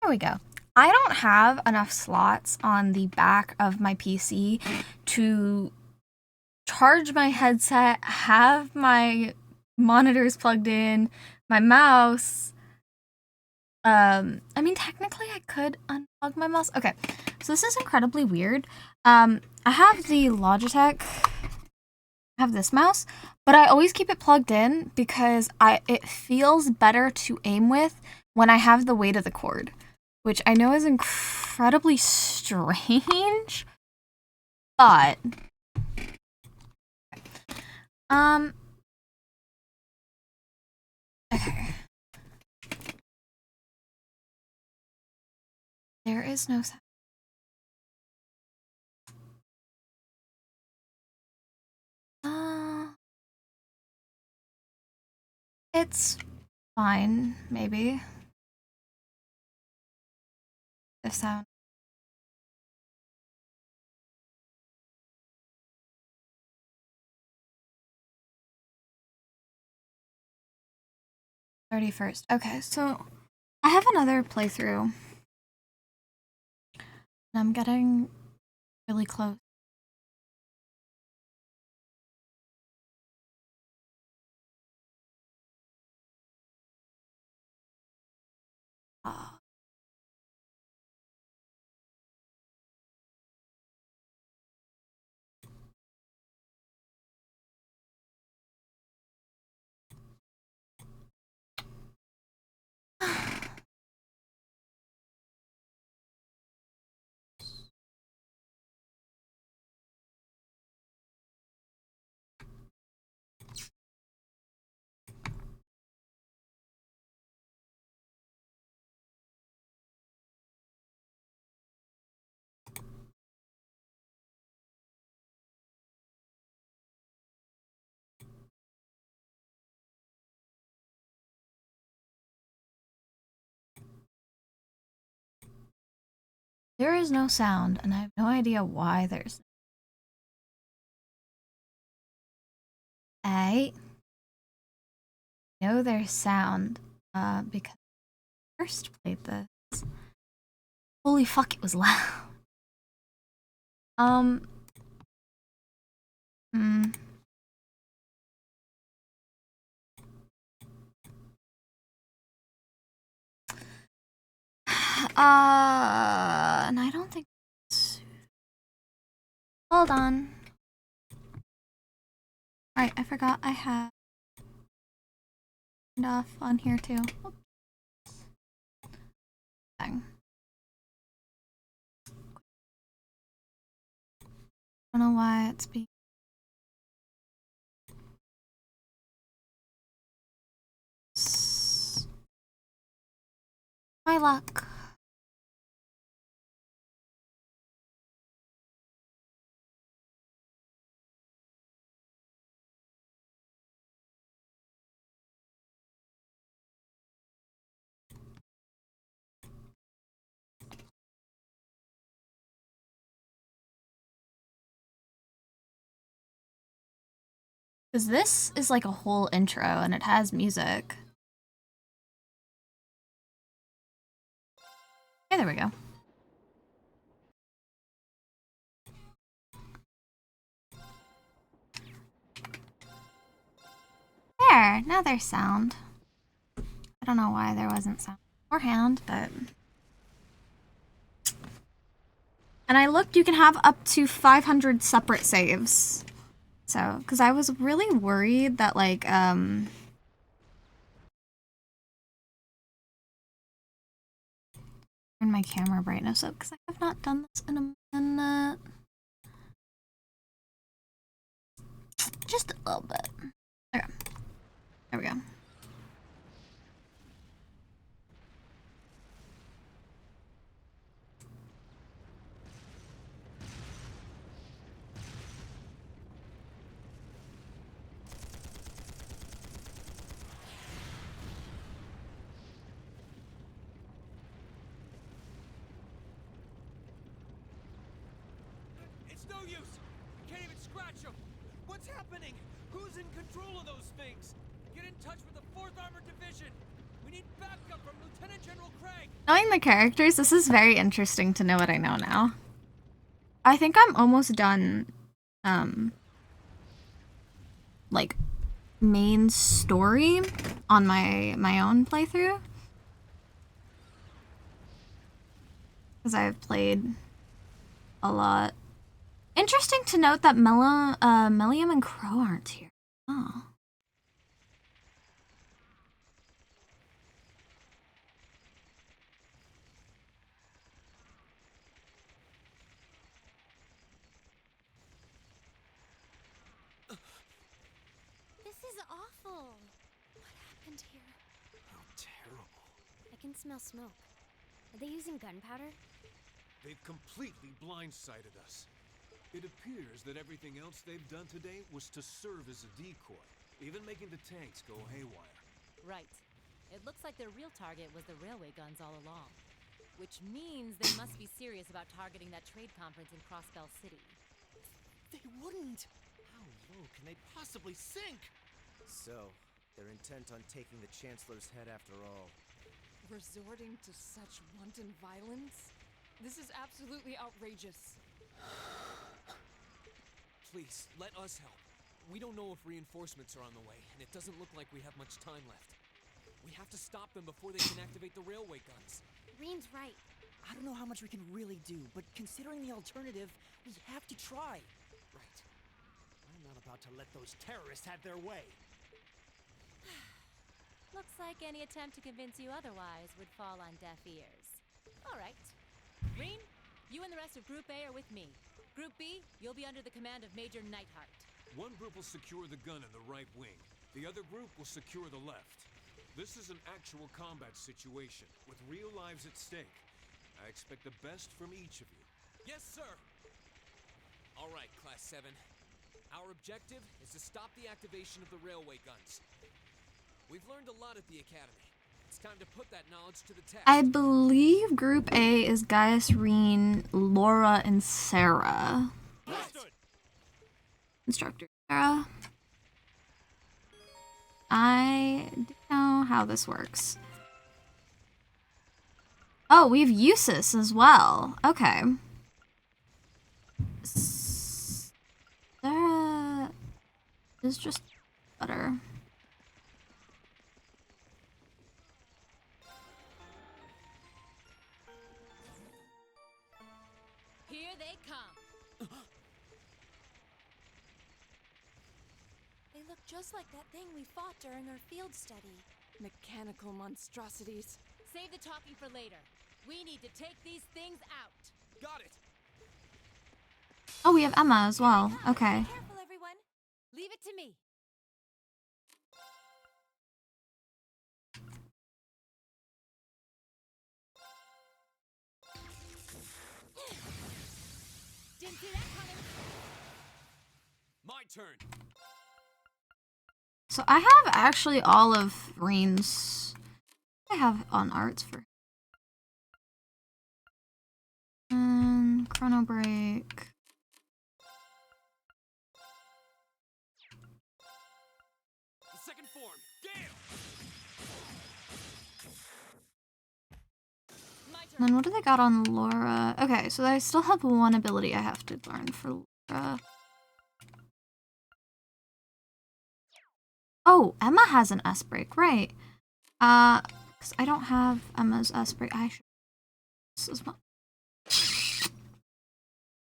There we go. I don't have enough slots on the back of my PC to charge my headset, have my monitors plugged in, my mouse. I mean, technically I could unplug my mouse. Okay, so this is incredibly weird. I have the Logitech, I have this mouse, but I always keep it plugged in because it feels better to aim with when I have the weight of the cord, which I know is incredibly strange, but okay. There is no sound. It's fine, maybe. The sound. "31st." Okay, so I have another playthrough. And I'm getting really close. There is no sound, and I have no idea why there's. I know there's sound, because I first played this. Holy fuck, it was loud. Hmm. And I don't think. Hold on. Alright, I forgot I have off on here too. Oops. Dang. I don't know why it's being. My luck. Because this is like a whole intro and it has music. Okay, there we go. There, now there's sound. I don't know why there wasn't sound beforehand, but. And I looked, you can have up to 500 separate saves. So, because I was really worried that, like, turn my camera brightness up, because I have not done this in a minute. Just a little bit. Okay. There we go. It's no use! I can't even scratch them! What's happening? Who's in control of those things? Get in touch with the 4th Armored Division! We need backup from Lieutenant General Craig. Knowing the characters, this is very interesting to know what I know now. I think I'm almost done, like, main story on my own playthrough. Because I've played a lot. Interesting to note that Mellium and Crow aren't here. Oh. This is awful. What happened here? How terrible. I can smell smoke. Are they using gunpowder? They've completely blindsided us. It appears that everything else they've done today was to serve as a decoy, even making the tanks go haywire. Right. It looks like their real target was the railway guns all along. Which means they must be serious about targeting that trade conference in Crossbell City. They wouldn't! How low can they possibly sink? So, they're intent on taking the Chancellor's head after all. Resorting to such wanton violence? This is absolutely outrageous. Please, let us help. We don't know if reinforcements are on the way, and it doesn't look like we have much time left. We have to stop them before they can activate the railway guns. Rean's right. I don't know how much we can really do, but considering the alternative, we have to try. Right. I'm not about to let those terrorists have their way. Looks like any attempt to convince you otherwise would fall on deaf ears. All right. Reen, you and the rest of Group A are with me. Group B, you'll be under the command of Major Neidhart. One group will secure the gun in the right wing. The other group will secure the left. This is an actual combat situation, with real lives at stake. I expect the best from each of you. Yes, sir! All right, Class 7. Our objective is to stop the activation of the railway guns. We've learned a lot at the Academy. It's time to put that knowledge to the test. I believe Group A is Gaius, Reen, Laura, and Sarah. Instructor Sarah. I don't know how this works. Oh, we have Eustace as well. Okay. Sarah is just better. Here they come. They look just like that thing we fought during our field study. Mechanical monstrosities. Save the talking for later. We need to take these things out. Got it! Oh, we have Emma as well. Okay. Careful, everyone. Leave it to me. Didn't see that coming. My turn! So I have actually all of Reen's. I have on arts for. And Chrono Break. The second form, Gale! My turn. And then what do they got on Laura? Okay, so I still have one ability I have to learn for Laura. Oh, Emma has an S break, right? Because I don't have Emma's S break. I should. This is not.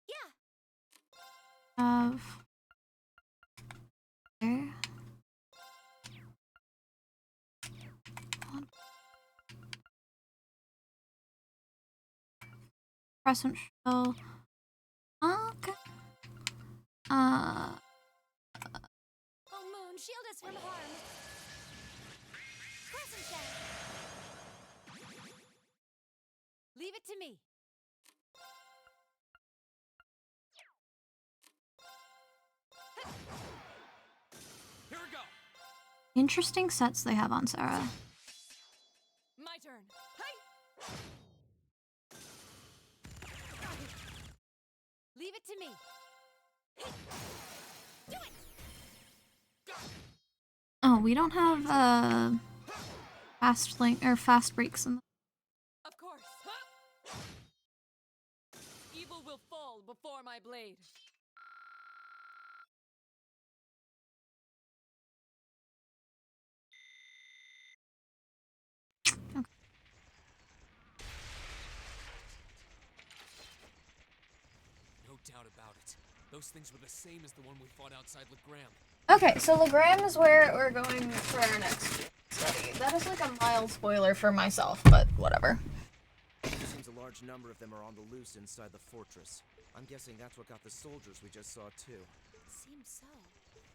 Yeah. Have. There. Crescent shell. Okay. Oh, Moon, shield us from harm. Crescent shell. Leave it to me. Here we go! Interesting sets they have on Sarah. My turn. Hey! Leave it to me. Do it! Oh, we don't have fast link or fast breaks in. Of course. Huh? Evil will fall before my blade. No doubt about it. Those things were the same as the one we fought outside Legram. Okay, so Legram is where we're going for our next study. That is like a mild spoiler for myself, but whatever. Seems a large number of them are on the loose inside the fortress. I'm guessing that's what got the soldiers we just saw too. Seems so.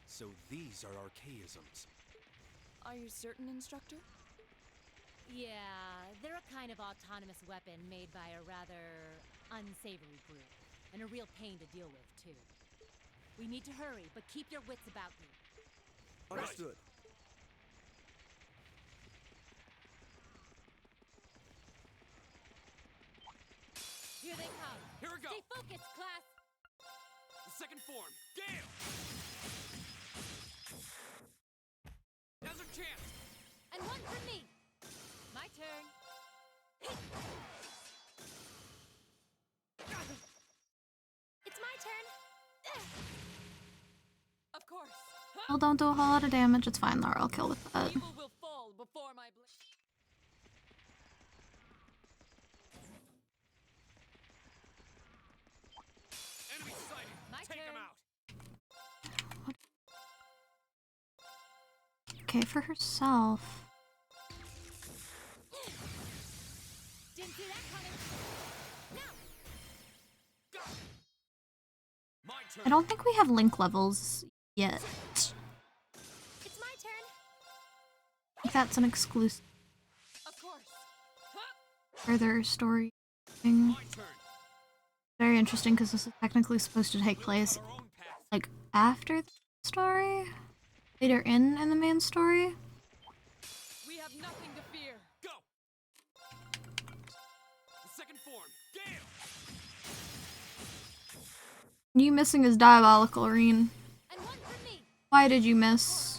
So these are archaisms. Are you certain, Instructor? Yeah, they're a kind of autonomous weapon made by a rather unsavory group. And a real pain to deal with, too. We need to hurry, but keep your wits about you. Understood. Here they come. Here we go. Stay focused, class. The second form, Gale! Now's our chance. And one for me. My turn. It's my turn. Of course. Huh? Well, don't do a whole lot of damage. It's fine, Laura. I'll kill with that. Evil will fall before my blade. Enemy sighted. My Take turn. them out. Okay, for herself. Didn't see that coming. Now. My turn. I don't think we have link levels yet. It's my turn. I think that's an exclusive Of course. Huh? further story thing. My turn. Very interesting because this is technically supposed to take place Our own path. like after the story, later in the main story. We have nothing to fear. Go. The second form, Gale! You missing is diabolical, Reen. And one for me. Why did you miss?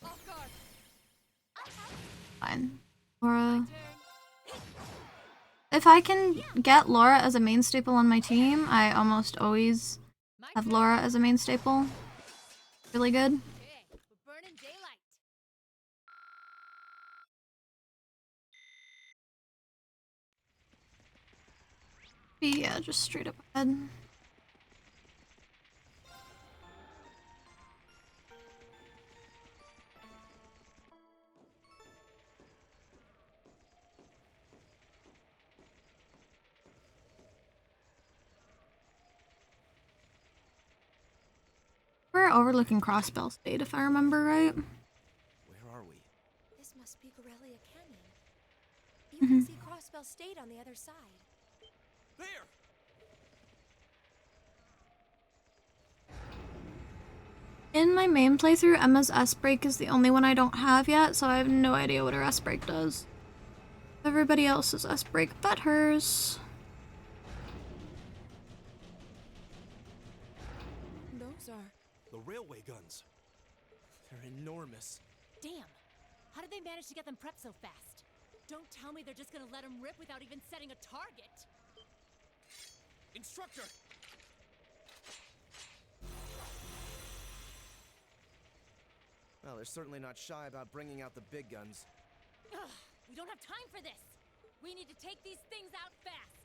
Off guard. Fine. Laura. Turn. If I can get Laura as a main staple on my team, I almost always My have turn. Laura as a main staple. Really good. Okay, we're burning daylight. Yeah, just straight up ahead. We're overlooking Crossbell State, if I remember right. Where are we? This must be Gorelia Canyon. You can see Crossbell State on the other side. There! In my main playthrough, Emma's S-Break is the only one I don't have yet, so I have no idea what her S-Break does. Everybody else's S-Break but hers. Those are. The railway guns. They're enormous. Damn. How did they manage to get them prepped so fast? Don't tell me they're just gonna let them rip without even setting a target. Instructor! Well, they're certainly not shy about bringing out the big guns. Ugh, we don't have time for this. We need to take these things out fast.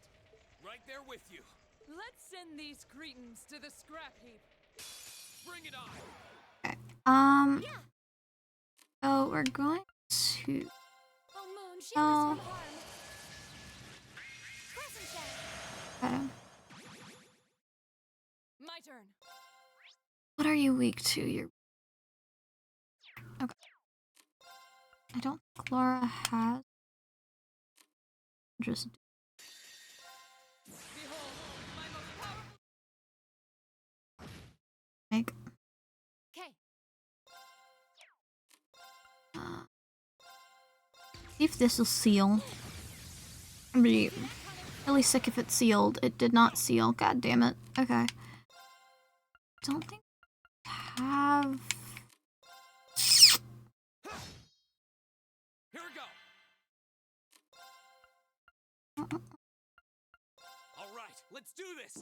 Right there with you. Let's send these cretins to the scrap heap. Bring it on! So we're going to... Oh, Moon, shield Oh. us from harm. Crescent Shadow. Okay. My turn. What are you weak to? You're... Okay. I don't think Laura has... Just... Behold, my most powerful. Make... Okay. See if this will seal. I'd be really sick if it's sealed. It did not seal. God damn it. Okay. Don't think I have... Let's do this!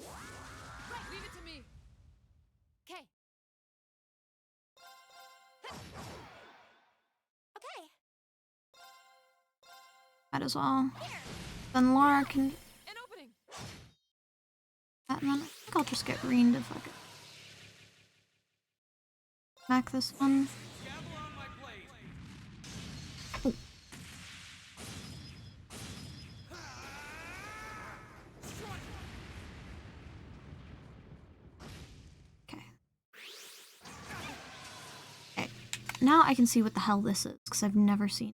Right, leave it to me. Okay. Okay. Might as well. Then Laura can. An opening. And then I think I'll just get Reen to fuck it. Smack this one. Gavel on my blade! Oh. Okay. Okay. Now I can see what the hell this is, because I've never seen.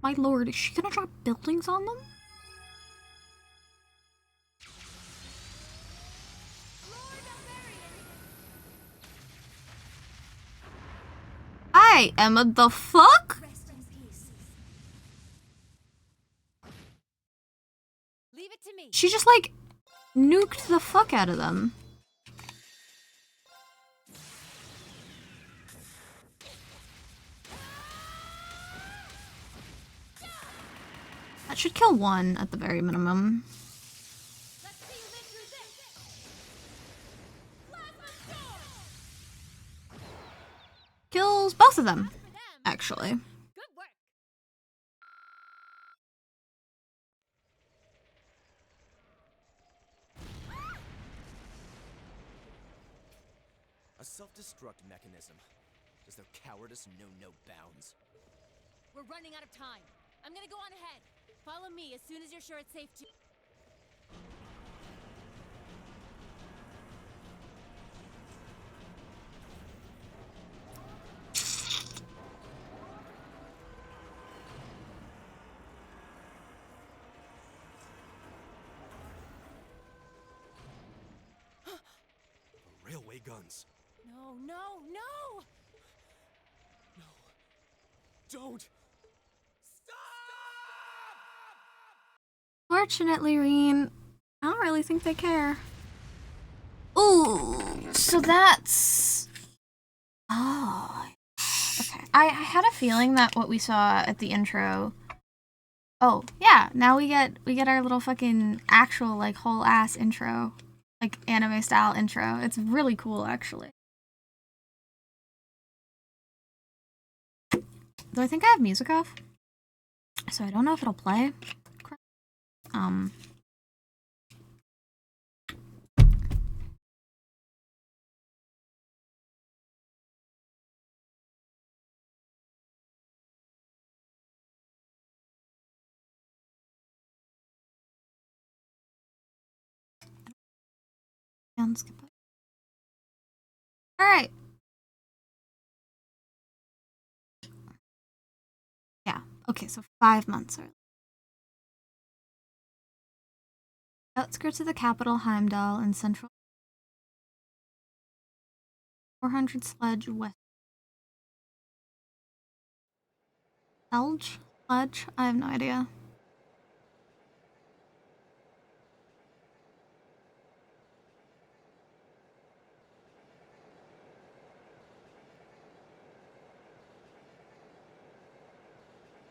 My lord, is she gonna drop buildings on them? Hi, Emma, the fuck? Leave it to me. She just like nuked the fuck out of them. That should kill one at the very minimum. Let's see you live through this. Plasma storm. Kills both of them, For them. actually. Good work. A self-destruct mechanism. Does their cowardice know no bounds? We're running out of time. I'm gonna go on ahead. Follow me as soon as you're sure it's safe to. The railway guns. No, no, no! Don't! Fortunately, Reen, I don't really think they care. Ooh, so that's... Oh. Okay, I had a feeling that what we saw at the intro... Oh, yeah, now we get our little fucking actual, like, whole ass intro. Like, anime style intro. It's really cool, actually. Though I think I have music off, so I don't know if it'll play. And skip it. All right. Yeah. Okay. So 5 months early. Outskirts of the capital, Heimdall, in central. 400 sledge west. Elge? Sledge? I have no idea.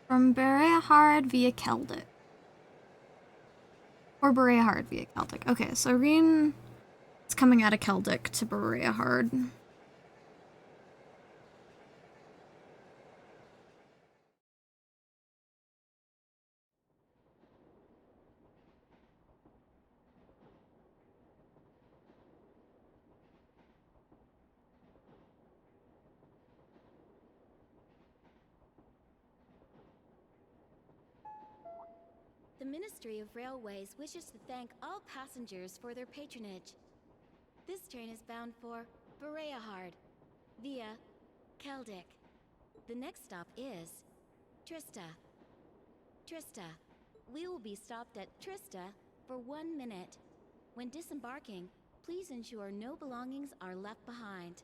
From Bereahard via Celtic. Or Bereahard via Celtic. Okay, so Reen is coming out of Celtic to Bereahard. The Ministry of Railways wishes to thank all passengers for their patronage. This train is bound for Bereahard via Celtic. The next stop is Trista. Trista. We will be stopped at Trista for 1 minute. When disembarking, please ensure no belongings are left behind.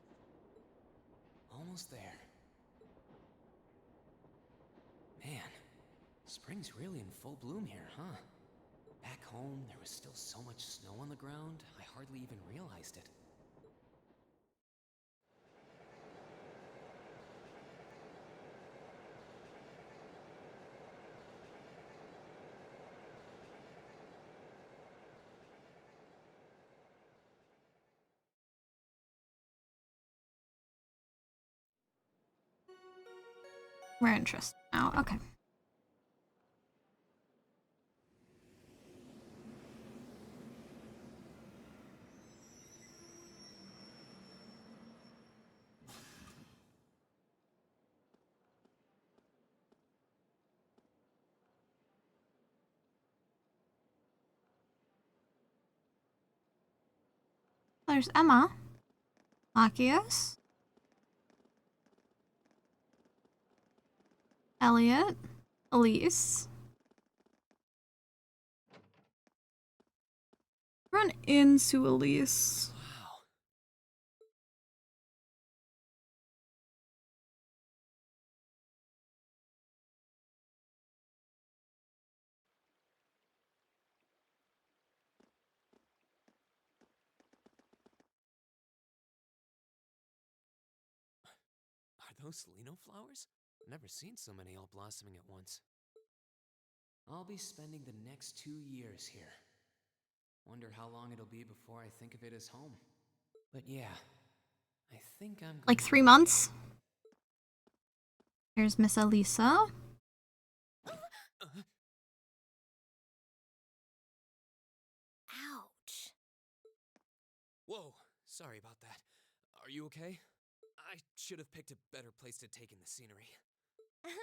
Almost there. Man, spring's really in full bloom here, huh? Back home, there was still so much snow on the ground, I hardly even realized it. We're interested now. Okay. There's Emma. Machias. Elliot. Elise. Run into Elise. Wow. Are those Lino flowers? I've never seen so many all blossoming at once. I'll be spending the next 2 years here. Wonder how long it'll be before I think of it as home. But yeah, I think I'm Like 3 months. Here's Miss Elisa. Ouch. Whoa, sorry about that. Are you okay? I should have picked a better place to take in the scenery. Don't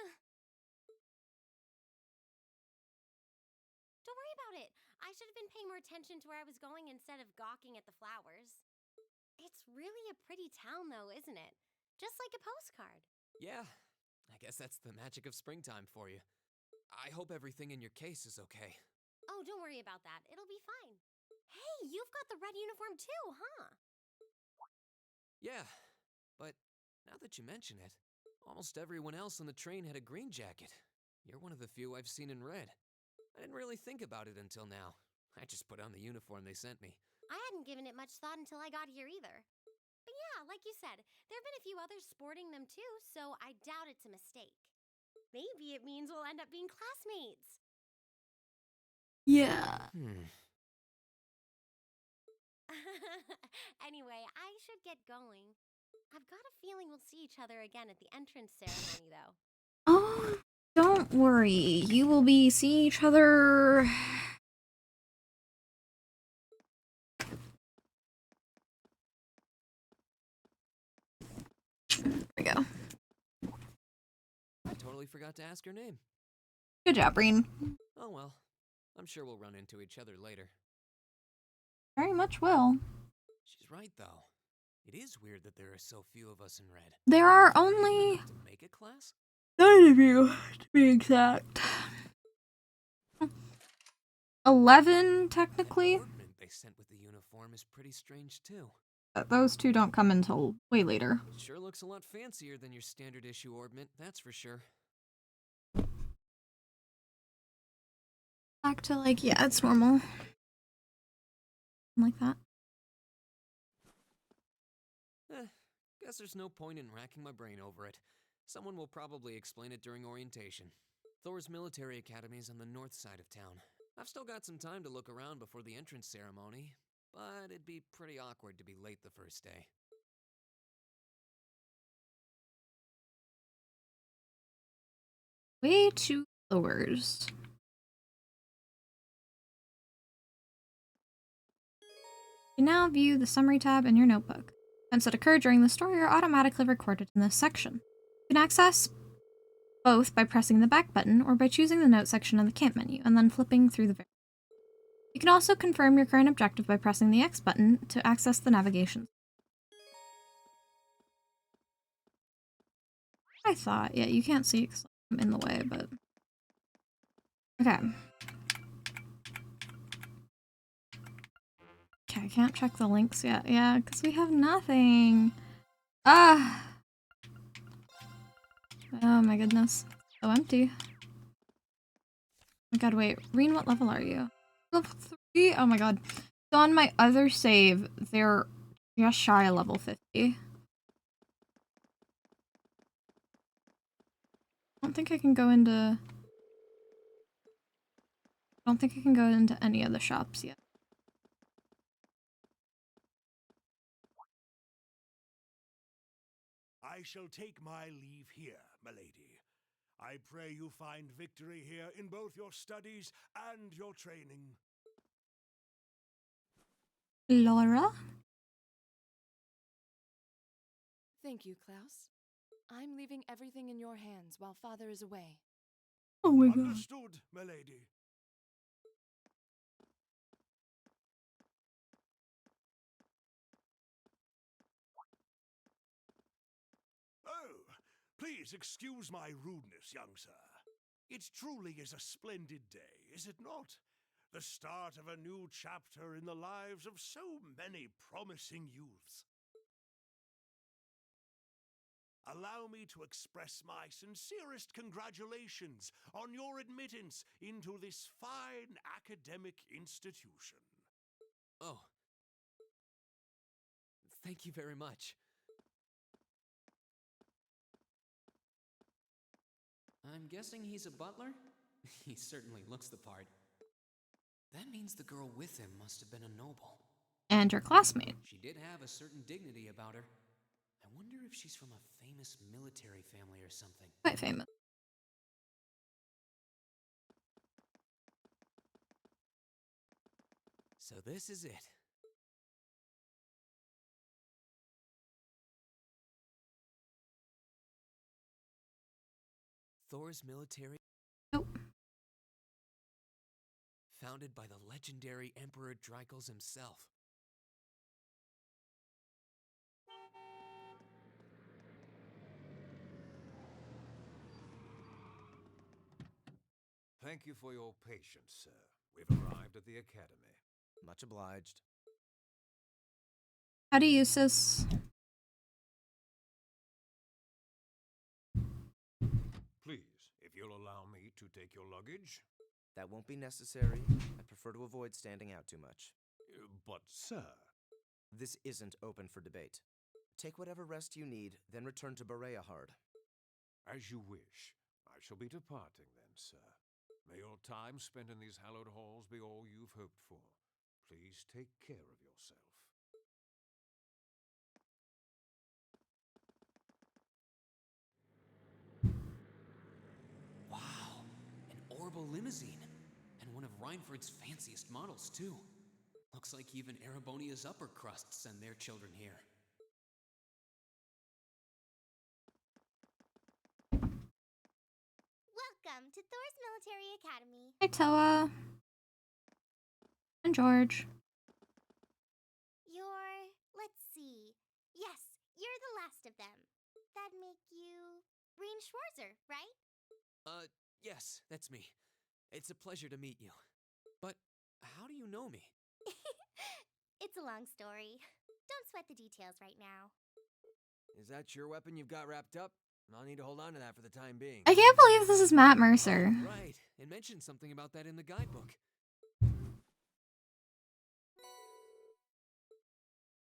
worry about it. I should have been paying more attention to where I was going instead of gawking at the flowers. It's really a pretty town, though, isn't it? Just like a postcard. Yeah, I guess that's the magic of springtime for you. I hope everything in your case is okay. Oh, don't worry about that. It'll be fine. Hey, you've got the red uniform too, huh? Yeah, but now that you mention it, almost everyone else on the train had a green jacket. You're one of the few I've seen in red. I didn't really think about it until now. I just put on the uniform they sent me. I hadn't given it much thought until I got here either. But yeah, like you said, there have been a few others sporting them too, so I doubt it's a mistake. Maybe it means we'll end up being classmates. Yeah. Anyway, I should get going. I've got a feeling we'll see each other again at the entrance ceremony, though. Oh, don't worry. You will be seeing each other. There we go. I totally forgot to ask her name. Good job, Breen. Oh well, I'm sure we'll run into each other later. Very much will. She's right, though. It is weird that there are so few of us in red. There are only To make it class? 9 of you, to be exact. 11, technically. The ornament they sent with the uniform is pretty strange, too. Those 2 don't come until way later. It sure looks a lot fancier than your standard issue ornament, that's for sure. Back to like, yeah, it's normal. Like that. Guess there's no point in racking my brain over it. Someone will probably explain it during orientation. Thor's military academy is on the north side of town. I've still got some time to look around before the entrance ceremony, but it'd be pretty awkward to be late the first day. Way too lowers. You now view the summary tab in your notebook. Events that occur during the story are automatically recorded in this section. You can access both by pressing the back button or by choosing the note section of the camp menu and then flipping through the variables. You can also confirm your current objective by pressing the X button to access the navigation. I thought, yeah, you can't see because I'm in the way, but... Okay. Okay, I can't check the links yet. Yeah, because we have nothing. Ah! Oh my goodness. So empty. Oh my god, wait. Reen, what level are you? Level 3? Oh my god. So on my other save, they're just shy of level 50. I don't think I can go into... I don't think I can go into any of the shops yet. I shall take my leave here, milady. I pray you find victory here in both your studies and your training. Laura? Thank you, Klaus. I'm leaving everything in your hands while Father is away. Oh my god. Understood, milady. Oh, please excuse my rudeness, young sir. It truly is a splendid day, is it not? The start of a new chapter in the lives of so many promising youths. Allow me to express my sincerest congratulations on your admittance into this fine academic institution. Oh. Thank you very much. I'm guessing he's a butler? He certainly looks the part. That means the girl with him must have been a noble. And your classmate. She did have a certain dignity about her. I wonder if she's from a famous military family or something. Quite famous. So this is it. Thor's military. Nope. Founded by the legendary Emperor Dreikels himself. Thank you for your patience, sir. We've arrived at the academy. Much obliged. How do you use this? Please, if you'll allow me to take your luggage. That won't be necessary. I prefer to avoid standing out too much. But, sir... This isn't open for debate. Take whatever rest you need, then return to Bereahard. As you wish. I shall be departing then, sir. May your time spent in these hallowed halls be all you've hoped for. Please take care of yourself. Wow, an Orbital limousine. And one of Reinford's fanciest models, too. Looks like even Erebonia's upper crust send their children here. Welcome to Thor's Military Academy. Hi, Toa. And George. Let's see. Yes, you're the last of them. That'd make you Rean Schwarzer, right? Yes, that's me. It's a pleasure to meet you. But how do you know me? It's a long story. Don't sweat the details right now. Is that your weapon you've got wrapped up? I'll need to hold on to that for the time being. I can't believe this is Matt Mercer. Right, it mentioned something about that in the guidebook.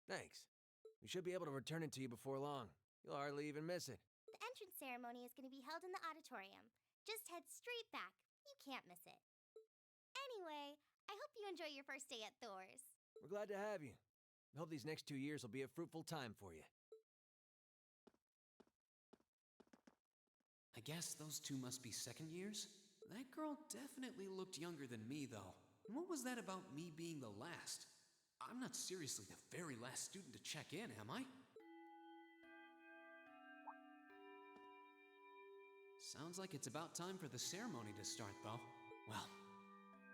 Thanks. We should be able to return it to you before long. You'll hardly even miss it. The entrance ceremony is going to be held in the auditorium. Just head straight back. You can't miss it. Anyway, I hope you enjoy your first day at Thor's. We're glad to have you. I hope these next 2 years will be a fruitful time for you. I guess those two must be second years? That girl definitely looked younger than me, though. And what was that about me being the last? I'm not seriously the very last student to check in, am I? Sounds like it's about time for the ceremony to start, though. Well,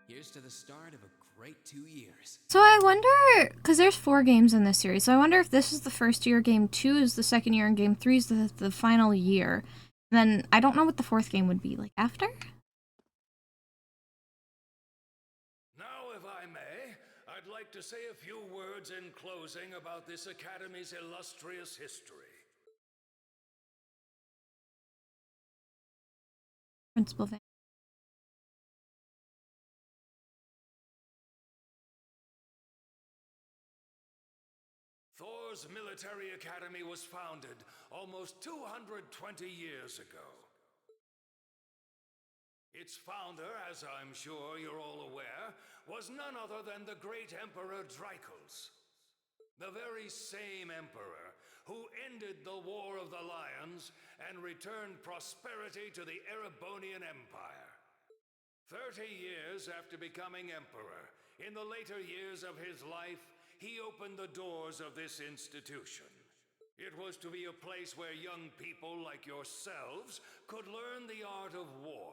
here's to the start of a great 2 years. So I wonder, because there's 4 games in this series, so I wonder if this is the first year, game 2 is the second year, and game 3 is the final year. And then I don't know what the 4th game would be, like after? Now, if I may, I'd like to say a few words in closing about this Academy's illustrious history. Principal Van. Thor's Military Academy was founded almost 220 years ago. Its founder, as I'm sure you're all aware, was none other than the great Emperor Dreikels. The very same emperor who ended the War of the Lions and returned prosperity to the Erebonian Empire. 30 years after becoming emperor, in the later years of his life, he opened the doors of this institution. It was to be a place where young people like yourselves could learn the art of war.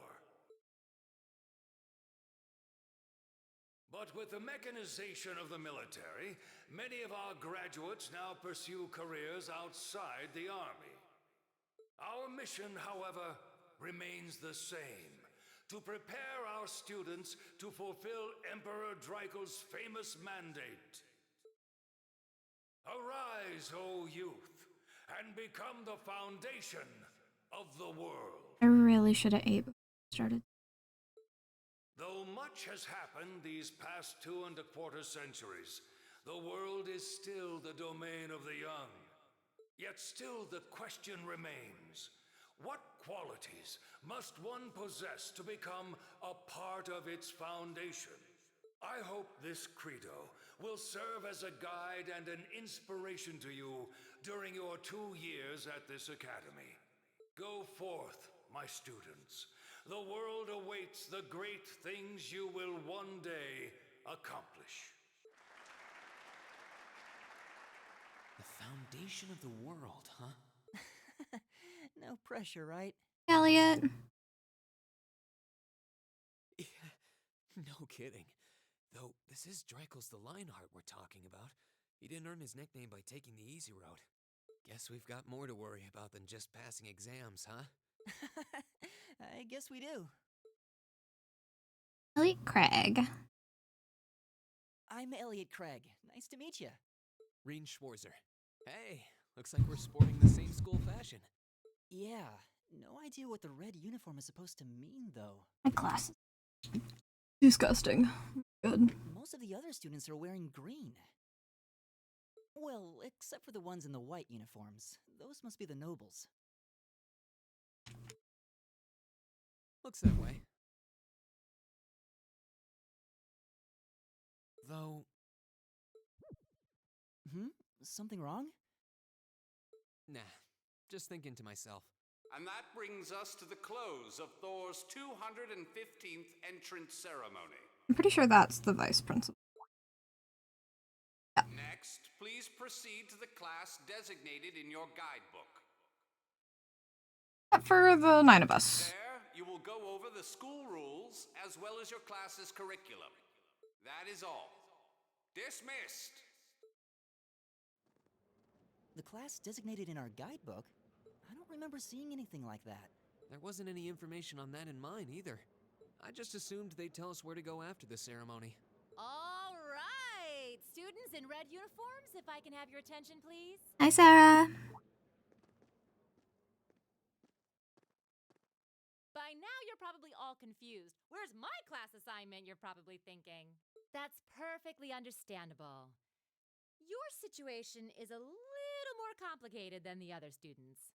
But with the mechanization of the military, many of our graduates now pursue careers outside the army. Our mission, however, remains the same: to prepare our students to fulfill Emperor Draco's famous mandate. Arise, O youth, and become the foundation of the world. I really should have ate before I started. Though much has happened these past 2.25 centuries, the world is still the domain of the young. Yet still the question remains: what qualities must one possess to become a part of its foundation? I hope this credo will serve as a guide and an inspiration to you during your 2 years at this academy. Go forth, my students. The world awaits the great things you will one day accomplish. The foundation of the world, huh? No pressure, right? Elliot. No kidding. Though, this is Draco's the Lionheart we're talking about. He didn't earn his nickname by taking the easy road. Guess we've got more to worry about than just passing exams, huh? I guess we do. Elliot Craig. I'm Elliot Craig. Nice to meet you. Reen Schwarzer. Hey, looks like we're sporting the same school fashion. Yeah, no idea what the red uniform is supposed to mean, though. My class. Disgusting. Good. Most of the other students are wearing green. Well, except for the ones in the white uniforms. Those must be the nobles. Looks that way. Though... Something wrong? Nah, just thinking to myself. And that brings us to the close of Thor's 215th entrance ceremony. I'm pretty sure that's the vice principal. Yeah. Next, please proceed to the class designated in your guidebook. For the 9 of us. There, you will go over the school rules as well as your class's curriculum. That is all. Dismissed! The class designated in our guidebook? I don't remember seeing anything like that. There wasn't any information on that in mine either. I just assumed they'd tell us where to go after the ceremony. All right! Students in red uniforms, if I can have your attention, please. Hi, Sarah. By now, you're probably all confused. Where's my class assignment, you're probably thinking. That's perfectly understandable. Your situation is a little more complicated than the other students.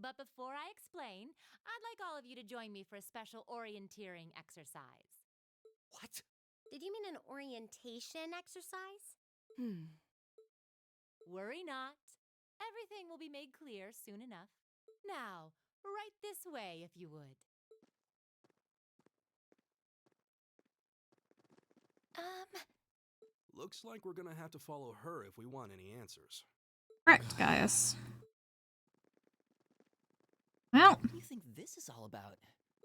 But before I explain, I'd like all of you to join me for a special orienteering exercise. What? Did you mean an orientation exercise? Worry not. Everything will be made clear soon enough. Now, right this way, if you would. Looks like we're gonna have to follow her if we want any answers. Correct, Gaius. Well. What do you think this is all about?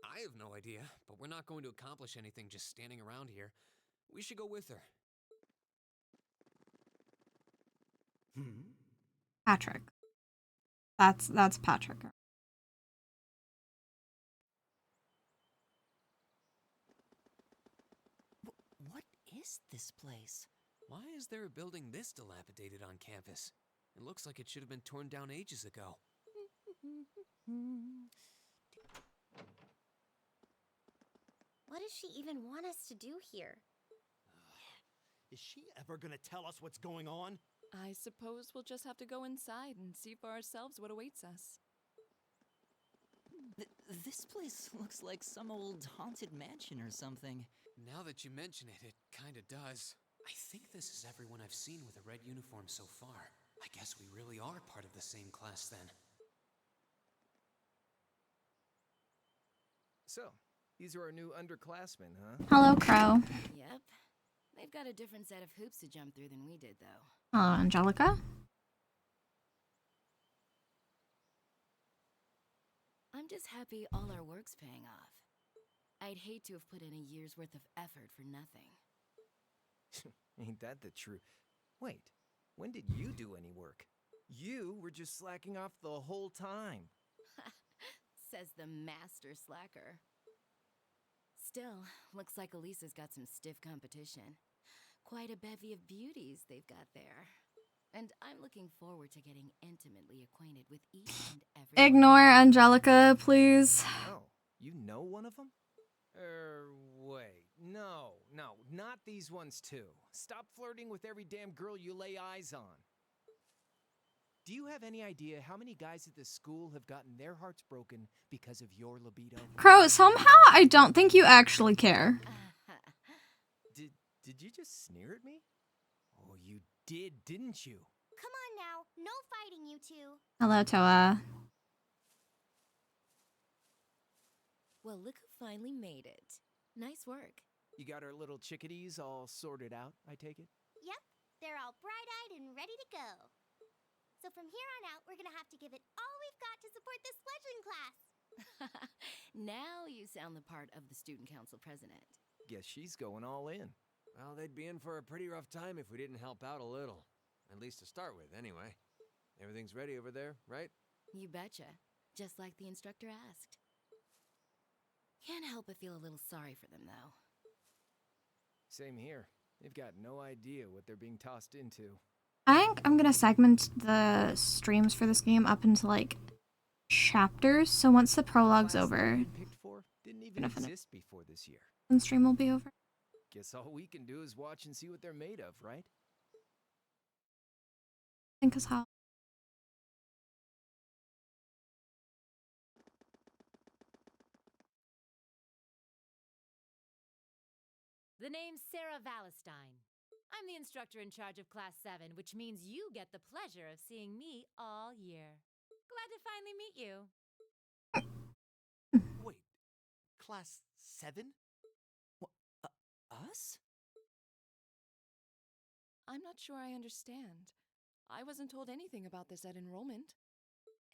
I have no idea, but we're not going to accomplish anything just standing around here. We should go with her. Patrick. That's Patrick. What is this place? Why is there a building this dilapidated on campus? It looks like it should have been torn down ages ago. What does she even want us to do here? Is she ever gonna tell us what's going on? I suppose we'll just have to go inside and see for ourselves what awaits us. This place looks like some old haunted mansion or something. Now that you mention it, it kinda does. I think this is everyone I've seen with a red uniform so far. I guess we really are part of the same class then. So, these are our new underclassmen, huh? Hello, Crow. Yep. They've got a different set of hoops to jump through than we did, though. Hello, Angelica. I'm just happy all our work's paying off. I'd hate to have put in a year's worth of effort for nothing. Ain't that the truth? Wait, when did you do any work? You were just slacking off the whole time. Says the master slacker. Still, looks like Elisa's got some stiff competition. Quite a bevy of beauties they've got there. And I'm looking forward to getting intimately acquainted with each and every Ignore Angelica, please. Oh, you know one of them? Wait. No, not these ones too. Stop flirting with every damn girl you lay eyes on. Do you have any idea how many guys at this school have gotten their hearts broken because of your libido? Crow, somehow I don't think you actually care. Did you just sneer at me? Oh, you did, didn't you? Come on now, no fighting, you two. Hello, Toa. Well, look who finally made it. Nice work. You got our little chickadees all sorted out, I take it? Yep, they're all bright-eyed and ready to go. So from here on out, we're gonna have to give it all we've got to support this fledgling class. Now you sound the part of the student council president. Guess she's going all in. Well, they'd be in for a pretty rough time if we didn't help out a little. At least to start with, anyway. Everything's ready over there, right? You betcha. Just like the instructor asked. Can't help but feel a little sorry for them, though. Same here. They've got no idea what they're being tossed into. I think I'm gonna segment the streams for this game up into like chapters. So once the prologue's over, Picked for didn't even exist before this year. the stream will be over. Guess all we can do is watch and see what they're made of, right? Think as how. The name's Sarah Valestine. I'm the instructor in charge of Class 7, which means you get the pleasure of seeing me all year. Glad to finally meet you. Wait, Class 7? Us? I'm not sure I understand. I wasn't told anything about this at enrollment.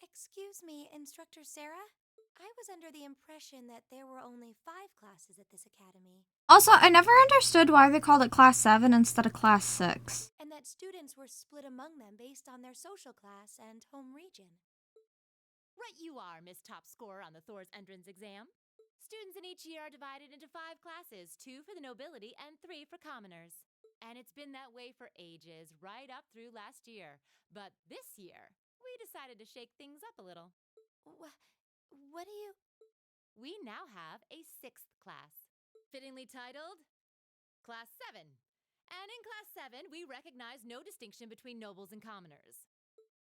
Excuse me, Instructor Sarah? I was under the impression that there were only 5 classes at this academy. Also, I never understood why they called it Class 7 instead of Class 6. And that students were split among them based on their social class and home region. Right you are, Miss Top Scorer on the Thor's entrance exam. Students in each year are divided into 5 classes, 2 for the nobility and 3 for commoners. And it's been that way for ages, right up through last year. But this year, we decided to shake things up a little. What do you... We now have a 6th class, fittingly titled Class 7. And in Class 7, we recognize no distinction between nobles and commoners.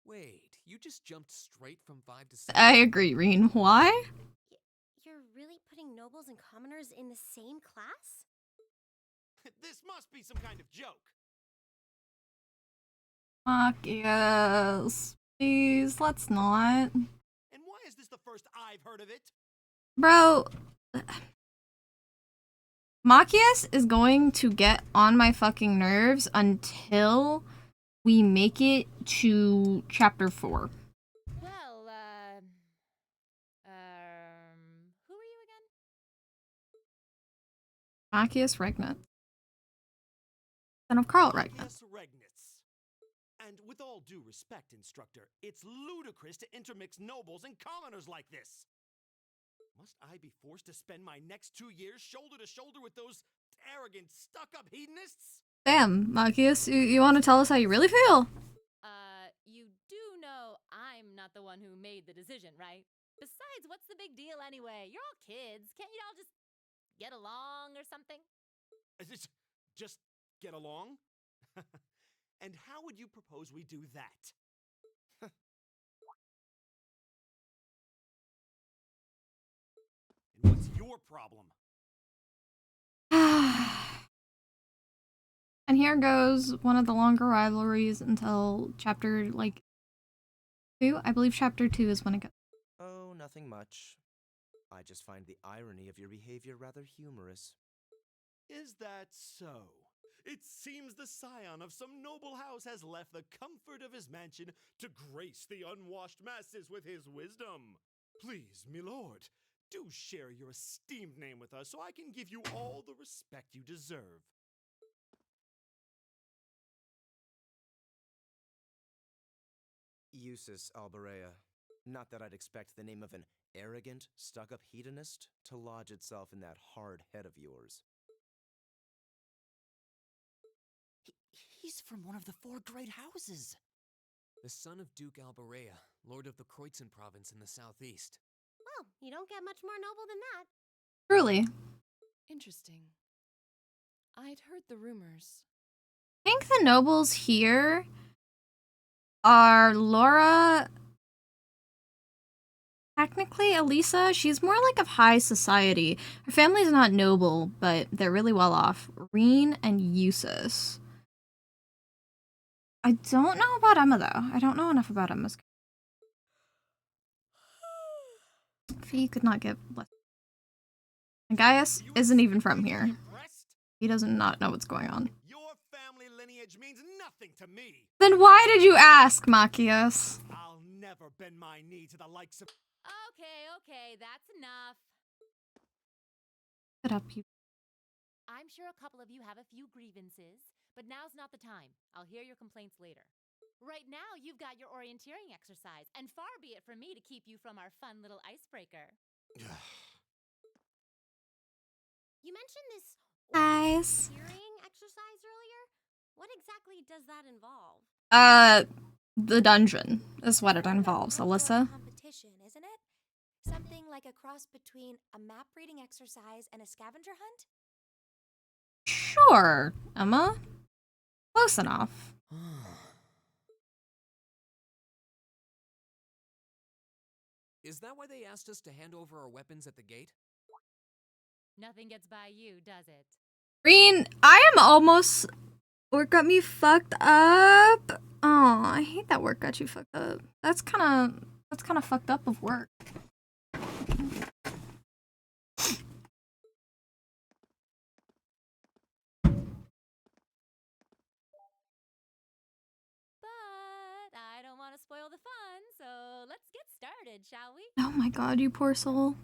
Wait, you just jumped straight from 5 to 6? I agree, Reen. Why? You're really putting nobles and commoners in the same class? This must be some kind of joke. Fuck yes. Please, let's not. And why is this the first I've heard of it? Bro. Machias is going to get on my fucking nerves until we make it to chapter 4. Well, who are you again? Machias Regnitz. Son of Carl Regnitz. Yes, Regnitz. And with all due respect, Instructor, it's ludicrous to intermix nobles and commoners like this. Must I be forced to spend my next 2 years shoulder to shoulder with those arrogant, stuck-up hedonists? Damn, Machias, you want to tell us how you really feel? You do know I'm not the one who made the decision, right? Besides, what's the big deal anyway? You're all kids. Can't you all just get along or something? Just get along? And how would you propose we do that? And what's your problem? And here goes one of the longer rivalries until chapter, like, 2? I believe chapter 2 is when it goes. Oh, nothing much. I just find the irony of your behavior rather humorous. Is that so? It seems the scion of some noble house has left the comfort of his mansion to grace the unwashed masses with his wisdom. Please, milord, do share your esteemed name with us so I can give you all the respect you deserve. Eustace Alberea. Not that I'd expect the name of an arrogant, stuck-up hedonist to lodge itself in that hard head of yours. He's from one of the 4 great houses. The son of Duke Alberea, lord of the Kreutzen province in the southeast. Well, you don't get much more noble than that. Truly. Interesting. I'd heard the rumors. I think the nobles here are Laura. Technically, Elisa, she's more like of high society. Her family's not noble, but they're really well off. Reen and Eustace. I don't know about Emma, though. I don't know enough about Emma's. Fee could not get blessed. And Gaius isn't even from here. He doesn't not know what's going on. Your family lineage means nothing to me. Then why did you ask, Machias? I'll never bend my knee to the likes of... Okay, that's enough. Shut up, you. I'm sure a couple of you have a few grievances, but now's not the time. I'll hear your complaints later. Right now, you've got your orienteering exercise, and far be it from me to keep you from our fun little icebreaker. You mentioned this Guys. orienteering exercise earlier. What exactly does that involve? The dungeon is what it involves, Alyssa. Competition, isn't it? Something like a cross between a map reading exercise and a scavenger hunt? Sure, Emma. Close enough. Is that why they asked us to hand over our weapons at the gate? Nothing gets by you, does it? Reen, I am almost... Work got me fucked up. Oh, I hate that work got you fucked up. That's kind of fucked up of work. But I don't want to spoil the fun, so let's get started, shall we? Oh my god, you poor soul.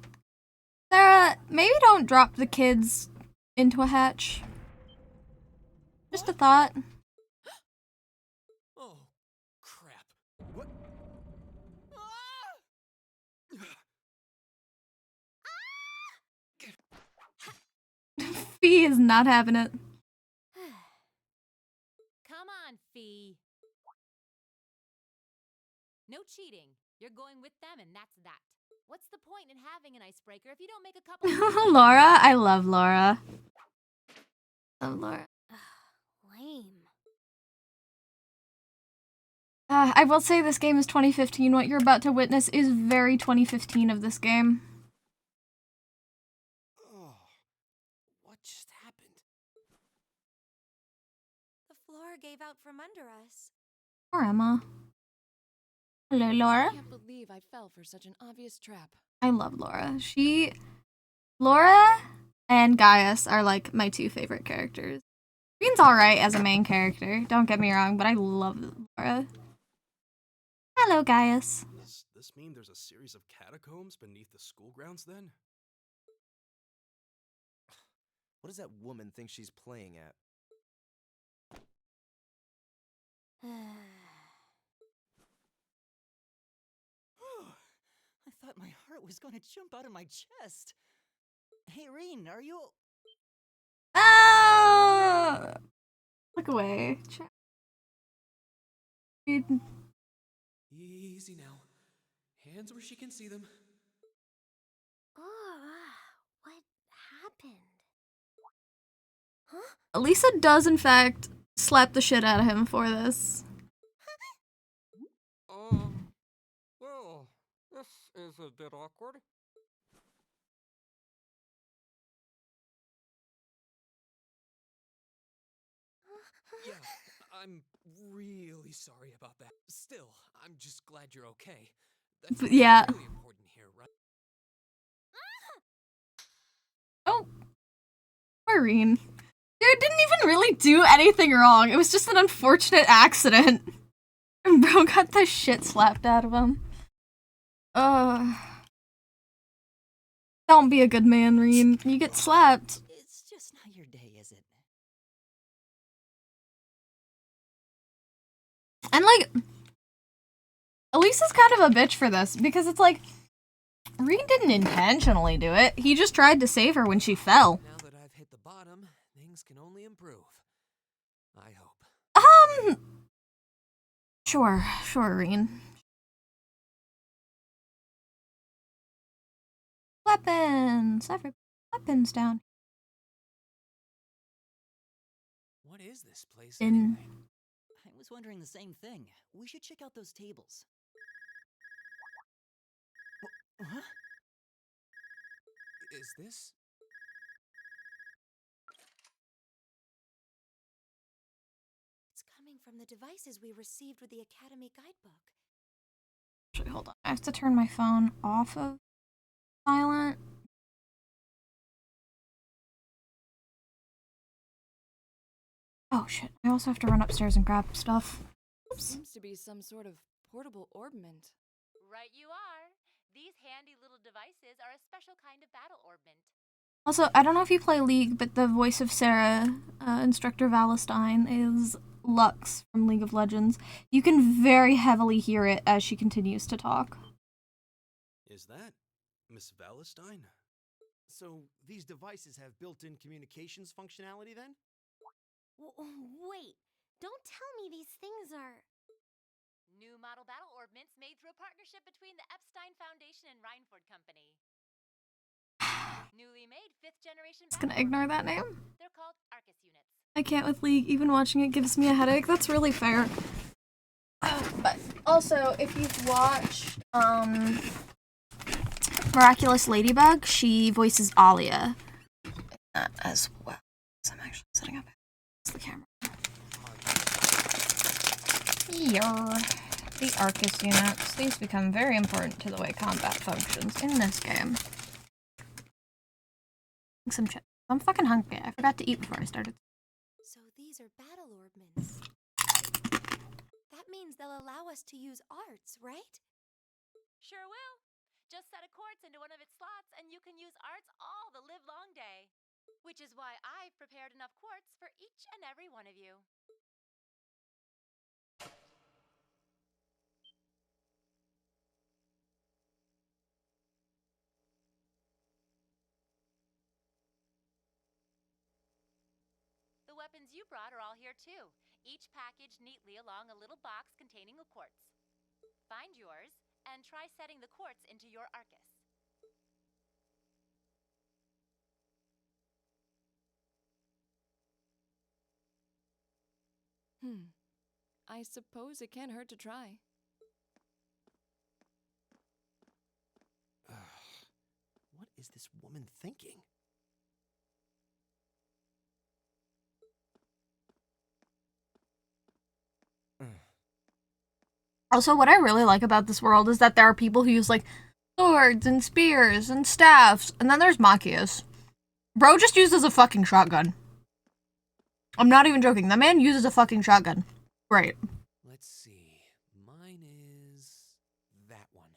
Sarah, maybe don't drop the kids into a hatch. Just a thought. Oh, crap. What? Fee is not having it. Come on, Fee. No cheating. You're going with them, and that's that. What's the point in having an icebreaker if you don't make a couple of... Laura, I love Laura. Love Laura. Lame. I will say this game is 2015. What you're about to witness is very 2015 of this game. Oh, what just happened? The floor gave out from under us. Poor Emma. Hello, Laura. I can't believe I fell for such an obvious trap. I love Laura. Laura and Gaius are like my 2 favorite characters. Reen's alright as a main character, don't get me wrong, but I love Laura. Hello, Gaius. Does this mean there's a series of catacombs beneath the school grounds then? What does that woman think she's playing at? I thought my heart was going to jump out of my chest. Hey, Reen, are you... Ah! Look away. Easy now. Hands where she can see them. Oh, what happened? Huh? Elisa does, in fact, slap the shit out of him for this. Well, this is a bit awkward. Yeah, I'm really sorry about that. Still, I'm just glad you're okay. That's But yeah. really important here, right? Oh. Maureen. Dude didn't even really do anything wrong. It was just an unfortunate accident. And bro got the shit slapped out of him. Don't be a good man, Reen. You get slapped. It's just not your day, is it? And like, Elise is kind of a bitch for this, because it's like, Reen didn't intentionally do it. He just tried to save her when she fell. Now that I've hit the bottom, things can only improve. I hope. Sure, Reen. Weapons! Weapons down. What is this place In... I was wondering the same thing. We should check out those tables. Huh? Is this? It's coming from the devices we received with the Academy guidebook. Actually, hold on. I have to turn my phone off of silent. Oh shit, I also have to run upstairs and grab stuff. Oops. Seems to be some sort of portable orbment. Right you are. These handy little devices are a special kind of battle orbment. Also, I don't know if you play League, but the voice of Sarah, Instructor Valestine, is Lux from League of Legends. You can very heavily hear it as she continues to talk. Is that Miss Valestine? So, these devices have built-in communications functionality then? Wait, don't tell me these things are... New model battle orbments made through a partnership between the Epstein Foundation and Reinford Company. Newly made 5th generation. Just gonna ignore that name. They're called Arcus units. I can't with League. Even watching it gives me a headache. That's really fair. But also, if you've watched Miraculous Ladybug, she voices Alia as well. So I'm actually setting up the camera. Here. The Arcus units. These become very important to the way combat functions in this game. Some chips. I'm fucking hungry. I forgot to eat before I started. So these are battle orbments. That means they'll allow us to use arts, right? Sure will. Just set a quartz into one of its slots and you can use arts all the livelong day. Which is why I've prepared enough quartz for each and every one of you. The weapons you brought are all here too, each packaged neatly along a little box containing a quartz. Find yours, and try setting the quartz into your Arcus. I suppose it can't hurt to try. What is this woman thinking? Also, what I really like about this world is that there are people who use, like, swords and spears and staffs, and then there's Machias. Bro just uses a fucking shotgun. I'm not even joking. The man uses a fucking shotgun. Great. Let's see. Mine is that one.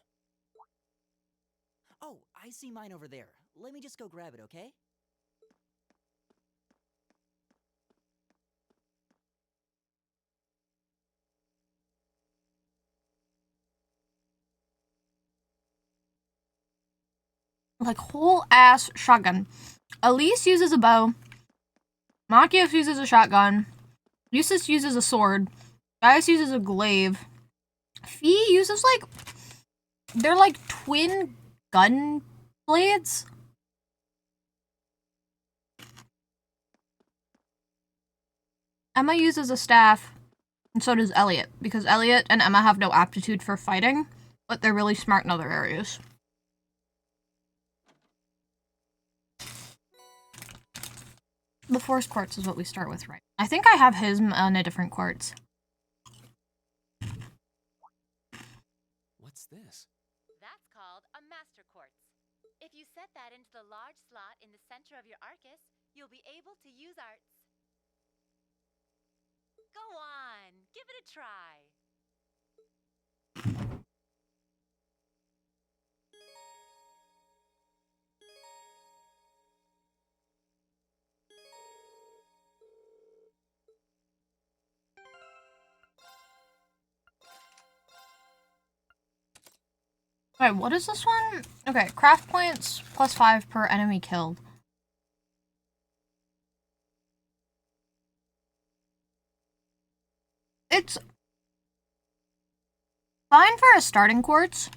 Oh, I see mine over there. Let me just go grab it, okay? Like, whole ass shotgun. Elise uses a bow. Machias uses a shotgun. Eustace uses a sword. Gaius uses a glaive. Fee uses, like... They're like twin gun blades. Emma uses a staff. And so does Elliot. Because Elliot and Emma have no aptitude for fighting. But they're really smart in other areas. the Force Quartz is what we start with, right? I think I have his on a different quartz. What's this? That's called a Master Quartz. If you set that into the large slot in the center of your Arcus, you'll be able to use arts. Go on, give it a try. Wait, what is this one? Okay, craft points +5 per enemy killed. It's fine for a starting quartz,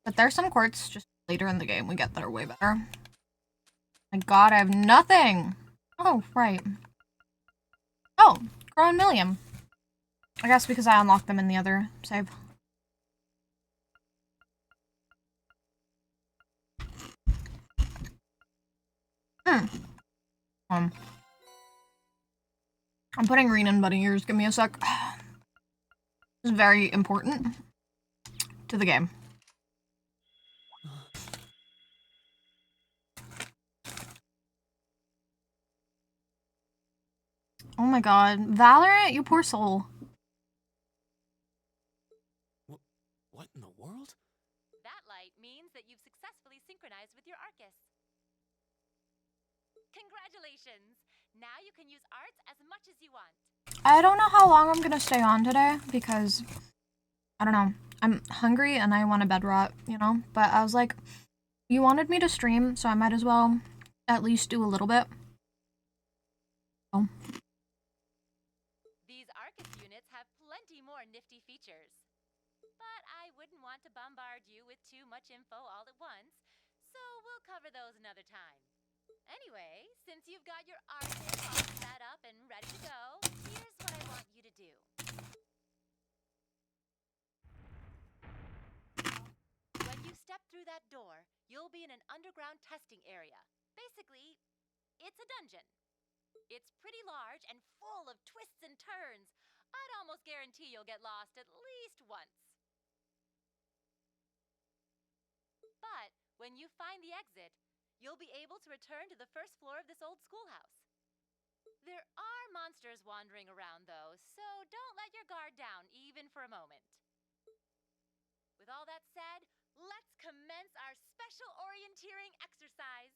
but there's some quartz just later in the game we get that are way better. My god, I have nothing! Oh, right. Oh, growing millium. I guess because I unlocked them in the other save. I'm putting green in bunny ears. Give me a sec. This is very important to the game. Oh my god. Valorant, you poor soul. What in the world? That light means that you've successfully synchronized with your Arcus. Congratulations! Now you can use arts as much as you want. I don't know how long I'm gonna stay on today because I don't know. I'm hungry and I want to bed rot, you know? But I was like, you wanted me to stream, so I might as well at least do a little bit. Oh. These Arcus units have plenty more nifty features. But I wouldn't want to bombard you with too much info all at once, so we'll cover those another time. Anyway, since you've got your Arcus all set up and ready to go, here's what I want you to do. When you step through that door, you'll be in an underground testing area. Basically, it's a dungeon. It's pretty large and full of twists and turns. I'd almost guarantee you'll get lost at least once. But when you find the exit, you'll be able to return to the first floor of this old schoolhouse. There are monsters wandering around, though, so don't let your guard down, even for a moment. With all that said, let's commence our special orienteering exercise.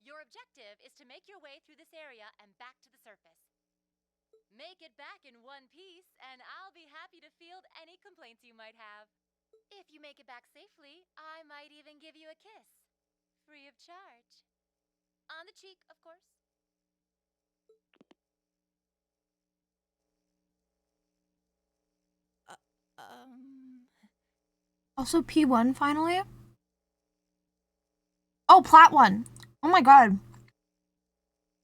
Your objective is to make your way through this area and back to the surface. Make it back in one piece, and I'll be happy to field any complaints you might have. If you make it back safely, I might even give you a kiss. Free of charge. On the cheek, of course. Also P1 finally? Oh, Plat 1. Oh my god.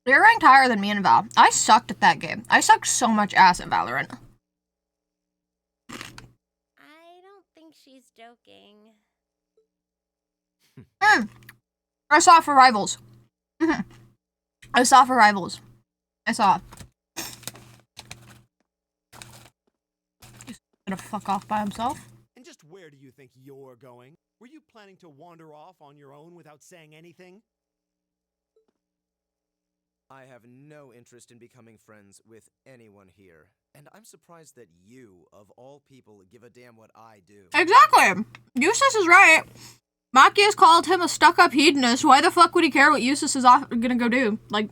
You're ranked higher than me and Val. I sucked at that game. I sucked so much ass at Valorant. I don't think she's joking. I saw it for Rivals. I saw it for Rivals. I saw it. He's gonna fuck off by himself. And just where do you think you're going? Were you planning to wander off on your own without saying anything? I have no interest in becoming friends with anyone here. And I'm surprised that you, of all people, give a damn what I do. Exactly! Eustace is right. Machias called him a stuck-up hedonist. Why the fuck would he care what Eustace is gonna go do? Like,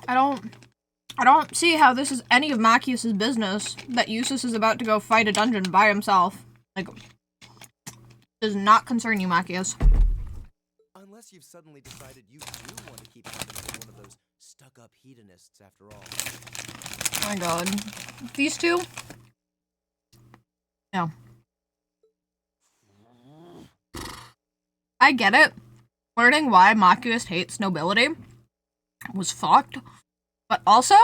I don't see how this is any of Machias' business that Eustace is about to go fight a dungeon by himself. Like, does not concern you, Machias. Unless you've suddenly decided you do want to keep company with one of those stuck-up hedonists after all. Oh my god. These two? No. I get it. Learning why Machias hates nobility was fucked. But also,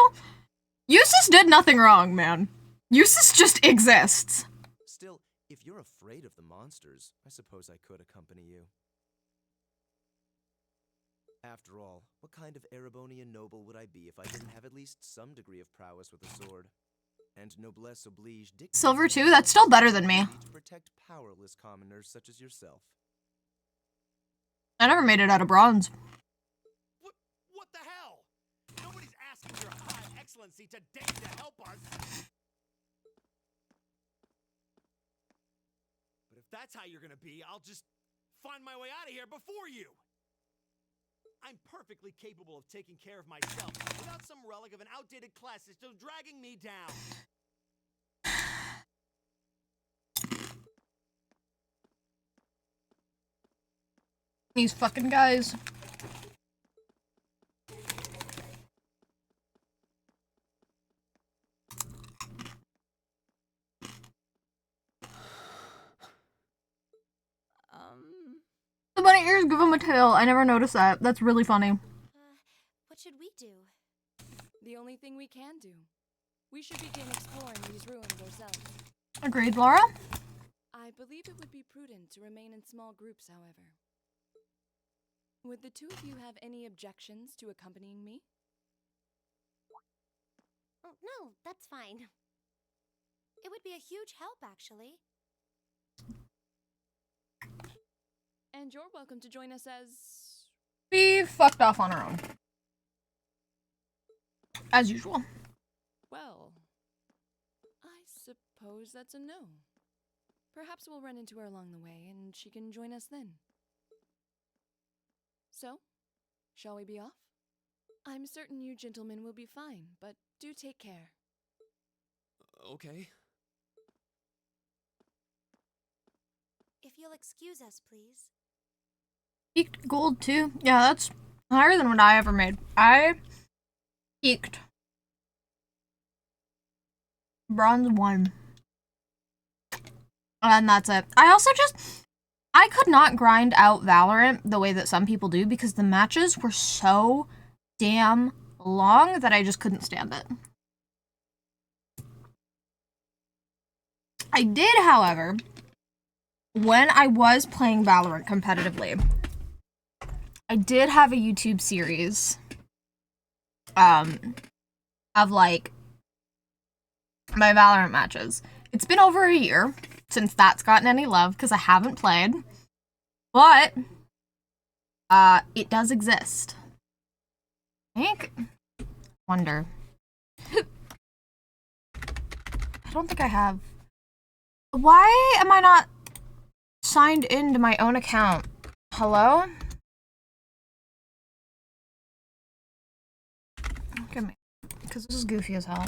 Eustace did nothing wrong, man. Eustace just exists. Still, if you're afraid of the monsters, I suppose I could accompany you. After all, what kind of Erebonian noble would I be if I didn't have at least some degree of prowess with a sword? And noblesse oblige dictates Silver that 2? I That's still better than me. to protect powerless commoners such as yourself. I never made it out of bronze. What the hell? Nobody's asking your high excellency to deign to help us. But if that's how you're gonna be, I'll just find my way out of here before you. I'm perfectly capable of taking care of myself without some relic of an outdated class system dragging me down. These fucking guys. The bunny ears give him a tail. I never noticed that. That's really funny. What should we do? The only thing we can do. We should begin exploring these ruins ourselves. Agreed, Laura? I believe it would be prudent to remain in small groups, however. Would the two of you have any objections to accompanying me? Oh, no, that's fine. It would be a huge help, actually. And you're welcome to join us as... We fucked off on our own. As usual. Well, I suppose that's a no. Perhaps we'll run into her along the way, and she can join us then. So, shall we be off? I'm certain you gentlemen will be fine, but do take care. Okay. If you'll excuse us, please. Peaked gold too? Yeah, that's higher than what I ever made. I peaked bronze 1. And that's it. I could not grind out Valorant the way that some people do because the matches were so damn long that I just couldn't stand it. I did, however, when I was playing Valorant competitively, I did have a YouTube series of like my Valorant matches. It's been over a year since that's gotten any love because I haven't played, but it does exist. Wonder. I don't think I have. Why am I not signed into my own account? Hello? Give me, because this is goofy as hell.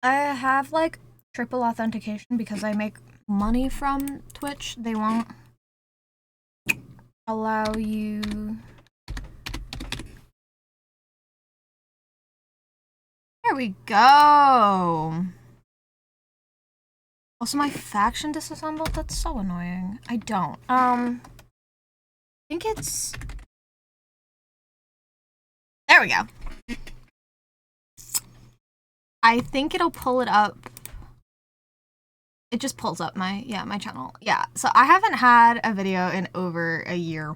I have like triple authentication because I make money from Twitch. They won't allow you. There we go. Also, my faction disassembled? That's so annoying. I don't. I think it's... There we go. I think it'll pull it up. It just pulls up my channel. Yeah, so I haven't had a video in over a year.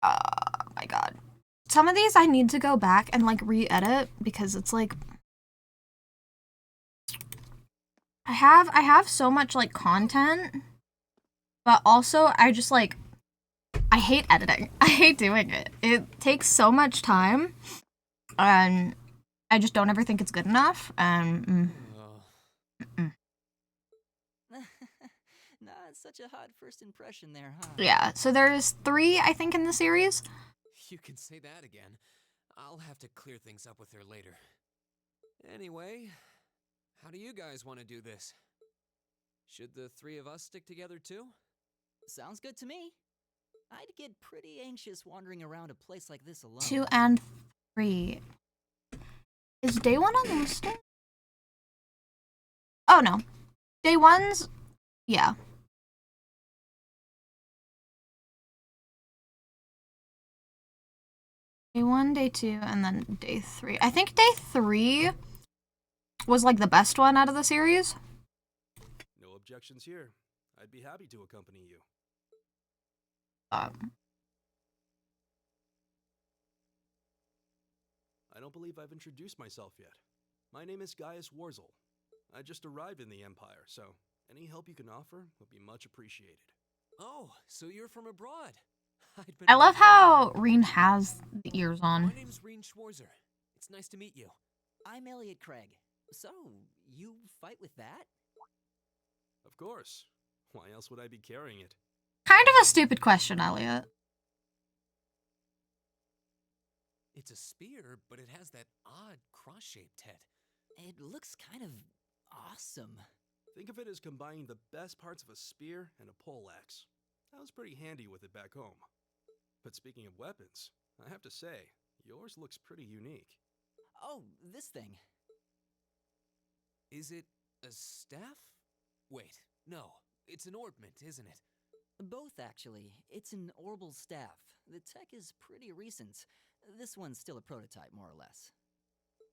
Oh my god. Some of these I need to go back and like re-edit because it's like I have so much like content, but also I just like I hate editing. I hate doing it. It takes so much time and I just don't ever think it's good enough. Nah, it's such a hot first impression there, huh? Yeah, so there's 3 I think in the series. You can say that again. I'll have to clear things up with her later. Anyway, how do you guys want to do this? Should the 3 of us stick together too? Sounds good to me. I'd get pretty anxious wandering around a place like this alone. 2 and 3. Is day 1 on the list? Oh no. Day 1's... yeah. Day 1, day 2, and then day 3. I think day 3 was like the best one out of the series. No objections here. I'd be happy to accompany you. Um, I don't believe I've introduced myself yet. My name is Gaius Warzel. I just arrived in the Empire, so any help you can offer would be much appreciated. Oh, so you're from abroad. I love how Reen has the ears on. My name's Reen Schwarzer. It's nice to meet you. I'm Elliot Craig. So, you fight with that? Of course. Why else would I be carrying it? Kind of a stupid question, Elliot. It's a spear, but it has that odd cross-shaped head. It looks kind of awesome. Think of it as combining the best parts of a spear and a poleaxe. I was pretty handy with it back home. But speaking of weapons, I have to say, yours looks pretty unique. Oh, this thing. Is it a staff? Wait, no. It's an orbment, isn't it? Both, actually. It's an orbal staff. The tech is pretty recent. This one's still a prototype, more or less.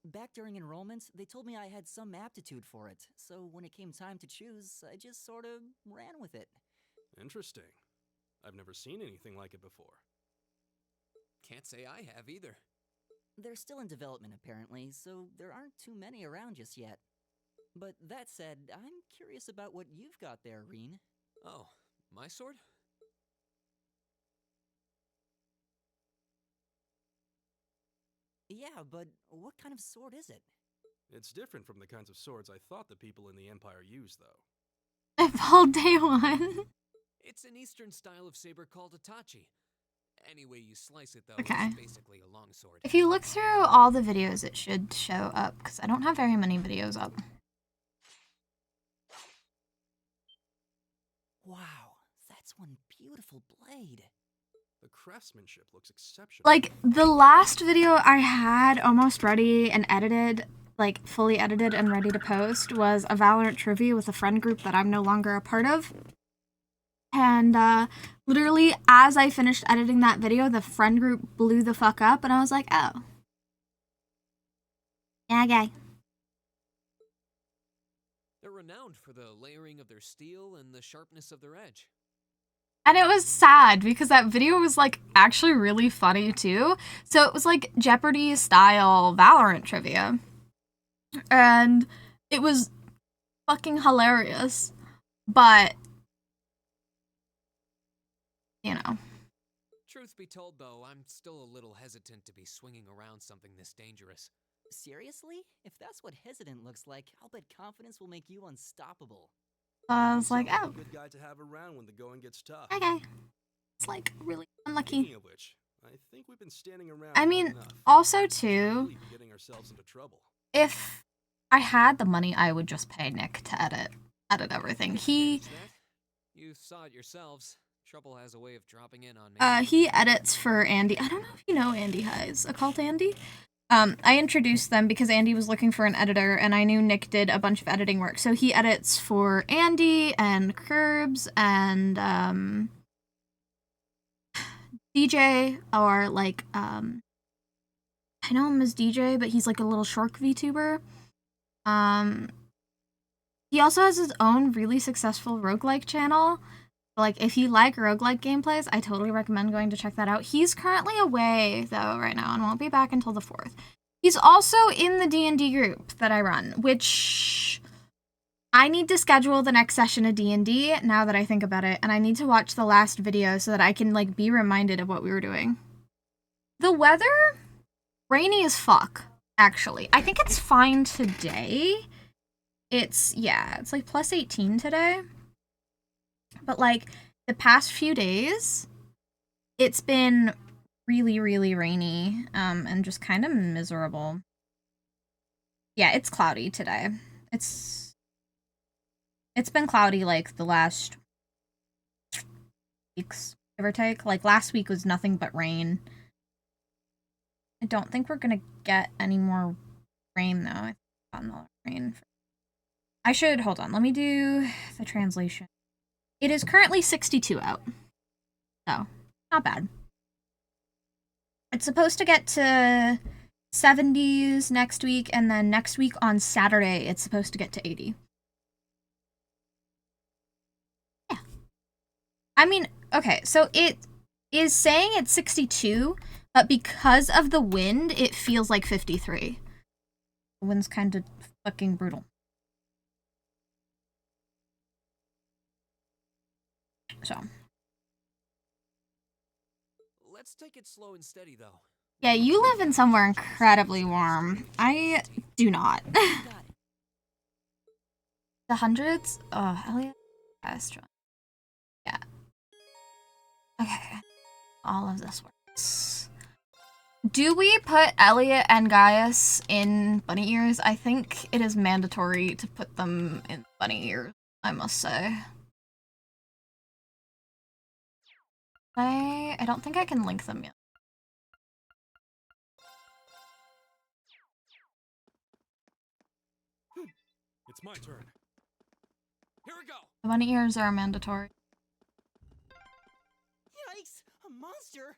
Back during enrollment, they told me I had some aptitude for it, so when it came time to choose, I just sort of ran with it. Interesting. I've never seen anything like it before. Can't say I have either. They're still in development, apparently, so there aren't too many around just yet. But that said, I'm curious about what you've got there, Reen. Oh, my sword? Yeah, but what kind of sword is it? It's different from the kinds of swords I thought the people in the Empire used, though. All day one. It's an Eastern style of saber called Itachi. Any way you slice it, though, Okay. it's basically a longsword. If you look through all the videos, it should show up, because I don't have very many videos up. Wow, that's one beautiful blade. The craftsmanship looks exceptional. Like, the last video I had almost ready and edited, like, fully edited and ready to post, was a Valorant trivia with a friend group that I'm no longer a part of. And, literally, as I finished editing that video, the friend group blew the fuck up, and I was like, oh. Yeah, okay. They're renowned for the layering of their steel and the sharpness of their edge. And it was sad because that video was like actually really funny too. So it was like Jeopardy style Valorant trivia. And it was fucking hilarious. But, you know. Truth be told, though, I'm still a little hesitant to be swinging around something this dangerous. Seriously? If that's what hesitant looks like, I'll bet confidence will make you unstoppable. I was like, Sounds oh, like a good guy to have around when the going gets tough. okay. It's like really unlucky. Speaking of which, I think we've been standing around I long mean, enough. also We too, should really be getting ourselves into trouble. if I had the money, I would just pay Nick to edit everything. You saw it yourselves. Trouble has a way of dropping in on me. He edits for Andy. I don't know if you know Andy Highs, Occult Andy. I introduced them because Andy was looking for an editor, and I knew Nick did a bunch of editing work. So he edits for Andy and Curbs and DJ, or like I know him as DJ, but he's like a little short VTuber. He also has his own really successful roguelike channel. Like, if you like roguelike gameplays, I totally recommend going to check that out. He's currently away, though, right now, and won't be back until the 4th. He's also in the D&D group that I run, which I need to schedule the next session of D&D, now that I think about it, and I need to watch the last video so that I can, like, be reminded of what we were doing. The weather? Rainy as fuck, actually. I think it's fine today. It's like plus 18 today. But, like, the past few days, it's been really, really rainy, and just kind of miserable. Yeah, it's cloudy today. It's been cloudy, like, the last weeks, give or take. Like, last week was nothing but rain. I don't think we're gonna get any more rain, though. I think we've gotten a lot of rain. I should, hold on, let me do the translation. It is currently 62 out. So, not bad. It's supposed to get to 70s next week, and then next week on Saturday, it's supposed to get to 80. Yeah. I mean, okay, so it is saying it's 62, but because of the wind, it feels like 53. The wind's kind of fucking brutal. So. Let's take it slow and steady, though. Yeah, you live in somewhere incredibly warm. I do not. The hundreds? Oh, Elliot. Yeah. Okay. All of this works. Do we put Elliot and Gaius in bunny ears? I think it is mandatory to put them in bunny ears, I must say. I don't think I can link them yet. It's my turn. Here we go. The bunny ears are mandatory. Yikes! A monster!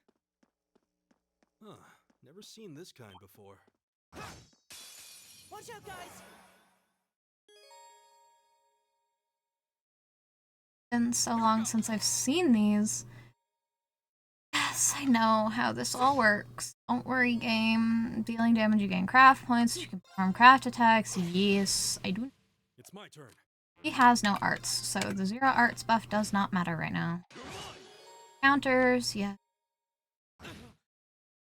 Huh. Never seen this kind before. Watch out, guys! Been so long since I've seen these. Yes, I know how this all works. Don't worry, game. Dealing damage, you gain craft points. You can perform craft attacks. Yes, I do. It's my turn. He has no arts, so the 0 arts buff does not matter right now. Counters, yeah.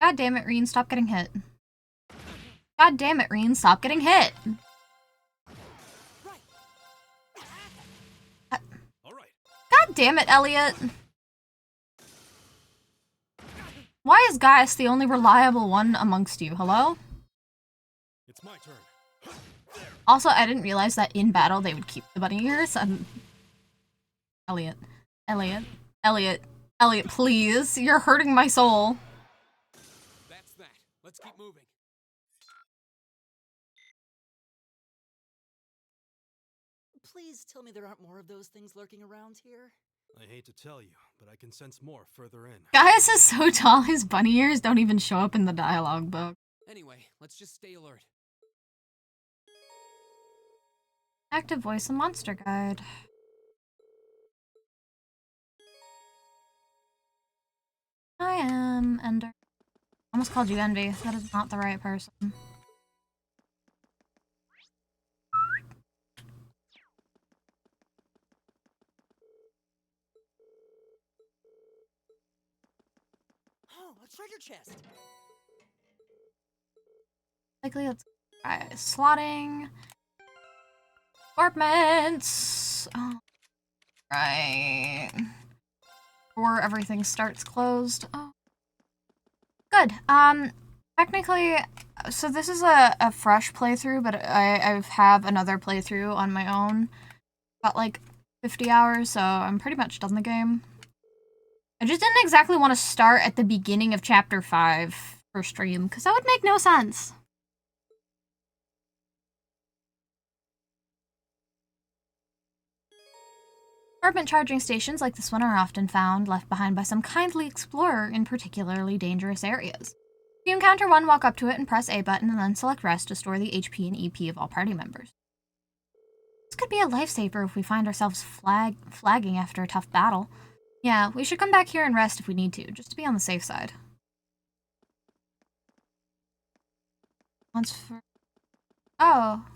God damn it, Reen, stop getting hit. God damn it, Reen, stop getting hit. God damn it, Elliot. Why is Gaius the only reliable one amongst you? Hello? It's my turn. Also, I didn't realize that in battle they would keep the bunny ears. Elliot. Elliot. Elliot. Elliot, please. You're hurting my soul. That's that. Let's keep moving. Please tell me there aren't more of those things lurking around here. I hate to tell you, but I can sense more further in. Gaius is so tall, his bunny ears don't even show up in the dialogue book. Anyway, let's just stay alert. Active voice and monster guide. I am Ender. Almost called you Envy. That is not the right person. Oh, a treasure chest! Likely, let's try slotting. Apartments! Oh. Right. Before everything starts closed. Oh. Good. Technically, so this is a fresh playthrough, but I have another playthrough on my own. Got like 50 hours, so I'm pretty much done the game. I just didn't exactly want to start at the beginning of Chapter 5 for stream, because that would make no sense. Apartment charging stations like this one are often found left behind by some kindly explorer in particularly dangerous areas. If you encounter one, walk up to it and press A button and then select rest to store the HP and EP of all party members. This could be a lifesaver if we find ourselves flagging after a tough battle. Yeah, we should come back here and rest if we need to, just to be on the safe side. Once for... Oh.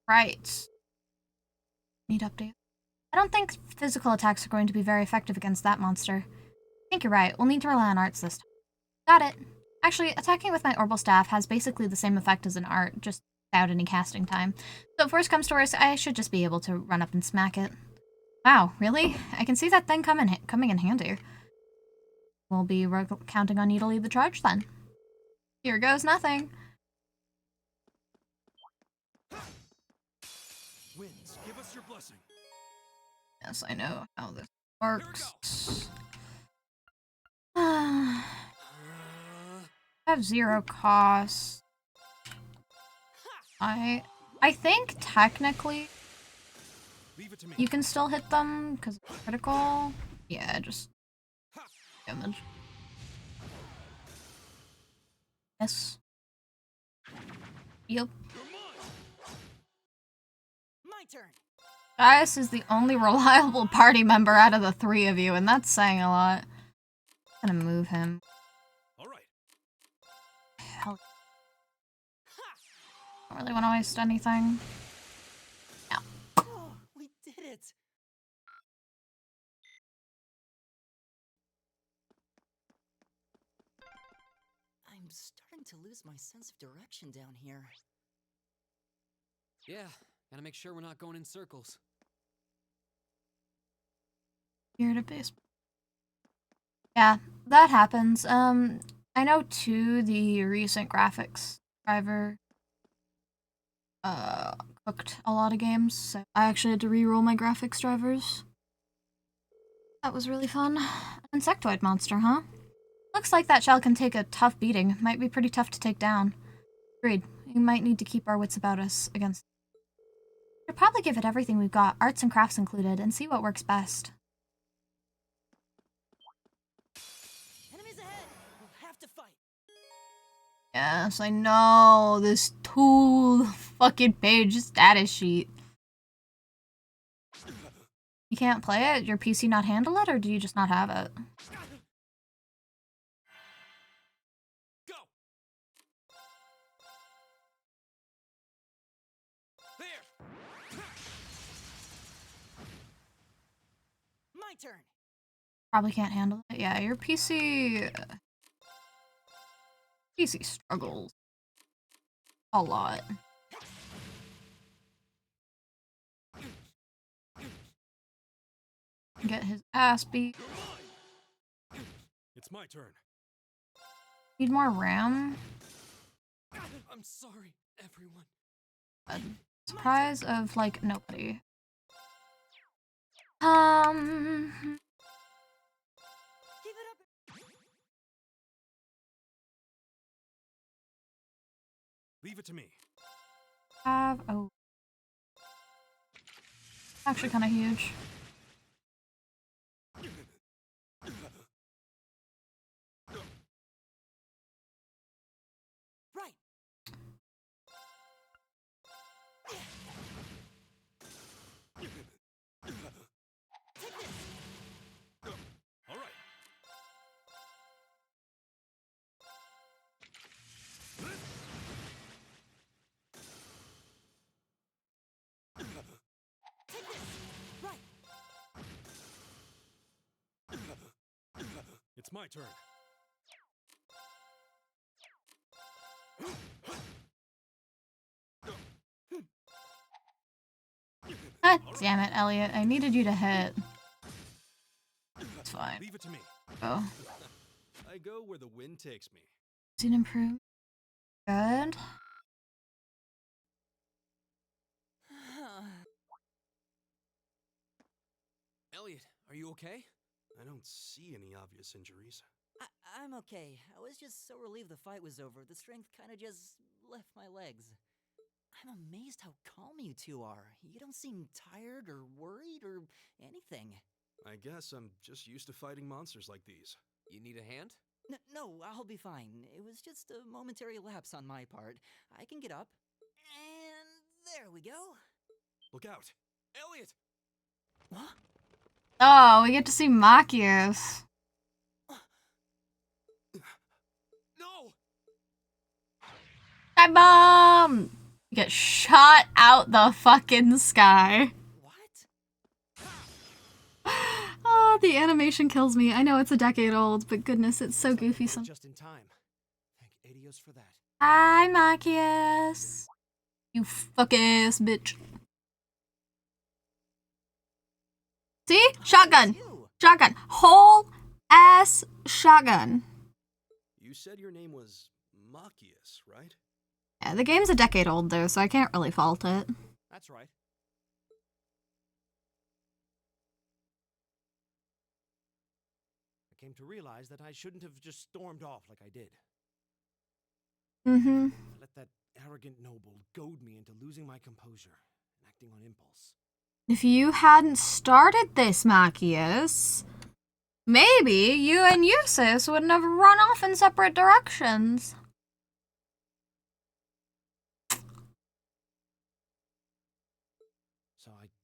Right. Need update. I don't think physical attacks are going to be very effective against that monster. I think you're right. We'll need to rely on arts this time. Got it. Actually, attacking with my Orbital Staff has basically the same effect as an art, just without any casting time. So if worst comes to worst, I should just be able to run up and smack it. Wow, really? I can see that thing coming in handy. We'll be counting on you to lead the charge then. Here goes nothing. Winds, give us your blessing. Yes, I know how this works. I have 0 costs. I think technically you can still hit them because it's critical. Yeah, just damage. Yes. Yep. My turn. Gaius is the only reliable party member out of the three of you, and that's saying a lot. I'm gonna move him. Alright. Hell. Don't really want to waste anything. No. Oh, we did it. I'm starting to lose my sense of direction down here. Yeah, gotta make sure we're not going in circles. Here to base. Yeah, that happens. I know too the recent graphics driver cooked a lot of games, so I actually had to re-roll my graphics drivers. That was really fun. An insectoid monster, huh? Looks like that shell can take a tough beating. Might be pretty tough to take down. Agreed. We might need to keep our wits about us against. We'll probably give it everything we've got, arts and crafts included, and see what works best. Enemies ahead. We'll have to fight. Yes, I know. This 2 fucking page status sheet. You can't play it? Your PC not handle it, or do you just not have it? Go. There. My turn. Probably can't handle it. Yeah, your PC struggles a lot. Get his ass beat. It's my turn. Need more RAM? I'm sorry, everyone. A surprise of, like, nobody. Leave it to me. Oh. Actually kind of huge. Right. All right. Right. It's my turn. God damn it, Elliot. I needed you to hit. It's fine. Leave it to me. Oh. I go where the wind takes me. Did improve. Good. Elliot, are you okay? I don't see any obvious injuries. I'm okay. I was just so relieved the fight was over. The strength kind of just left my legs. I'm amazed how calm you two are. You don't seem tired or worried or anything. I guess I'm just used to fighting monsters like these. You need a hand? No, I'll be fine. It was just a momentary lapse on my part. I can get up. And there we go. Look out. Elliot! What? Oh, we get to see Machias. No! Time bomb! You get shot out the fucking sky. Oh, the animation kills me. I know it's a decade old, but goodness, it's so goofy. Just in time. Thank Adios for that. Hi, Machias. You fuck ass bitch. See? Shotgun. Shotgun. Whole ass shotgun. You said your name was Machias, right? Yeah, the game's a decade old though, so I can't really fault it. That's right. I came to realize that I shouldn't have just stormed off like I did. Mm-hmm. I let that arrogant noble goad me into losing my composure and acting on impulse. If you hadn't started this, Machias, maybe you and Eustace wouldn't have run off in separate directions.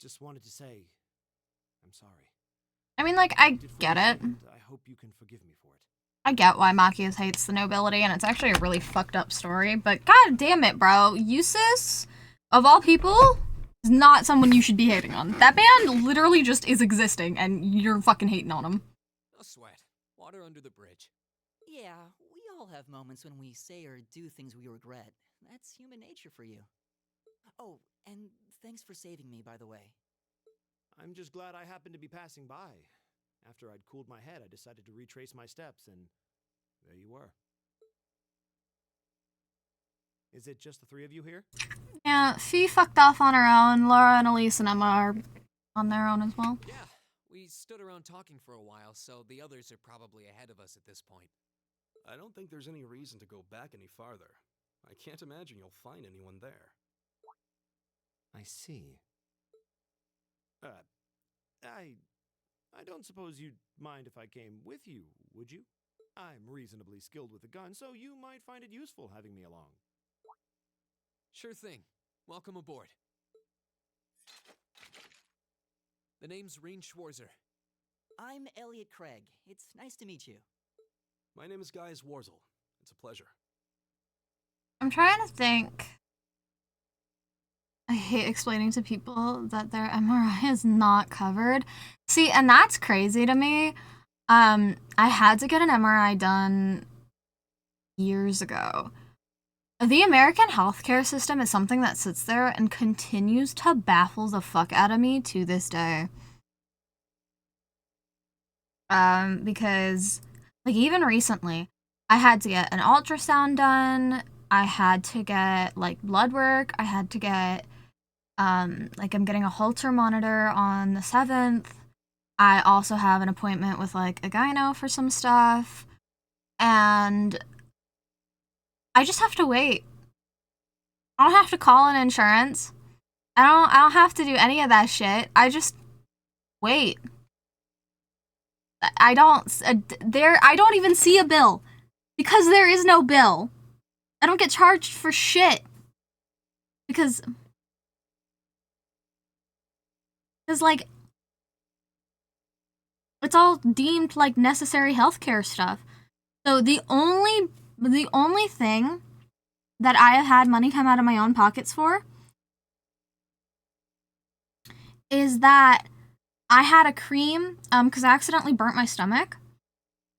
just wanted to say I'm sorry. I mean, like, I get it. I hope you can forgive me for it. I get why Machias hates the nobility, and it's actually a really fucked up story, but god damn it, bro. Eustace, of all people, is not someone you should be hating on. That band literally just is existing, and you're fucking hating on him. No sweat. Water under the bridge. Yeah, we all have moments when we say or do things we regret. That's human nature for you. Oh, and thanks for saving me, by the way. I'm just glad I happened to be passing by. After I'd cooled my head, I decided to retrace my steps, and there you were. Is it just the three of you here? Yeah, Fee fucked off on her own. Laura and Elise and Emma are on their own as well. Yeah, we stood around talking for a while, so the others are probably ahead of us at this point. I don't think there's any reason to go back any farther. I can't imagine you'll find anyone there. I see. I don't suppose you'd mind if I came with you, would you? I'm reasonably skilled with a gun, so you might find it useful having me along. Sure thing. Welcome aboard. The name's Reen Schwarzer. I'm Elliot Craig. It's nice to meet you. My name is Gaius Warzel. It's a pleasure. I'm trying to think. I hate explaining to people that their MRI is not covered. See, and that's crazy to me. I had to get an MRI done years ago. The American healthcare system is something that sits there and continues to baffle the fuck out of me to this day. Because, like, even recently, I had to get an ultrasound done. I had to get, like, blood work. I had to get, like, I'm getting a Holter monitor on the 7th. I also have an appointment with, like, a gyno for some stuff. And I just have to wait. I don't have to call an insurance. I don't have to do any of that shit. I just wait. I don't even see a bill because there is no bill. I don't get charged for shit because like it's all deemed like necessary healthcare stuff. So the only thing that I have had money come out of my own pockets for is that I had a cream, because I accidentally burnt my stomach.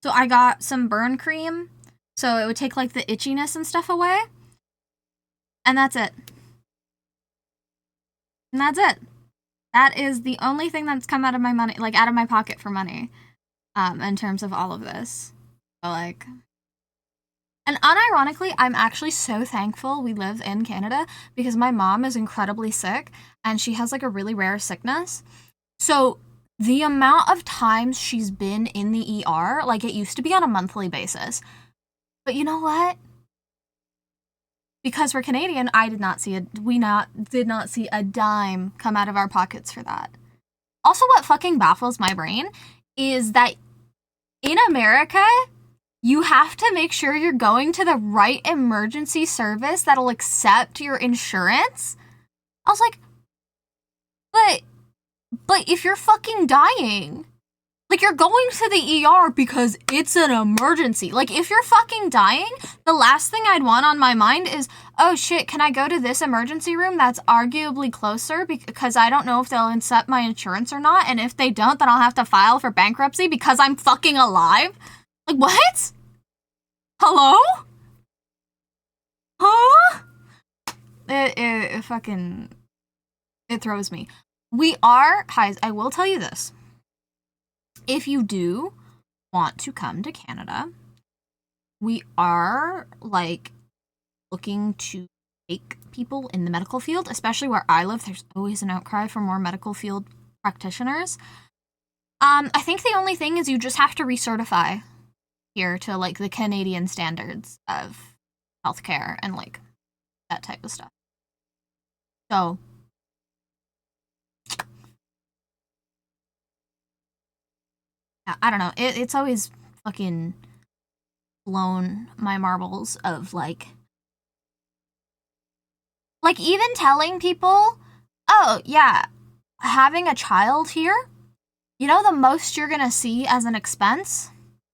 So I got some burn cream, so it would take, like, the itchiness and stuff away. And that's it. And that's it. That is the only thing that's come out of my money, like, out of my pocket for money, in terms of all of this. So, like... And unironically, I'm actually so thankful we live in Canada because my mom is incredibly sick and she has like a really rare sickness. So the amount of times she's been in the ER, like it used to be on a monthly basis. But you know what? Because we're Canadian, we did not see a dime come out of our pockets for that. Also, what fucking baffles my brain is that in America, you have to make sure you're going to the right emergency service that'll accept your insurance. I was like, but if you're fucking dying, like you're going to the ER because it's an emergency. Like if you're fucking dying, the last thing I'd want on my mind is, oh shit, can I go to this emergency room that's arguably closer because I don't know if they'll accept my insurance or not. And if they don't, then I'll have to file for bankruptcy because I'm fucking alive. Like, what? Hello? Huh? It fucking... It throws me. I will tell you this. If you do want to come to Canada, we are, like, looking to take people in the medical field, especially where I live. There's always an outcry for more medical field practitioners. I think the only thing is you just have to recertify here to, like, the Canadian standards of healthcare and, like, that type of stuff. So, I don't know. It's always fucking blown my marbles of, like, even telling people, oh, yeah, having a child here, you know the most you're gonna see as an expense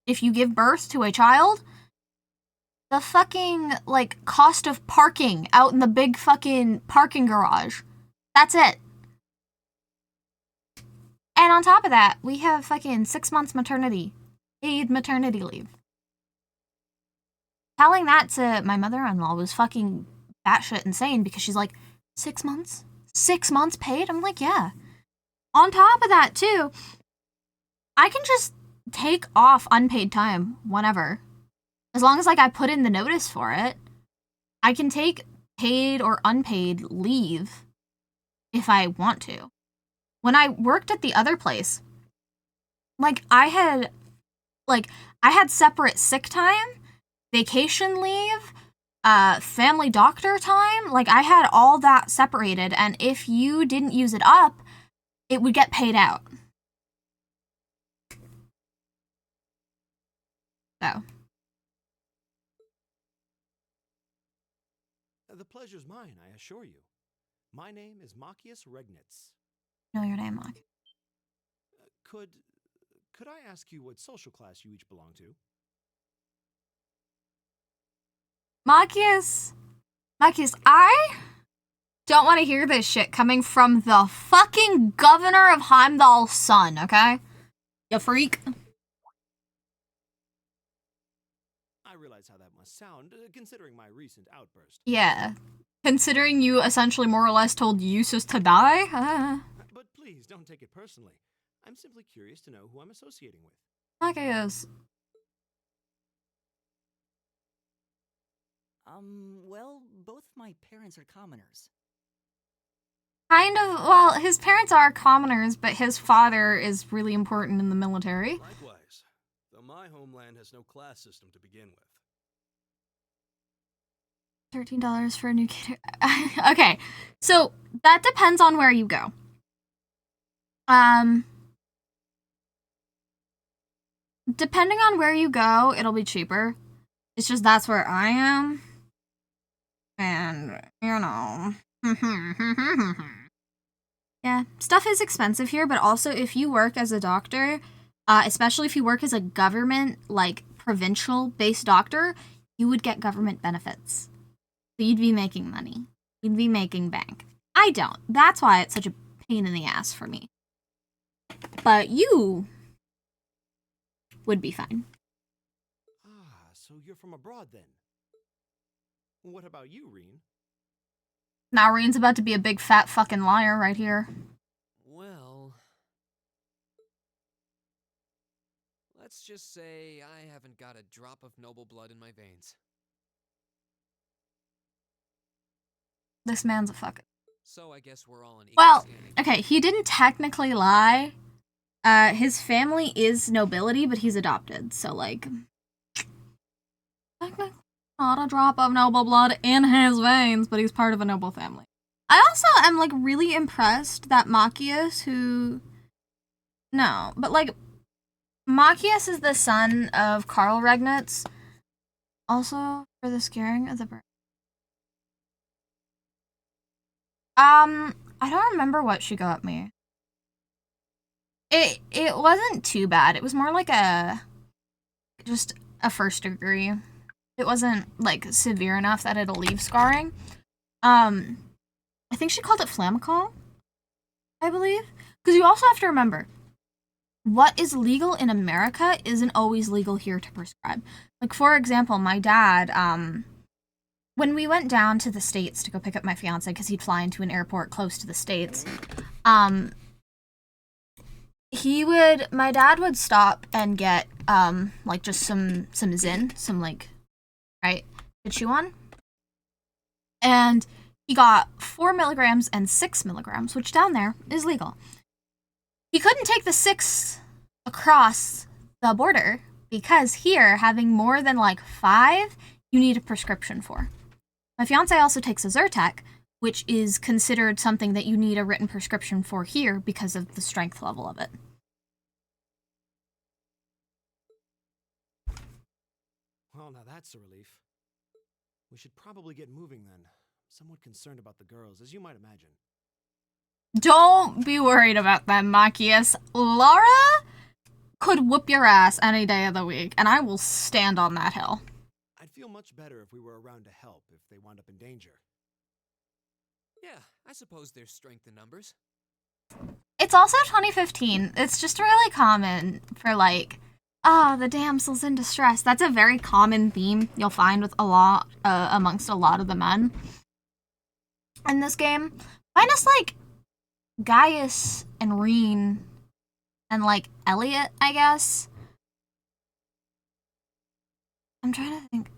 if you give birth to a child? The fucking, like, cost of parking out in the big fucking parking garage. That's it. And on top of that, we have fucking 6 months paid maternity leave. Telling that to my mother-in-law was fucking batshit insane because she's like, 6 months? 6 months paid? I'm like, yeah. On top of that, too, I can just take off unpaid time whenever. As long as, like, I put in the notice for it, I can take paid or unpaid leave if I want to. When I worked at the other place, like, I had separate sick time, vacation leave, family doctor time. Like, I had all that separated, and if you didn't use it up, it would get paid out. So. The pleasure's mine, I assure you. My name is Machias Regnitz. Know your name, Mark. Could I ask you what social class you each belong to? Machias, I don't want to hear this shit coming from the fucking governor of Heimdall's son, okay? You freak. I realize how that must sound, considering my recent outburst. Yeah. Considering you essentially more or less told Eustace to die? But please, don't take it personally. I'm simply curious to know who I'm associating with. Machias. Well, both my parents are commoners. Kind of, well, his parents are commoners, but his father is really important in the military. Likewise, though my homeland has no class system to begin with. $13 for a new kid. Okay, so that depends on where you go. Depending on where you go, it'll be cheaper. It's just that's where I am. And, you know. Yeah, stuff is expensive here, but also if you work as a doctor, especially if you work as a government, like, provincial-based doctor, you would get government benefits. So you'd be making money. You'd be making bank. I don't. That's why it's such a pain in the ass for me. But you would be fine. Ah, so you're from abroad then? What about you, Reen? Now Reen's about to be a big fat fucking liar right here. Well, let's just say I haven't got a drop of noble blood in my veins. This man's a fucking... So I guess we're all in equal Well, standing. okay, he didn't technically lie. His family is nobility, but he's adopted, so, like... Technically not a drop of noble blood in his veins, but he's part of a noble family. I also am, like, really impressed that Machias, who... No, but, like, Machias is the son of Karl Regnitz. Also, for the scaring of the bird. I don't remember what she got me. It wasn't too bad. It was more like just a first degree. It wasn't, like, severe enough that it'll leave scarring. I think she called it Flamicol, I believe. Because you also have to remember, what is legal in America isn't always legal here to prescribe. Like, for example, my dad, when we went down to the States to go pick up my fiance, because he'd fly into an airport close to the States, my dad would stop and get, like, just some Zyn, some, like, right, to chew on. And he got 4 milligrams and 6 milligrams, which down there is legal. He couldn't take the 6 across the border, because here, having more than, like, 5, you need a prescription for. My fiance also takes a Zyrtec, which is considered something that you need a written prescription for here because of the strength level of it. Well, now that's a relief. We should probably get moving then. I'm somewhat concerned about the girls, as you might imagine. Don't be worried about them, Machias. Lara could whoop your ass any day of the week, and I will stand on that hill. I'd feel much better if we were around to help if they wound up in danger. Yeah, I suppose there's strength in numbers. It's also 2015. It's just really common for like, the damsel's in distress. That's a very common theme you'll find with amongst a lot of the men in this game. Minus like Gaius and Reen and like Elliot, I guess. I'm trying to think.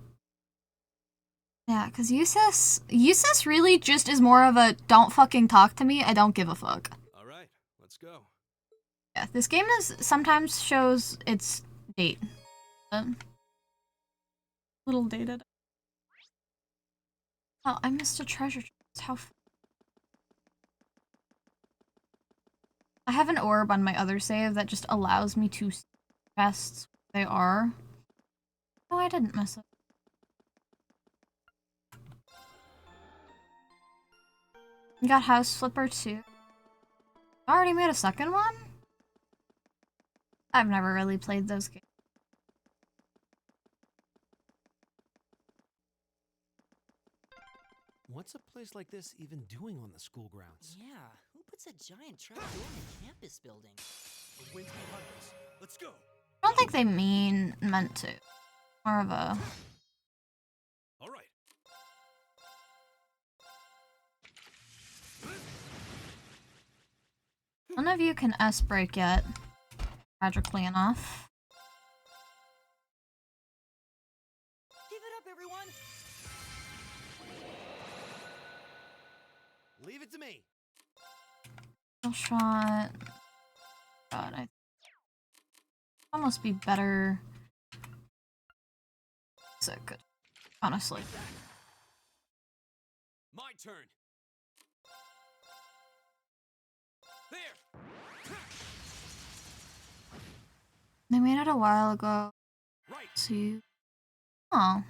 Yeah, because Eustace really just is more of a don't fucking talk to me, I don't give a fuck. Alright, let's go. Yeah, this game sometimes shows its date. Little dated. Oh, I missed a treasure chest. How I have an orb on my other save that just allows me to see chests where they are. Oh, I didn't miss it. You got House Flipper too. I already made a second one? I've never really played those games. What's a place like this even doing on the school grounds? Yeah, who puts a giant trap door in a campus building? The wind's behind us. Let's go. I don't think they meant to. More of a... All right. None of you can S-break yet. Tragically enough. Give it up, everyone! Leave it to me. Kill shot. God, I almost be better. So good, honestly. My turn. There. They made it a while ago. Right. See. Oh.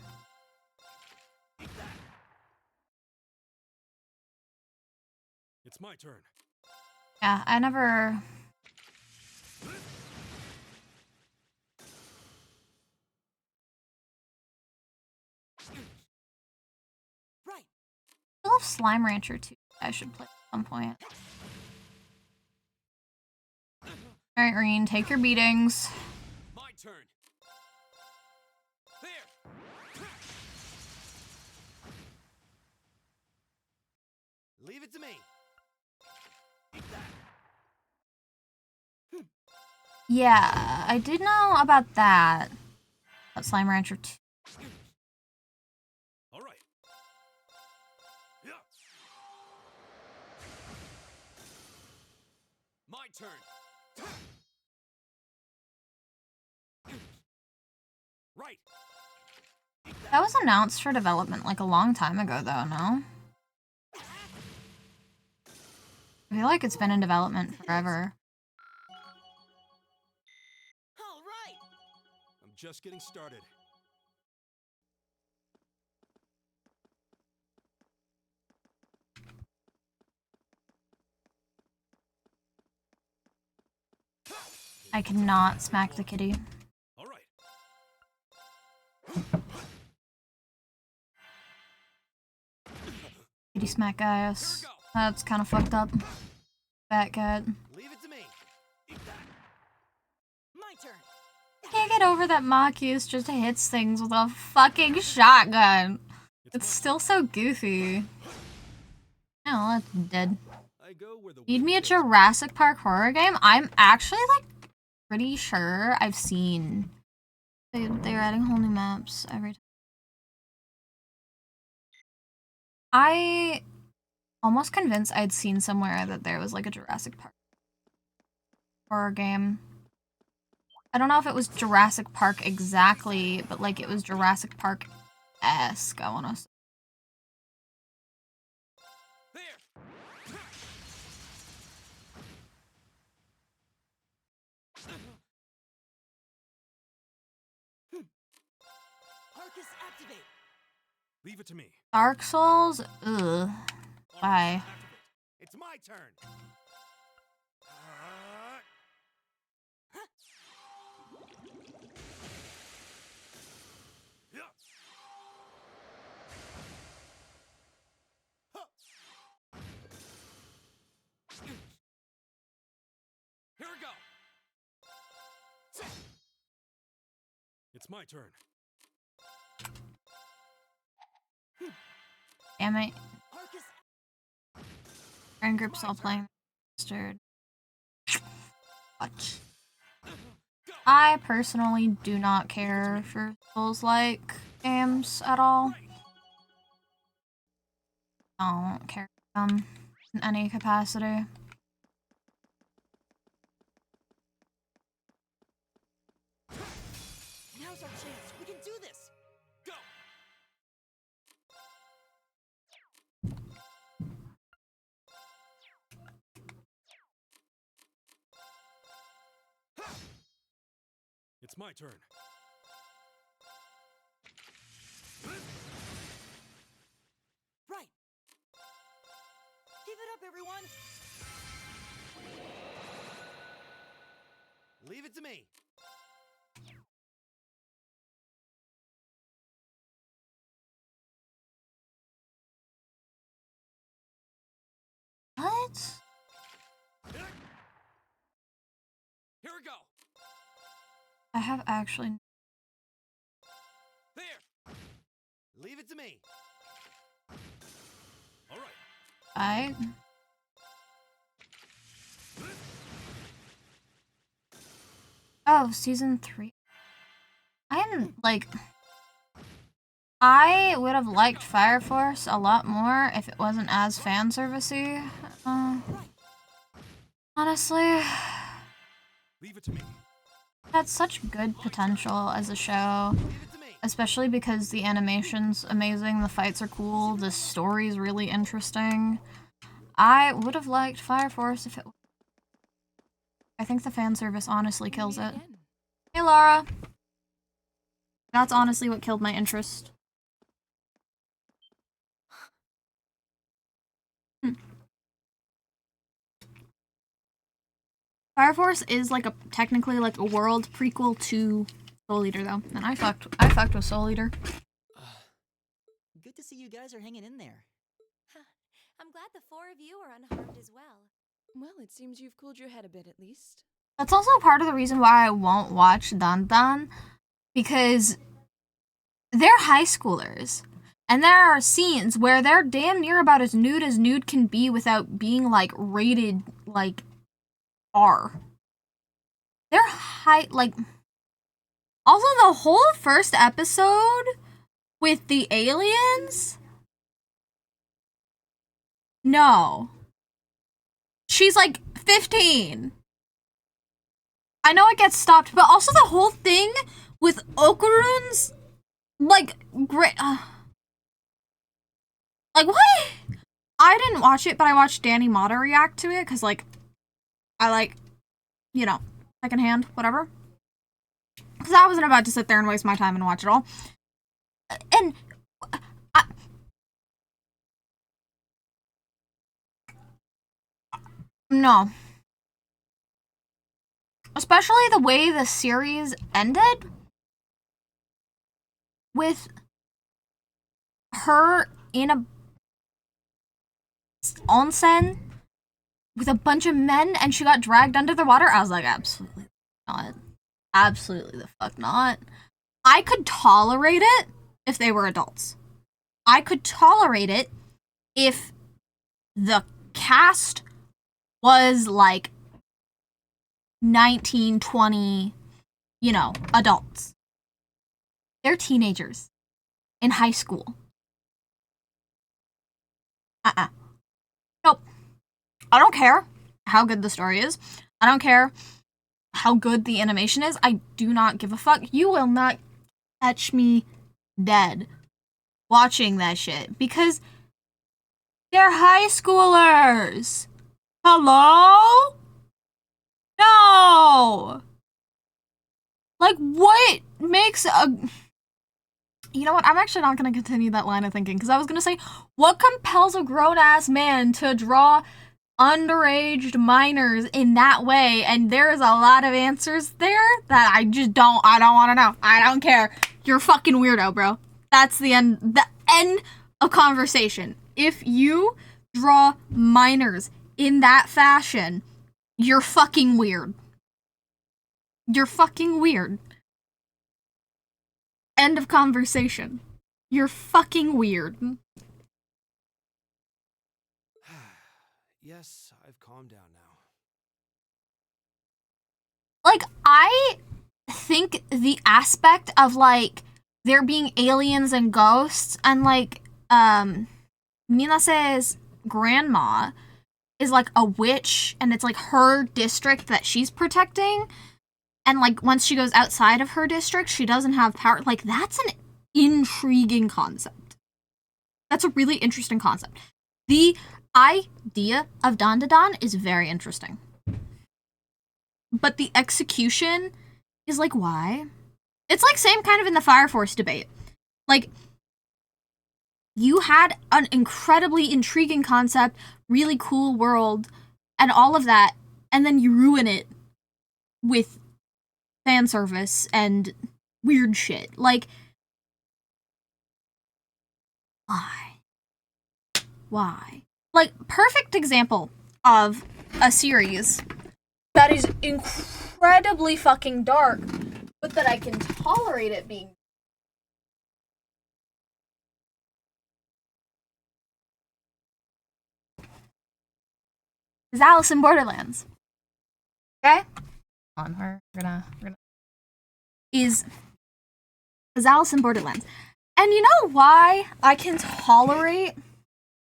It's my turn. Yeah, I never. Right. I love Slime Rancher too. I should play at some point. Alright, Reen, take your beatings. My turn. There. Leave it to me. Yeah, I did know about that. About Slime Rancher 2. All right. Yeah. My turn. Right. That was announced for development like a long time ago though, no? I feel like it's been in development forever. All right. I'm just getting started. I cannot smack the kitty. All right. Kitty smack Gaius. That's kind of fucked up. Fat cat. Leave it to me. My turn. Can't get over that Machias just hits things with a fucking shotgun. It's still so goofy. Oh, that's dead. Need me a Jurassic Park horror game? I'm actually like pretty sure I've seen. They're adding whole new maps every time. I almost convinced I'd seen somewhere that there was like a Jurassic Park horror game. I don't know if it was Jurassic Park exactly, but like it was Jurassic Park-esque, I wanna say. Arcus activate. Leave it to me. Dark Souls? Ugh. Bye. It's my turn. Here we go. It's my turn. Damn it. Friend group's all playing Mustard. Watch. I personally do not care for Souls-like games at all. I don't care for them in any capacity. Now's our chance. We can do this. Go. It's my turn. Right. Give it up, everyone. Leave it to me. What? Here we go. I have actually... There. Leave it to me. All right. I... Oh, season 3. I am, like... I would have liked Fire Force a lot more if it wasn't as fan servicey. Honestly, Leave it to me. it had such good potential as a show, especially because the animation's amazing, the fights are cool, the story's really interesting. I would have liked Fire Force if it. I think the fan service honestly kills it. Hey, Laura. That's honestly what killed my interest. Fire Force is like technically like a world prequel to Soul Eater though, and I fucked with Soul Eater. Good to see you guys are hanging in there. I'm glad the four of you are unharmed as well. Well, it seems you've cooled your head a bit at least. That's also part of the reason why I won't watch Dan Dan, because they're high schoolers, and there are scenes where they're damn near about as nude can be without being like rated like R. They're high, like. Also, the whole first episode with the aliens. No. She's like 15. I know it gets stopped, but also the whole thing with Okarun's, like, great. Like, what? I didn't watch it, but I watched Danny Mata react to it, because, like, I like, you know, secondhand, whatever. Because I wasn't about to sit there and waste my time and watch it all. And no. Especially the way the series ended with her in a onsen with a bunch of men and she got dragged under the water. I was like, absolutely not. Absolutely the fuck not. I could tolerate it if they were adults. I could tolerate it if the cast was like 19, 20, you know, adults. They're teenagers in high school. Nope. I don't care how good the story is. I don't care how good the animation is. I do not give a fuck. You will not catch me dead watching that shit because they're high schoolers. Hello? No! Like, what makes a... You know what? I'm actually not going to continue that line of thinking, because I was going to say, what compels a grown-ass man to draw underage minors in that way, and there's a lot of answers there that I don't want to know. I don't care. You're a fucking weirdo, bro. That's the end of conversation. If you draw minors in that fashion, you're fucking weird. You're fucking weird. End of conversation. You're fucking weird. Yes, I've calmed down now. Like, I think the aspect of, like, there being aliens and ghosts, and, like, Minase's grandma is, like, a witch, and it's, like, her district that she's protecting, and, like, once she goes outside of her district, she doesn't have power. Like, that's an intriguing concept. That's a really interesting concept. The idea of Dandadan is very interesting. But the execution is like, why? It's like same kind of in the Fire Force debate. Like, you had an incredibly intriguing concept, really cool world, and all of that, and then you ruin it with fan service and weird shit. Like, why? Why? Like, perfect example of a series that is incredibly fucking dark, but that I can tolerate it being. Is Alice in Borderlands. Okay? On her. We're gonna is Alice in Borderlands. And you know why I can tolerate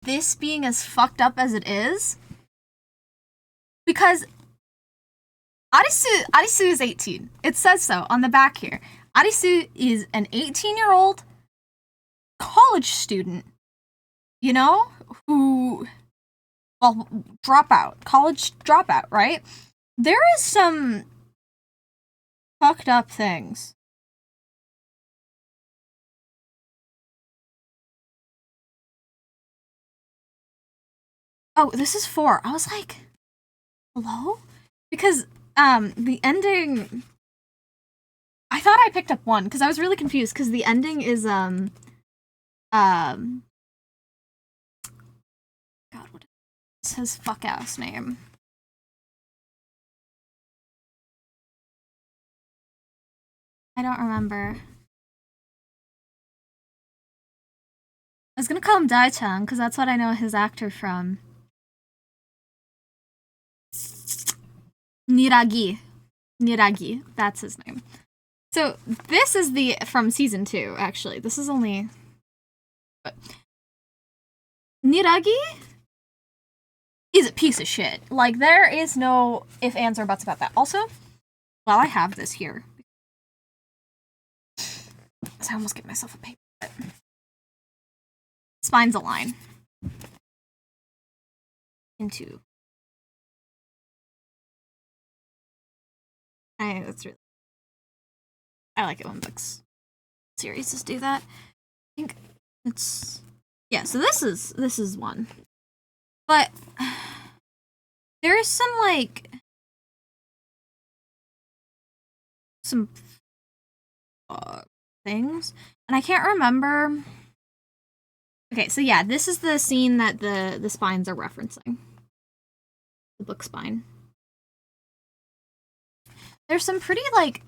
this being as fucked up as it is? Because Arisu is 18. It says so on the back here. Arisu is an 18-year-old college student, you know, who, well, college dropout, right? There is some fucked up things. Oh, this is 4. I was like, hello? Because, the ending, I thought I picked up 1, because I was really confused, because the ending is, God, what is his fuck-ass name? I don't remember. I was gonna call him Dai-chan, because that's what I know his actor from. Niragi, that's his name. So this is from season 2, actually. This is only... Niragi is a piece of shit. Like, there is no if, ands, or buts about that. Also, while I have this here, I almost get myself a paper. Spine's a line. Into... I like it when books series just do that. I think it's, yeah, so this is one. But there is some, like, some things, and I can't remember. Okay, so yeah, this is the scene that the spines are referencing. The book spine. There's some pretty, like,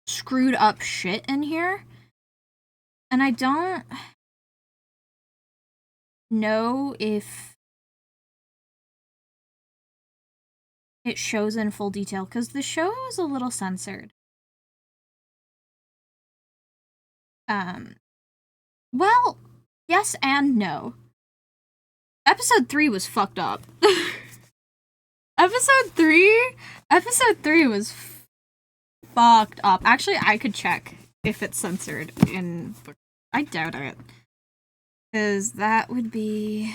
screwed up shit in here. And I don't know if it shows in full detail, because the show is a little censored. Well, yes and no. Episode 3 was fucked up. Episode 3 was fucked up. Actually, I could check if it's censored in... I doubt it. Because that would be...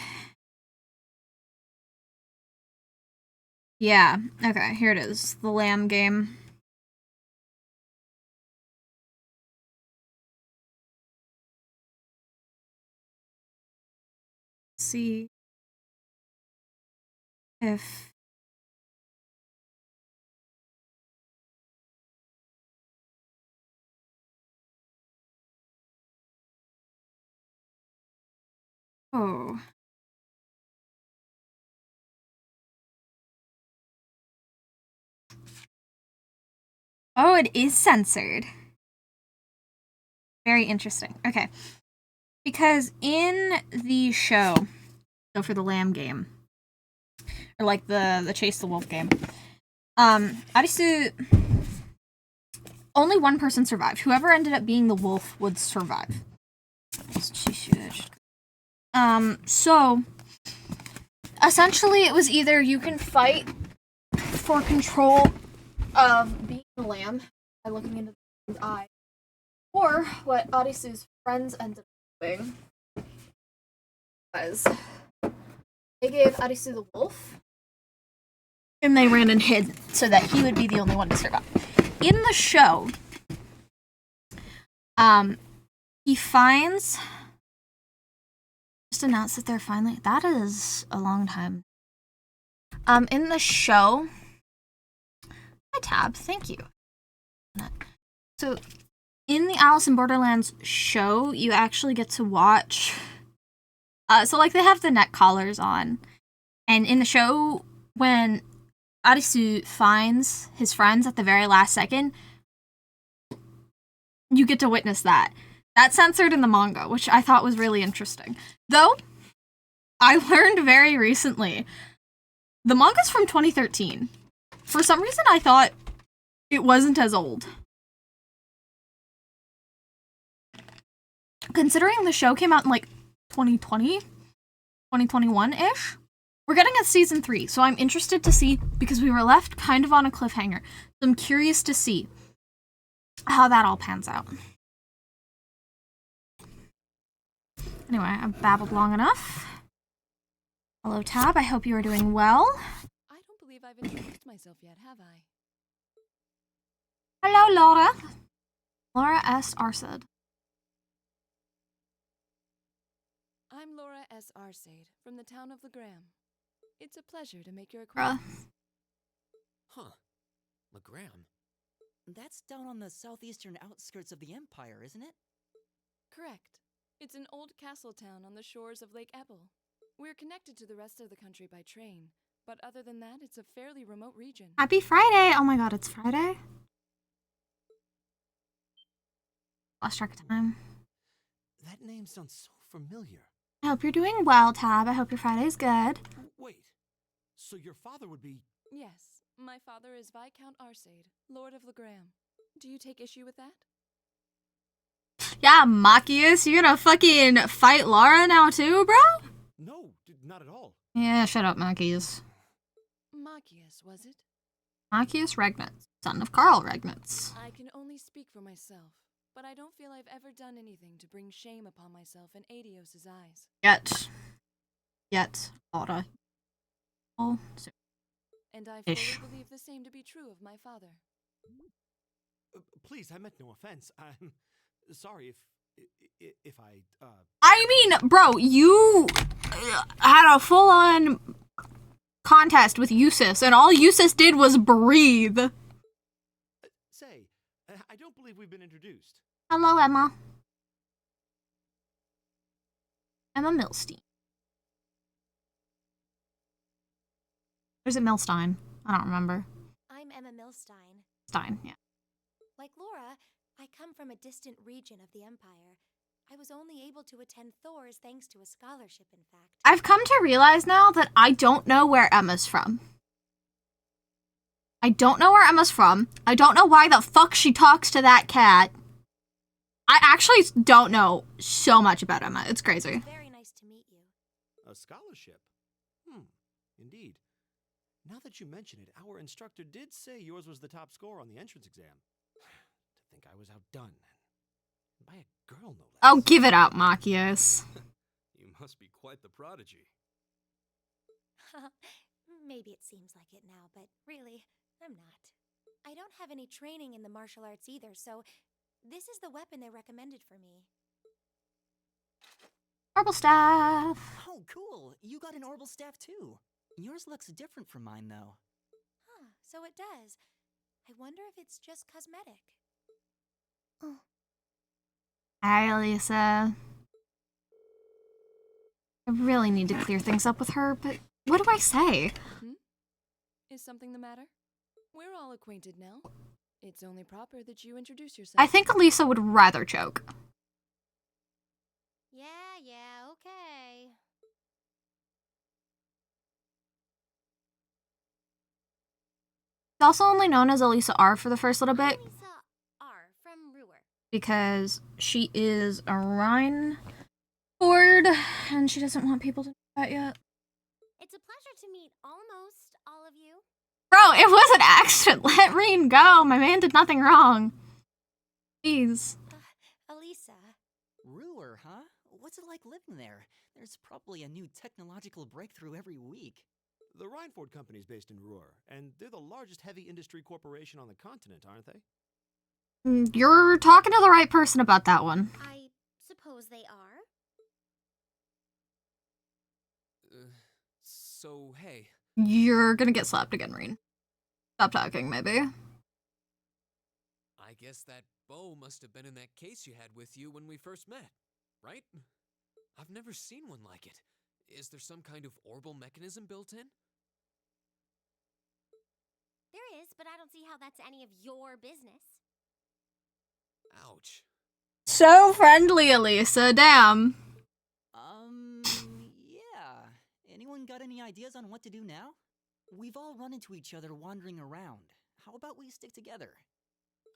Yeah, okay, here it is. The Lamb game. See... if oh. Oh, it is censored. Very interesting. Okay. Because in the show, so for the lamb game, or like the chase the wolf game, Arisu, only one person survived. Whoever ended up being the wolf would survive. So essentially it was either you can fight for control of being the lamb by looking into the eye, or what Arisu's friends ended up doing was they gave Arisu the wolf and they ran and hid so that he would be the only one to survive. In the show, he finds, just announced that they're finally, that is a long time. In the show, hi Tab, thank you. So, in the Alice in Borderlands show, you actually get to watch, so like they have the neck collars on, and in the show, when Arisu finds his friends at the very last second, you get to witness that. That's censored in the manga, which I thought was really interesting. Though, I learned very recently, the manga's from 2013. For some reason, I thought it wasn't as old. Considering the show came out in like 2020, 2021-ish, we're getting a season 3, so I'm interested to see, because we were left kind of on a cliffhanger. So I'm curious to see how that all pans out. Anyway, I've babbled long enough. Hello, Tab. I hope you are doing well. I don't believe I've introduced myself yet, have I? Hello, Laura. Laura S. Arcid. I'm Laura S. Arcade, from the town of Legram. It's a pleasure to make your acquaintance. Huh. Legram? That's down on the southeastern outskirts of the Empire, isn't it? Correct. It's an old castle town on the shores of Lake Ebble. We're connected to the rest of the country by train, but other than that, it's a fairly remote region. Happy Friday! Oh my god, it's Friday? Lost track of time. That name sounds so familiar. I hope you're doing well, Tab. I hope your Friday's good. Wait, so your father would be... Yes, my father is Viscount Arcade, Lord of Legram. Do you take issue with that? Yeah, Machias, you're gonna fucking fight Laura now too, bro? No, not at all. Yeah, shut up, Machias. Machias, was it? Machias Regnitz, son of Carl Regnitz. I can only speak for myself, but I don't feel I've ever done anything to bring shame upon myself in Adios' eyes. Yet, Laura. Oh, so and I fully believe the same to be true of my father. Please, I meant no offense. I'm sorry if I, I mean, bro, you had a full-on contest with Eustace, and all Eustace did was breathe. Say, I don't believe we've been introduced. Hello, Emma. Emma Milstein. Or is it Milstein? I don't remember. I'm Emma Milstein. Stein, yeah. Like Laura, I come from a distant region of the Empire. I was only able to attend Thor's thanks to a scholarship, in fact. I've come to realize now that I don't know where Emma's from. I don't know where Emma's from. I don't know why the fuck she talks to that cat. I actually don't know so much about Emma. It's crazy. Very nice to meet you. A scholarship? Indeed. Now that you mention it, our instructor did say yours was the top score on the entrance exam. To think I was outdone. By a girl, no less. Oh, give it up, Machias. You must be quite the prodigy. Maybe it seems like it now, but really, I'm not. I don't have any training in the martial arts either, so this is the weapon they recommended for me. Orbital staff. Oh, cool. You got an orbital staff too. Yours looks different from mine, though. Huh, so it does. I wonder if it's just cosmetic. Hi, Lisa. I really need to clear things up with her, but what do I say? Is something the matter? We're all acquainted now. It's only proper that you introduce yourself. I think Elisa would rather choke. Yeah, okay. She's also only known as Elisa R for the first little bit. Elisa R from Ruhr. Because she is a Rhine board, and she doesn't want people to know that yet. It's a pleasure to meet almost all of you. Bro, it was an accident. Let Reen go. My man did nothing wrong. Please. Elisa. Ruhr, huh? What's it like living there? There's probably a new technological breakthrough every week. The Reinford Company's based in Ruhr, and they're the largest heavy industry corporation on the continent, aren't they? You're talking to the right person about that one. I suppose they are. So, hey. You're gonna get slapped again, Reen. Stop talking, maybe. I guess that bow must have been in that case you had with you when we first met, right? I've never seen one like it. Is there some kind of orbital mechanism built in? There is, but I don't see how that's any of your business. Ouch. So friendly, Elisa. Damn. Yeah. Anyone got any ideas on what to do now? We've all run into each other wandering around. How about we stick together?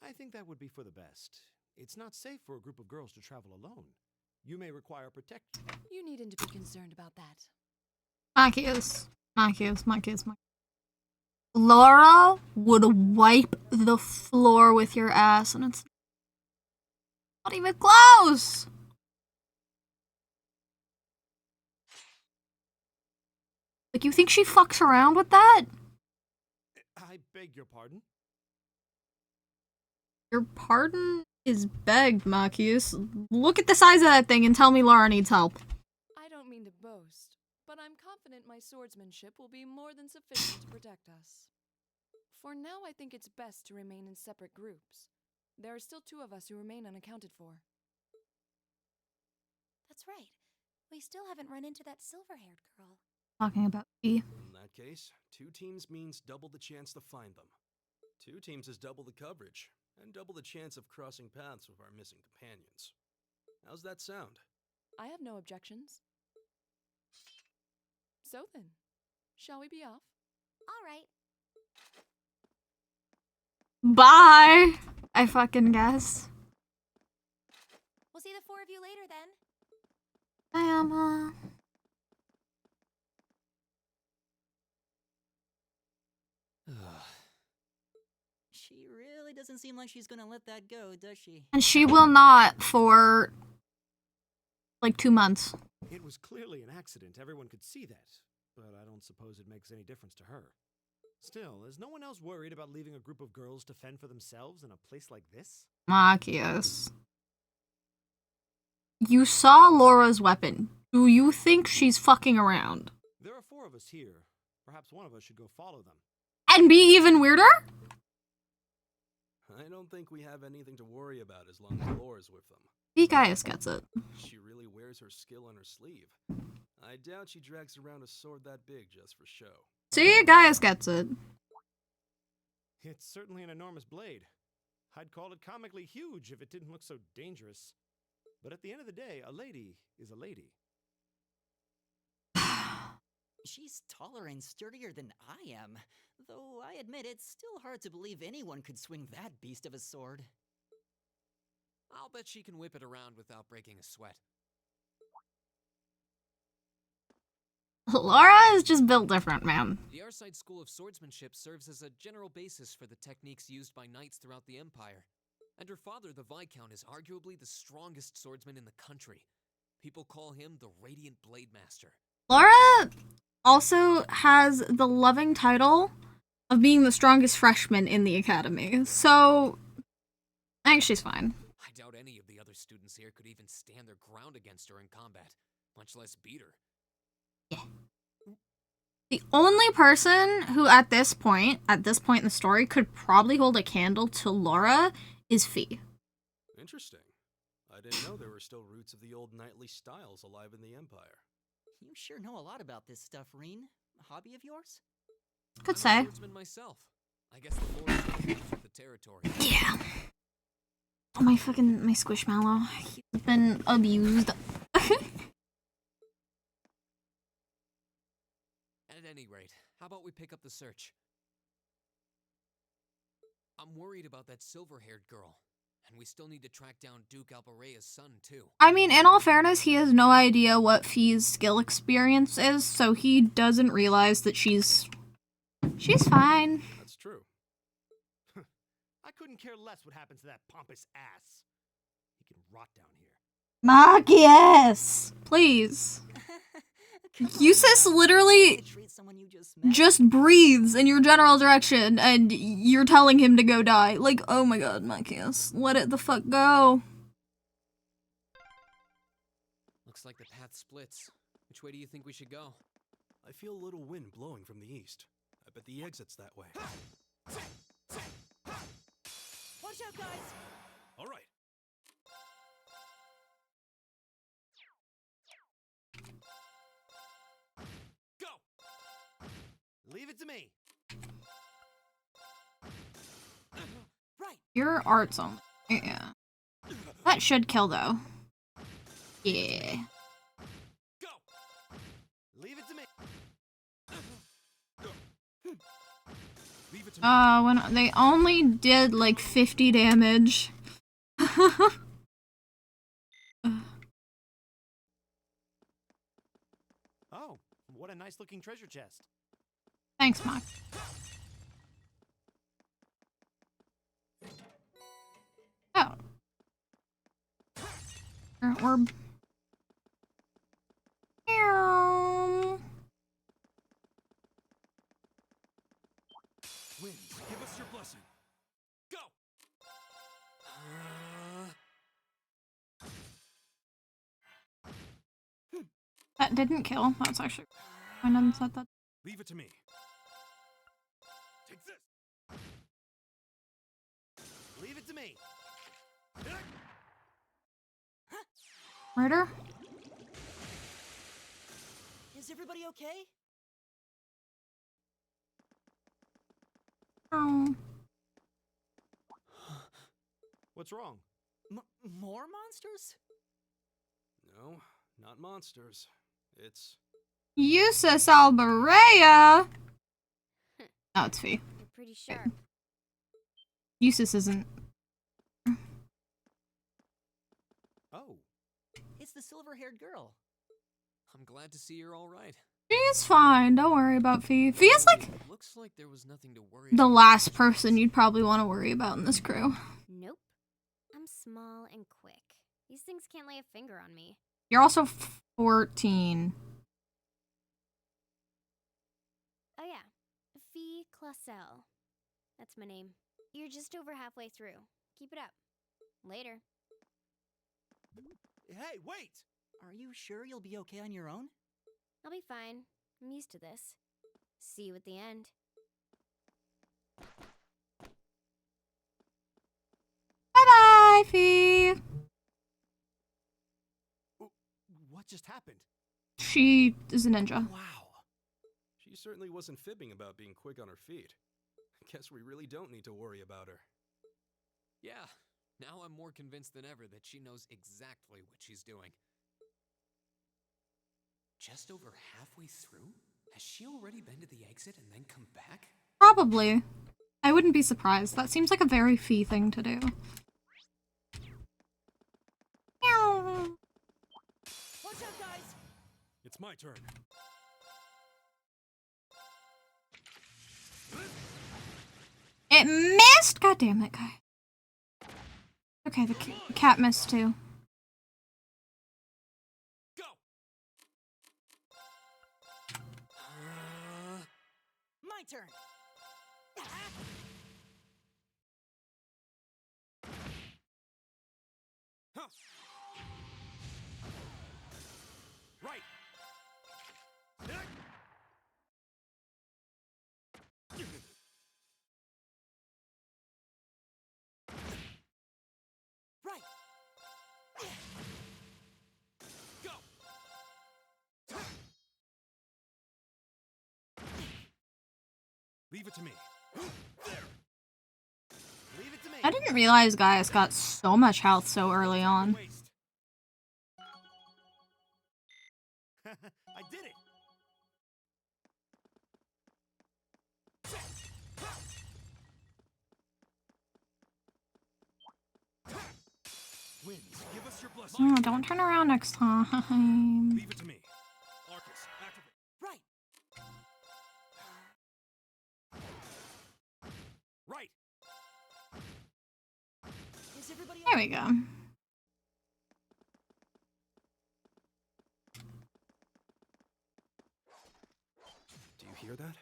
I think that would be for the best. It's not safe for a group of girls to travel alone. You may require protection. You needn't to be concerned about that. Marcus. Laura would wipe the floor with your ass, and it's not even close. Like, you think she fucks around with that? I beg your pardon? Your pardon is begged, Marcus. Look at the size of that thing and tell me Laura needs help. I don't mean to boast, but I'm confident my swordsmanship will be more than sufficient to protect us. For now, I think it's best to remain in separate groups. There are still 2 of us who remain unaccounted for. That's right. We still haven't run into that silver-haired girl. Talking about me. In that case, 2 teams means double the chance to find them. 2 teams is double the coverage, and double the chance of crossing paths with our missing companions. How's that sound? I have no objections. So then, shall we be off? All right. Bye! I fucking guess. We'll see the 4 of you later then. Bye, Emma. She really doesn't seem like she's gonna let that go, does she? And she will not for like 2 months. It was clearly an accident. Everyone could see that. But I don't suppose it makes any difference to her. Still, is no one else worried about leaving a group of girls to fend for themselves in a place like this? Marcus. You saw Laura's weapon. Do you think she's fucking around? There are 4 of us here. Perhaps one of us should go follow them. And be even weirder? I don't think we have anything to worry about as long as Laura's with them. The Gaius gets it. She really wears her skill on her sleeve. I doubt she drags around a sword that big just for show. See, Gaius gets it. It's certainly an enormous blade. I'd call it comically huge if it didn't look so dangerous. But at the end of the day, a lady is a lady. She's taller and sturdier than I am, though I admit it's still hard to believe anyone could swing that beast of a sword. I'll bet she can whip it around without breaking a sweat. Laura is just built different, man. The Arside School of Swordsmanship serves as a general basis for the techniques used by knights throughout the Empire. And her father, the Viscount, is arguably the strongest swordsman in the country. People call him the Radiant Blade Master. Laura also has the loving title of being the strongest freshman in the academy, so I think she's fine. I doubt any of the other students here could even stand their ground against her in combat, much less beat her. Yeah. The only person who at this point in the story, could probably hold a candle to Laura is Fee. Interesting. I didn't know there were still roots of the old knightly styles alive in the Empire. You sure know a lot about this stuff, Reen. A hobby of yours? Could I'm say. a swordsman myself. I guess the lore is the territory. Yeah. Oh, my Squishmallow. He's been abused. At any rate, how about we pick up the search? I'm worried about that silver-haired girl. And we still need to track down Duke Albarea's son, too. I mean, in all fairness, he has no idea what Fee's skill experience is, so he doesn't realize that she's fine. That's true. I couldn't care less what happens to that pompous ass. He can rot down here. Marcus! Please. Eustace literally just breathes in your general direction and you're telling him to go die. Like, oh my god, Marcus. Let it the fuck go. Looks like the path splits. Which way do you think we should go? I feel a little wind blowing from the east. I bet the exit's that way. Watch out, guys! All right. Leave it to me. Right. Your art's on. Yeah. That should kill though. Yeah. Go. Leave it to me. Leave it to me. When they only did like 50 damage. Oh, what a nice looking treasure chest. Thanks, Mark. Oh. Orb. Wind, give us your blessing. Go! That didn't kill. That's actually. I never said that. Leave it to me. Take this. Leave it to me. Murder? Is everybody okay? Oh. What's wrong? More monsters? No, not monsters. It's... Eustace Albarea! Oh, it's Fee. You're pretty sharp. Eustace isn't. Oh. It's the silver-haired girl. I'm glad to see you're all right. She's fine. Don't worry about Fee. Fee is like Looks like there was nothing to worry the about. last person you'd probably want to worry about in this crew. Nope. I'm small and quick. These things can't lay a finger on me. You're also 14. Oh yeah, Fee Clausel. That's my name. You're just over halfway through. Keep it up. Later. Hey, wait! Are you sure you'll be okay on your own? I'll be fine. I'm used to this. See you at the end. Bye-bye, Fee. What just happened? She is a ninja. Wow. She certainly wasn't fibbing about being quick on her feet. Guess we really don't need to worry about her. Yeah, now I'm more convinced than ever that she knows exactly what she's doing. Just over halfway through? Has she already been to the exit and then come back? Probably. I wouldn't be surprised. That seems like a very Fee thing to do. Meow. Watch out, guys! It's my turn. It missed! God damn it, guy. Okay, the cat missed too. My turn. Right. it to me. Leave it to me. I didn't realize Gaius got so much health so early on. I did it. Winds, give us your blessing. Oh, don't turn around next time. Leave it to me. Arcus, activate. Right. Right. Is everybody There we go. Do you hear that?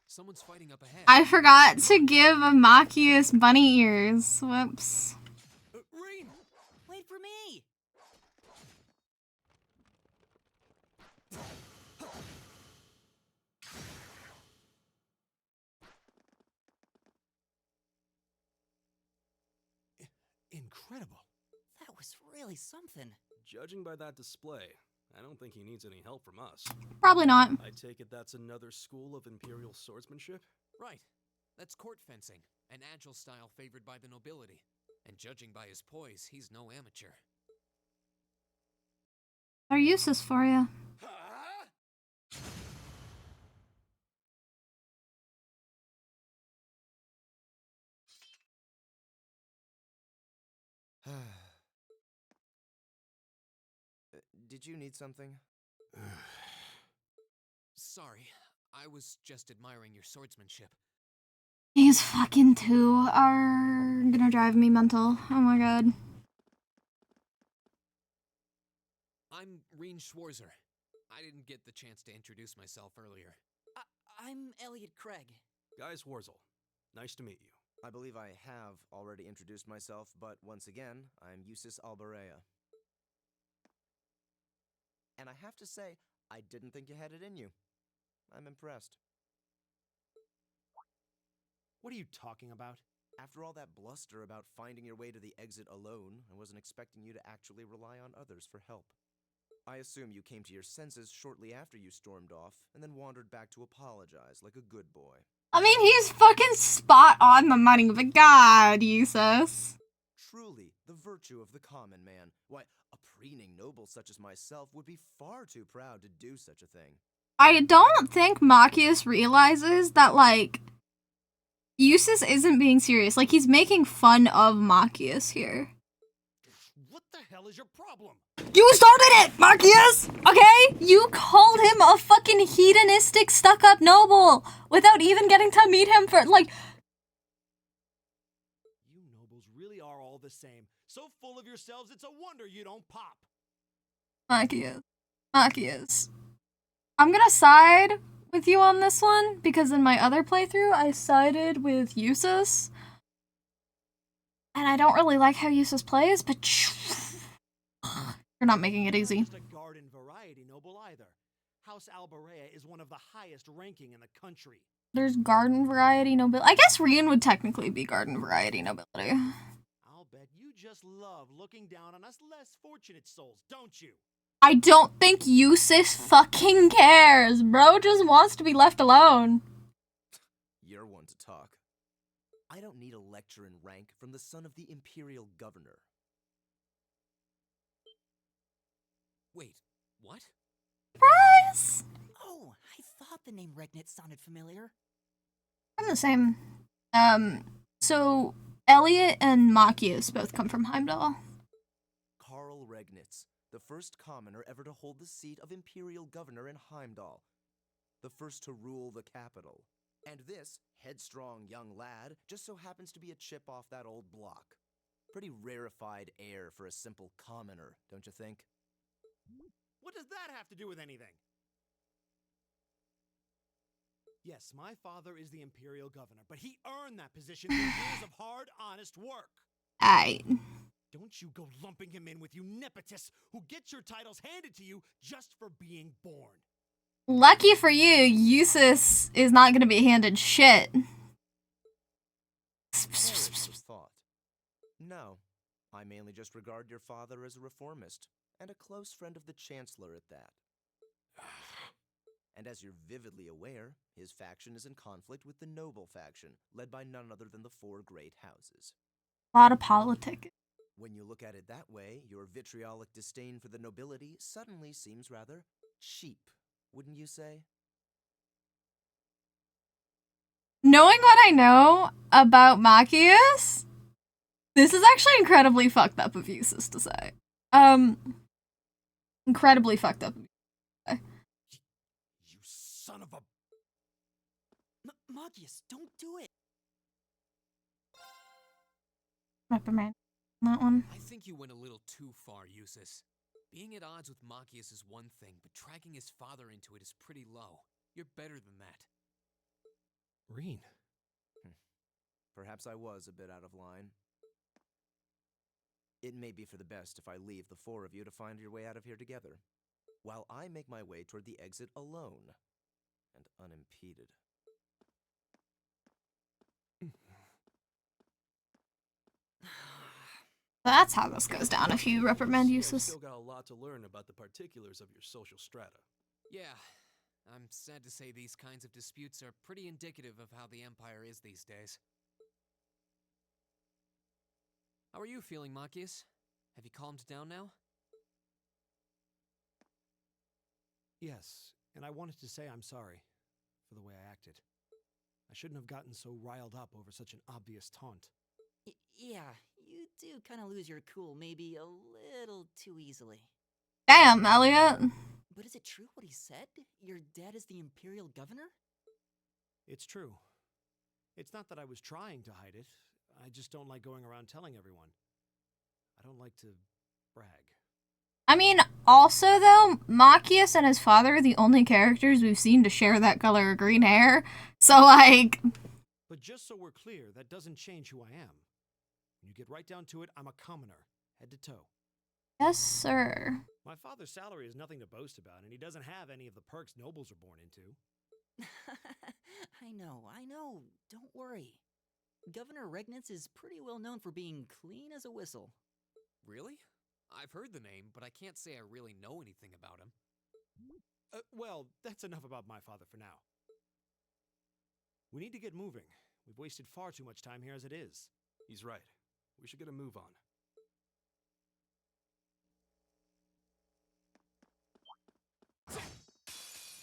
Someone's fighting up ahead. I forgot to give Machius bunny ears. Whoops. Rean, wait for me. Incredible. That was really something. Judging by that display, I don't think he needs any help from us. Probably not. I take it that's another school of Imperial swordsmanship? Right. That's court fencing, an agile style favored by the nobility. And judging by his poise, he's no amateur. They're useless for you. Did you need something? Sorry, I was just admiring your swordsmanship. These fucking two are gonna drive me mental. Oh my god. I'm Rean Schwarzer. I didn't get the chance to introduce myself earlier. I'm Elliot Craig. Gaius Warzel. Nice to meet you. I believe I have already introduced myself, but once again, I'm Eusis Alberea. And I have to say, I didn't think you had it in you. I'm impressed. What are you talking about? After all that bluster about finding your way to the exit alone, I wasn't expecting you to actually rely on others for help. I assume you came to your senses shortly after you stormed off, and then wandered back to apologize like a good boy. I mean, he's fucking spot on the money, but god, Eusis. Truly, the virtue of the common man. Why, a preening noble such as myself would be far too proud to do such a thing. I don't think Machius realizes that, like, Eusis isn't being serious. Like, he's making fun of Machius here. What the hell is your problem? You started it, Machius! Okay? You called him a fucking hedonistic, stuck-up noble without even getting to meet him for, like... You nobles really are all the same. So full of yourselves, it's a wonder you don't pop. Machius. I'm gonna side with you on this one, because in my other playthrough, I sided with Eusis. And I don't really like how Eusis plays, but you're not making it easy. Not just a garden variety noble either. House Alberea is one of the highest ranking in the country. There's garden variety nobility. I guess Rian would technically be garden variety nobility. I'll bet you just love looking down on us less fortunate souls, don't you? I don't think Eusis fucking cares. Bro just wants to be left alone. You're one to talk. I don't need a lecture in rank from the son of the Imperial Governor. Wait, what? Surprise! Oh, I thought the name Regnit sounded familiar. I'm the same. So Elliot and Machius both come from Heimdall. Karl Regnitz, the first commoner ever to hold the seat of Imperial Governor in Heimdall. The first to rule the capital. And this headstrong young lad just so happens to be a chip off that old block. Pretty rarefied air for a simple commoner, don't you think? What does that have to do with anything? Yes, my father is the Imperial Governor, but he earned that position through years of hard, honest work. Don't you go lumping him in with you nepotists who get your titles handed to you just for being born. Lucky for you, Eusis is not gonna be handed shit. Thought. No, I mainly just regard your father as a reformist, and a close friend of the Chancellor at that. And as you're vividly aware, his faction is in conflict with the noble faction, led by none other than the four great houses. A lot of politic. When you look at it that way, your vitriolic disdain for the nobility suddenly seems rather cheap, wouldn't you say? Knowing what I know about Machias, this is actually incredibly fucked up of you, sis, to say. Incredibly fucked up. You son of a... Machias, don't do it! Reprimand that one. I think you went a little too far, Eustace. Being at odds with Machias is one thing, but dragging his father into it is pretty low. You're better than that. Rean. Perhaps I was a bit out of line. It may be for the best if I leave the four of you to find your way out of here together, while I make my way toward the exit alone and unimpeded. That's how this goes down if you reprimand You've Eustace. still got a lot to learn about the particulars of your social strata. Yeah, I'm sad to say these kinds of disputes are pretty indicative of how the Empire is these days. How are you feeling, Machias? Have you calmed down now? Yes, and I wanted to say I'm sorry for the way I acted. I shouldn't have gotten so riled up over such an obvious taunt. Yeah, you do kind of lose your cool maybe a little too easily. Damn, Elliot. But is it true what he said? Your dad is the Imperial Governor? It's true. It's not that I was trying to hide it. I just don't like going around telling everyone. I don't like to brag. I mean, also though, Machias and his father are the only characters we've seen to share that color of green hair. So like... But just so we're clear, that doesn't change who I am. When you get right down to it, I'm a commoner, head to toe. Yes, sir. My father's salary is nothing to boast about, and he doesn't have any of the perks nobles are born into. I know. Don't worry. Governor Regnitz is pretty well known for being clean as a whistle. Really? I've heard the name, but I can't say I really know anything about him. Well, that's enough about my father for now. We need to get moving. We've wasted far too much time here as it is. He's right. We should get a move on.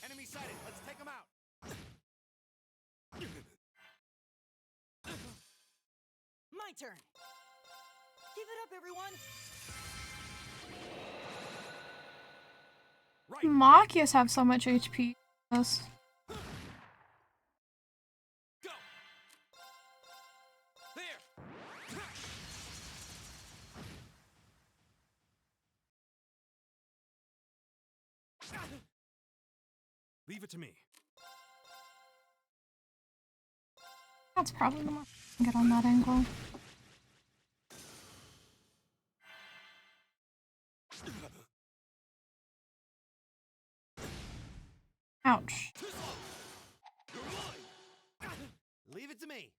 Enemy sighted! Let's take them out! My turn! Give it up, everyone! Machias have so much HP. Yes. Leave it to me. That's probably the one I can get on that angle. Ouch. Leave it to me.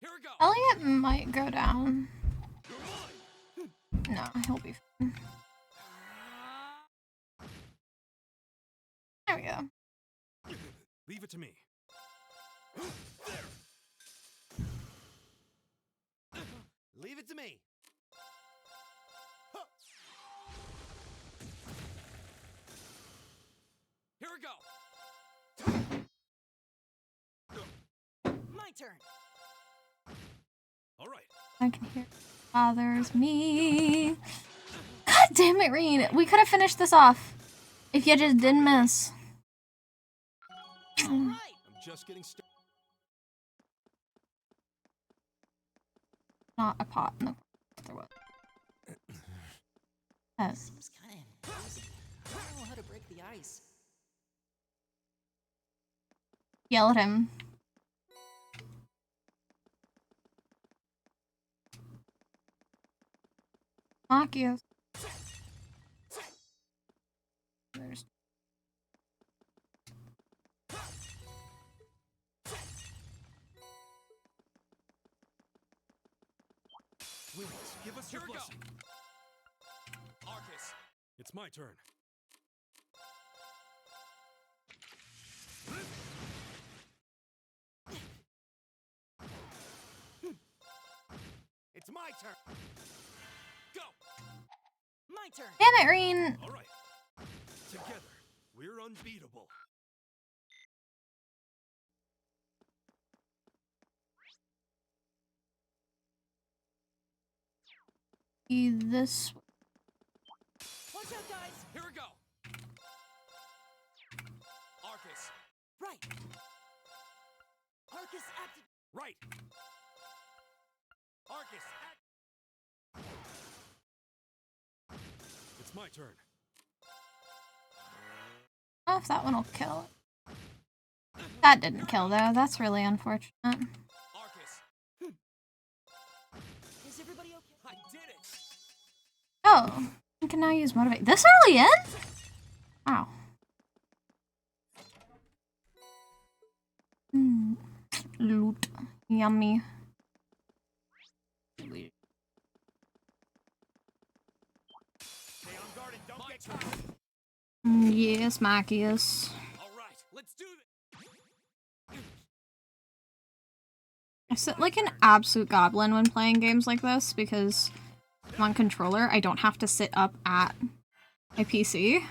Here we go. Elliot might go down. No, he'll be fine. There we go. Leave it to me. Leave it to me. Here we go. My turn. All right. I can hear it bothers me. God damn it, Rean. We could have finished this off if you just didn't miss. I'm just getting started. Not a pot in the there was. Seems kind of imposing. I don't know how to break the ice. Yell at him. Machias. There's Willis, give us your blessing. Arcus, It's my turn. It's my turn. Go. My turn. Damn it, Reen. All right. Together, we're unbeatable. This. Watch out, guys. Here we go. Arcus. Right. Arcus acted. Right. Arcus act. It's my turn. I don't know if that one will kill. That didn't kill though. That's really unfortunate. Arcus. Is everybody okay? I did it. Oh, I can now use motivate. This early in? Wow. Loot. Yummy. Stay on guard and don't get caught. Yes, Machias. All right, let's do this. I sit like an absolute goblin when playing games like this because I'm on controller. I don't have to sit up at my PC.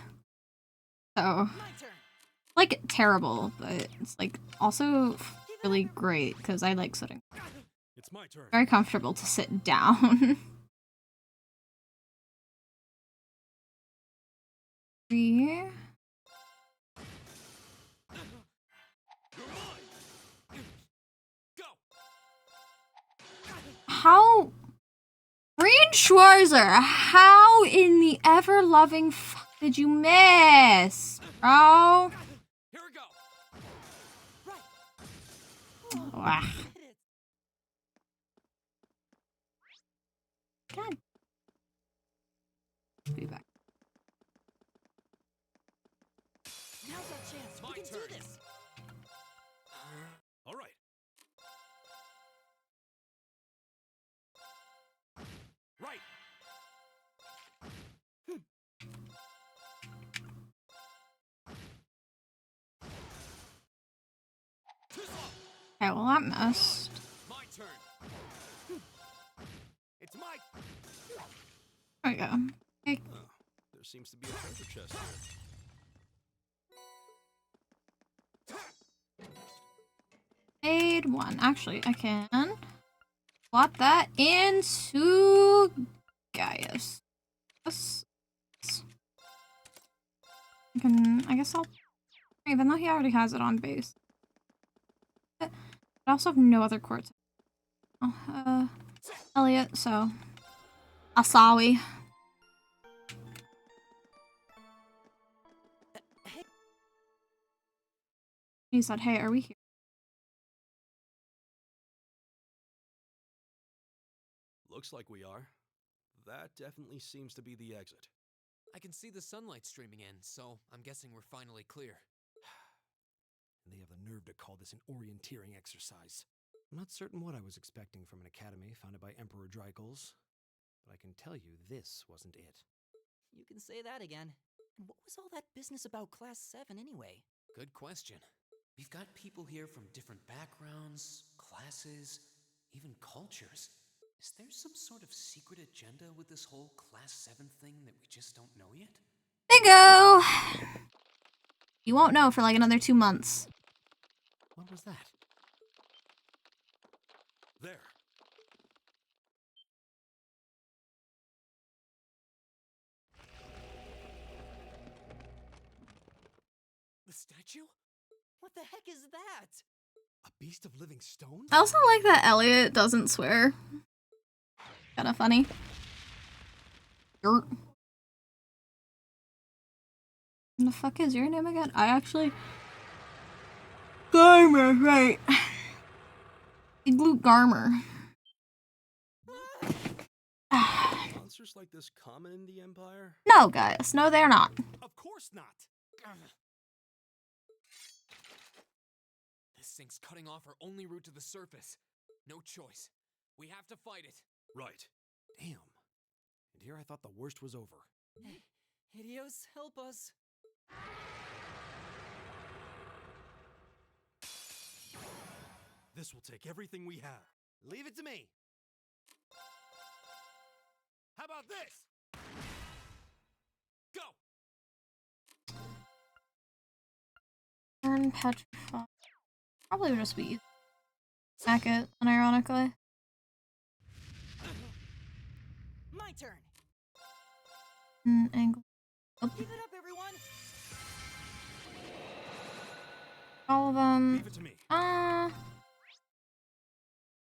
So, like, terrible, but it's like also really great because I like sitting. It's my turn. Very comfortable to sit down. Three. How? Reen Schwarzer, how in the ever-loving fuck did you miss, bro? Here we go. Wow. God. Be back. Now's our chance. We can do this. All right. Right. Okay, well that missed. My turn. It's my. There we go. Okay. Oh, there seems to be a treasure chest here. Made one. Actually, I can plot that into Gaius. Yes. I guess I'll, even though he already has it on base. But I also have no other quartz. Oh, Elliot, so Asawi. He said, hey, are we here? Looks like we are. That definitely seems to be the exit. I can see the sunlight streaming in, so I'm guessing we're finally clear. And they have the nerve to call this an orienteering exercise. I'm not certain what I was expecting from an academy founded by Emperor Drykles, but I can tell you this wasn't it. You can say that again. And what was all that business about Class 7 anyway? Good question. We've got people here from different backgrounds, classes, even cultures. Is there some sort of secret agenda with this whole Class 7 thing that we just don't know yet? Bingo! You won't know for like another 2 months. What was that? There. The statue? What the heck is that? A beast of living stone? I also like that Elliot doesn't swear. Kinda funny. What the fuck is your name again? I actually... Garmer, right. Luke Garmer. Monsters like this common in the Empire? No, guys. No, they're not. Of course not. This thing's cutting off our only route to the surface. No choice. We have to fight it. Right. Damn. And here I thought the worst was over. Hideos, help us! This will take everything we have. Leave it to me. How about this? Go! Turn petrify. Probably would just be easy. Smack it, unironically. My turn! Angle. Oh. Give it up, everyone! All of them. Leave it to me.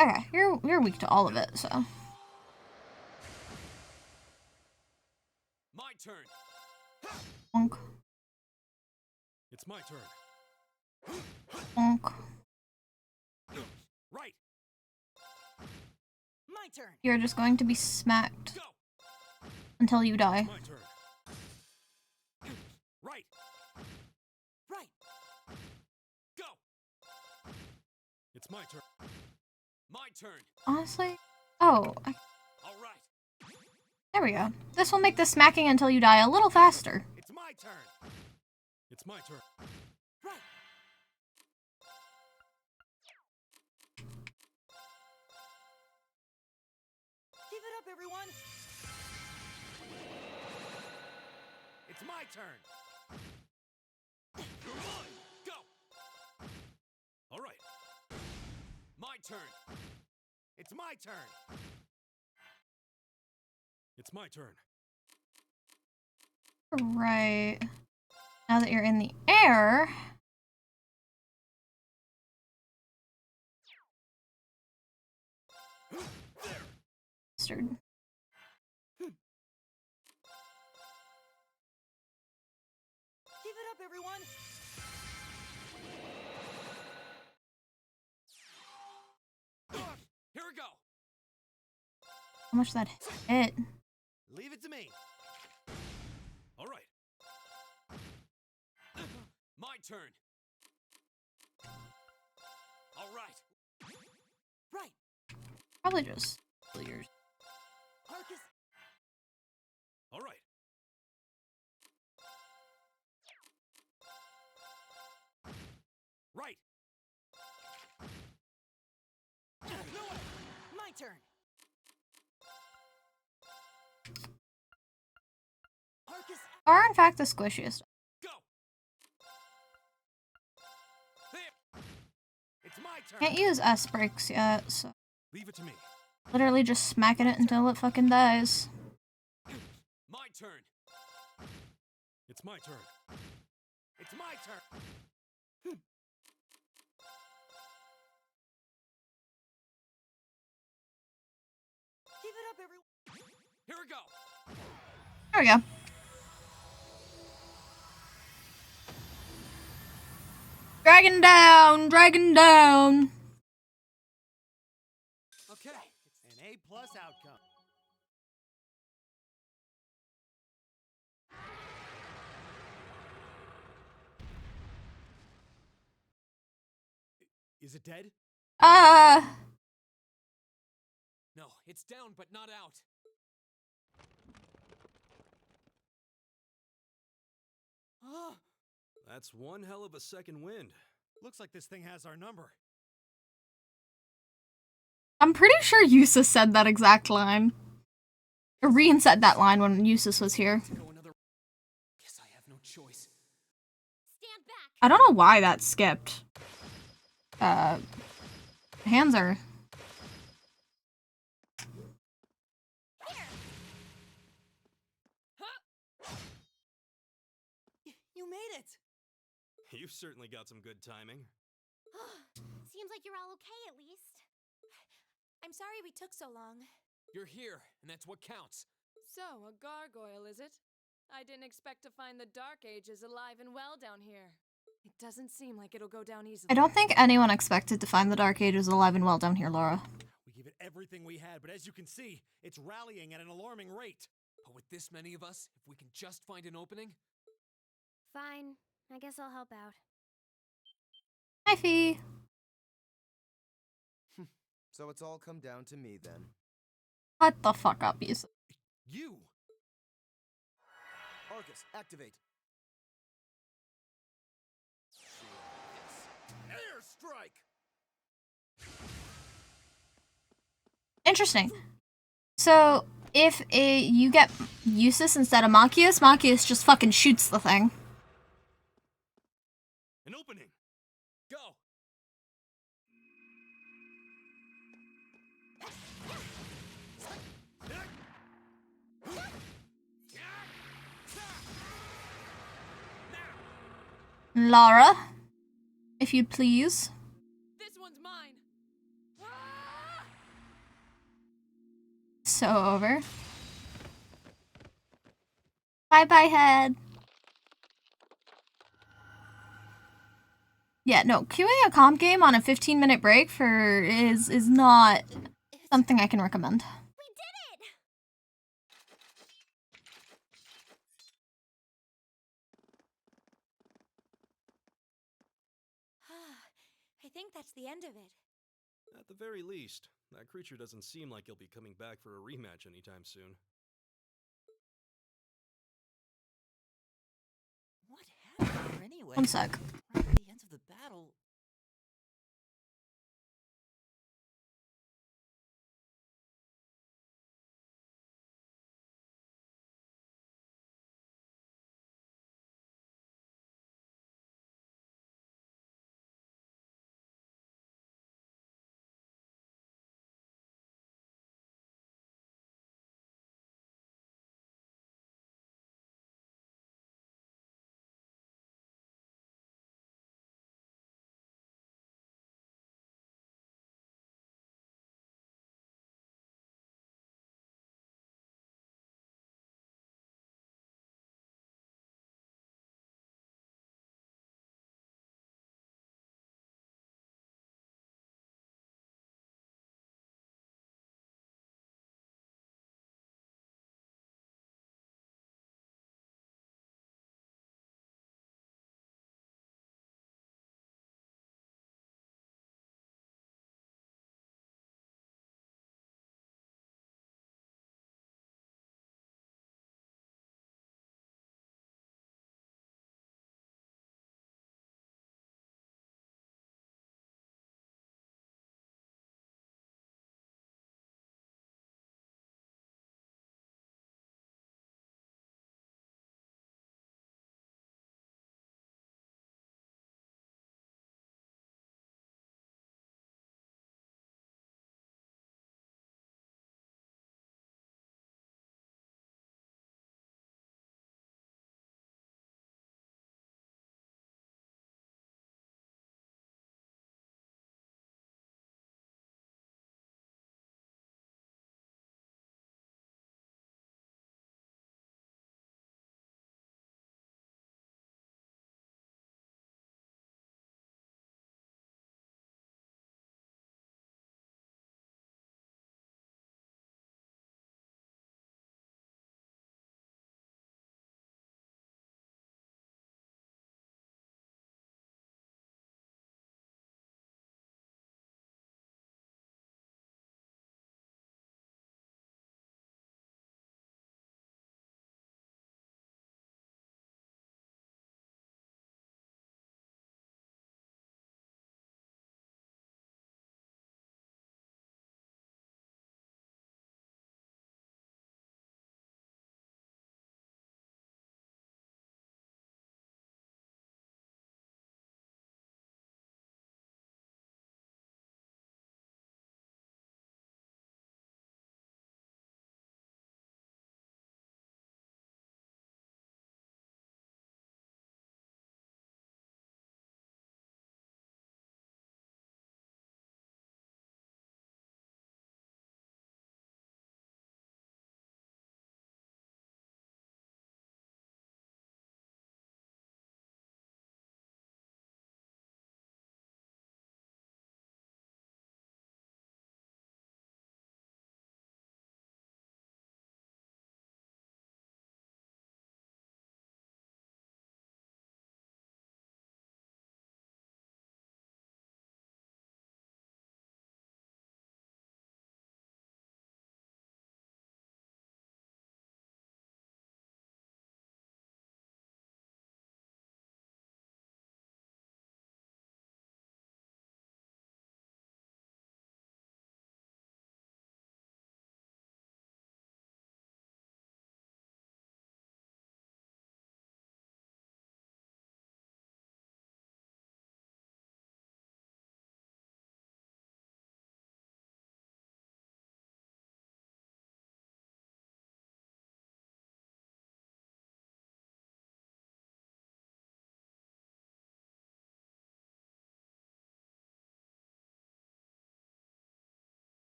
Okay, you're weak to all of it, so. My turn. Bonk. It's my turn. Bonk. Right. My turn. You're just going to be smacked until you die. My turn. Right. Right. Go. It's my turn. My turn. Honestly? Oh, All right. there we go. This will make the smacking until you die a little faster. It's my turn. It's my turn. Right. Give it up, everyone! It's my turn. Go. All right. My turn. It's my turn. It's my turn. Right. Now that you're in the air. Bastard. Give it up, everyone! Here we go. How much that hit? Leave it to me. All right. My turn. All right. Right. Probably just yours. Arcus. All right. Right. No way. My turn. Arcus. Are in fact the squishiest. Go. There. It's my turn. Can't use S breaks yet, so Leave it to me. literally just smacking it until it fucking dies. My turn. It's my turn. It's my turn. Give it up, everyone! Here we go. There we go. Dragon down! Dragon down! Okay. An A+ outcome. Is it dead? No, it's down but not out. That's one hell of a second wind. Looks like this thing has our number. I'm pretty sure Eustace said that exact line. Irene said that line when Eustace was here. Guess I have no choice. Stand back. I don't know why that skipped. Hands are... You made it! You've certainly got some good timing. Seems like you're all okay, at least. I'm sorry we took so long. You're here, and that's what counts. So, a gargoyle, is it? I didn't expect to find the Dark Ages alive and well down here. It doesn't seem like it'll go down easily. I don't think anyone expected to find the Dark Ages alive and well down here, Laura. We gave it everything we had, but as you can see, it's rallying at an alarming rate. But with this many of us, if we can just find an opening... Fine. I guess I'll help out. Hi, Fee. So it's all come down to me then. Shut the fuck up, Yusa. You! Arcus, activate. Airstrike! Interesting. So, if you get Eustace instead of Machias, Machias just fucking shoots the thing. An opening. Go. Lara, if you'd please. This one's mine. So over. Bye bye, head. Yeah, no, queuing a comp game on a 15-minute break is not something I can recommend. We did it! I think that's the end of it. At the very least, that creature doesn't seem like he'll be coming back for a rematch anytime soon. What happened there anyway? One sec. Right at the end of the battle,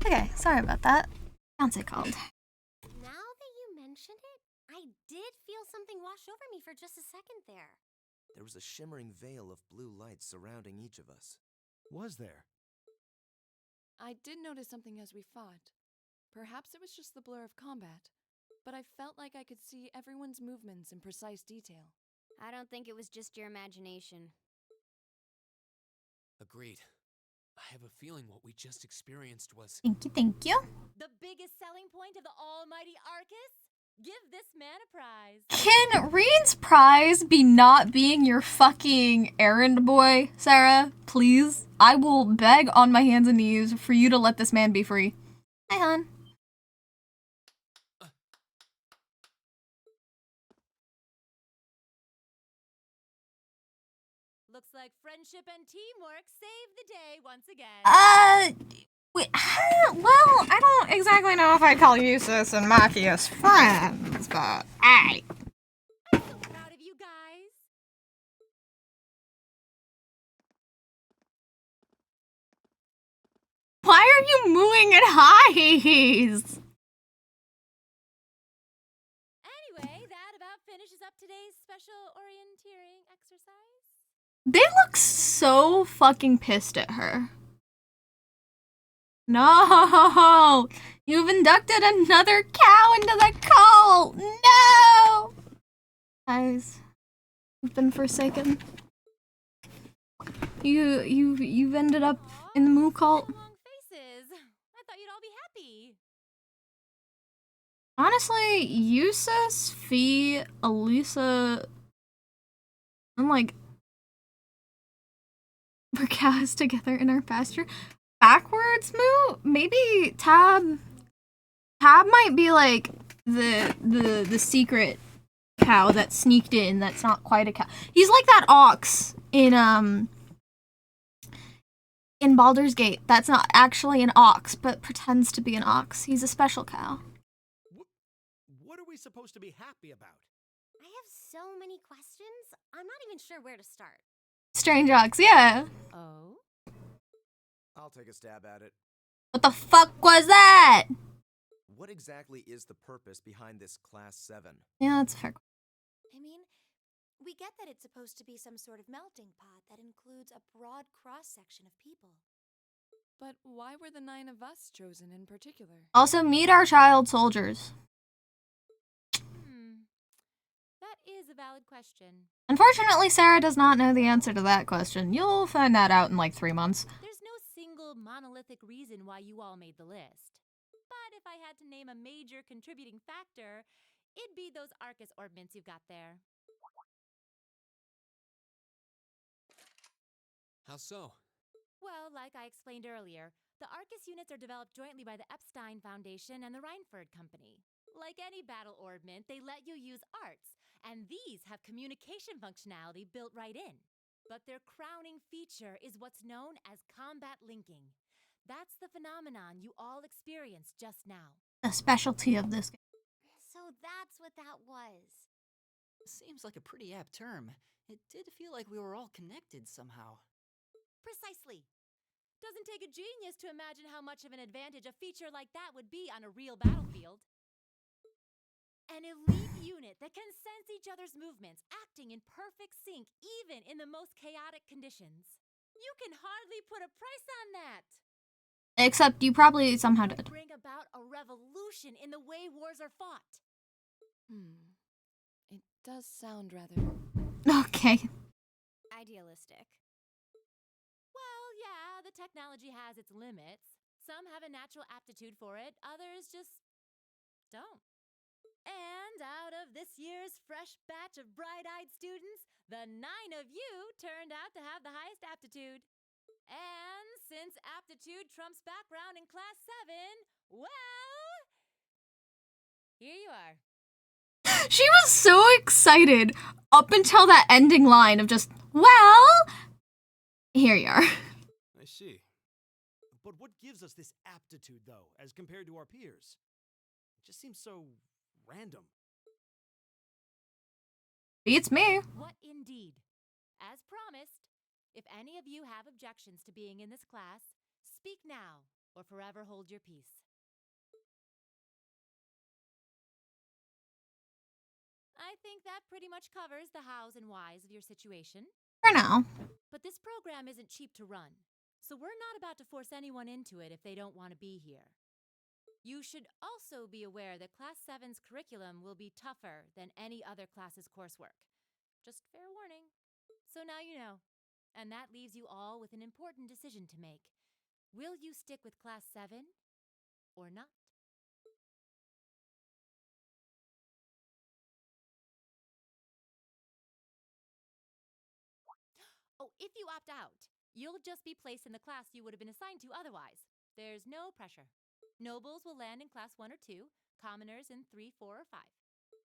Okay, sorry about that. Fiance called. Now that you mention it, I did feel something wash over me for just a second there. There was a shimmering veil of blue light surrounding each of us. Was there? I did notice something as we fought. Perhaps it was just the blur of combat, but I felt like I could see everyone's movements in precise detail. I don't think it was just your imagination. Agreed. I have a feeling what we just experienced was... Thank you, thank you. The biggest selling point of the almighty Arcus? Give this man a prize. Can Reed's prize be not being your fucking errand boy, Sarah? Please? I will beg on my hands and knees for you to let this man be free. Hi, hon. Looks like friendship and teamwork saved the day once again. Wait, well, I don't exactly know if I'd call Eustace and Matthias friends, but I'm so proud of you guys. why are you mooing at highs? Anyway, that about finishes up today's special orienteering exercise. They look so fucking pissed at her. No! You've inducted another cow into the cult! No! Guys, you've been forsaken. You've ended up in the Moo cult. Long faces. I thought you'd all be happy. Honestly, Eustace, Fee, Elisa, I'm like, we're cows together in our pasture. Backwards Moo? Maybe Tab might be like the secret cow that sneaked in that's not quite a cow. He's like that ox in Baldur's Gate. That's not actually an ox, but pretends to be an ox. He's a special cow. What are we supposed to be happy about? I have so many questions, I'm not even sure where to start. Strange ox, yeah. Oh? I'll take a stab at it. What the fuck was that? What exactly is the purpose behind this Class 7? Yeah, that's fair. I mean, we get that it's supposed to be some sort of melting pot that includes a broad cross-section of people. But why were the 9 of us chosen in particular? Also, meet our child soldiers. That is a valid question. Unfortunately, Sarah does not know the answer to that question. You'll find that out in like 3 months. There's no single monolithic reason why you all made the list. But if I had to name a major contributing factor, it'd be those Arcus orbments you've got there. How so? Well, like I explained earlier, the Arcus units are developed jointly by the Epstein Foundation and the Reinford Company. Like any battle orbment, they let you use arts, and these have communication functionality built right in. But their crowning feature is what's known as combat linking. That's the phenomenon you all experienced just now. A specialty of this game. So that's what that was. Seems like a pretty apt term. It did feel like we were all connected somehow. Precisely. Doesn't take a genius to imagine how much of an advantage a feature like that would be on a real battlefield. An elite unit that can sense each other's movements, acting in perfect sync even in the most chaotic conditions. You can hardly put a price on that. Except you probably somehow did. Bring about a revolution in the way wars are fought. It does sound rather... Okay. Idealistic. Well, yeah, the technology has its limits. Some have a natural aptitude for it, others just don't. And out of this year's fresh batch of bright-eyed students, the 9 of you turned out to have the highest aptitude. And since aptitude trumps background in Class 7, well, here you are. She was so excited up until that ending line of just, well, here you are. I see. But what gives us this aptitude, though, as compared to our peers? It just seems so random. Beats me. What indeed? As promised, if any of you have objections to being in this class, speak now, or forever hold your peace. I think that pretty much covers the hows and whys of your situation. For now. But this program isn't cheap to run, so we're not about to force anyone into it if they don't want to be here. You should also be aware that Class 7's curriculum will be tougher than any other class's coursework. Just fair warning. So now you know. And that leaves you all with an important decision to make. Will you stick with Class 7 or not? Oh, if you opt out, you'll just be placed in the class you would have been assigned to otherwise. There's no pressure. Nobles will land in Class 1 or 2, commoners in 3, 4, or 5.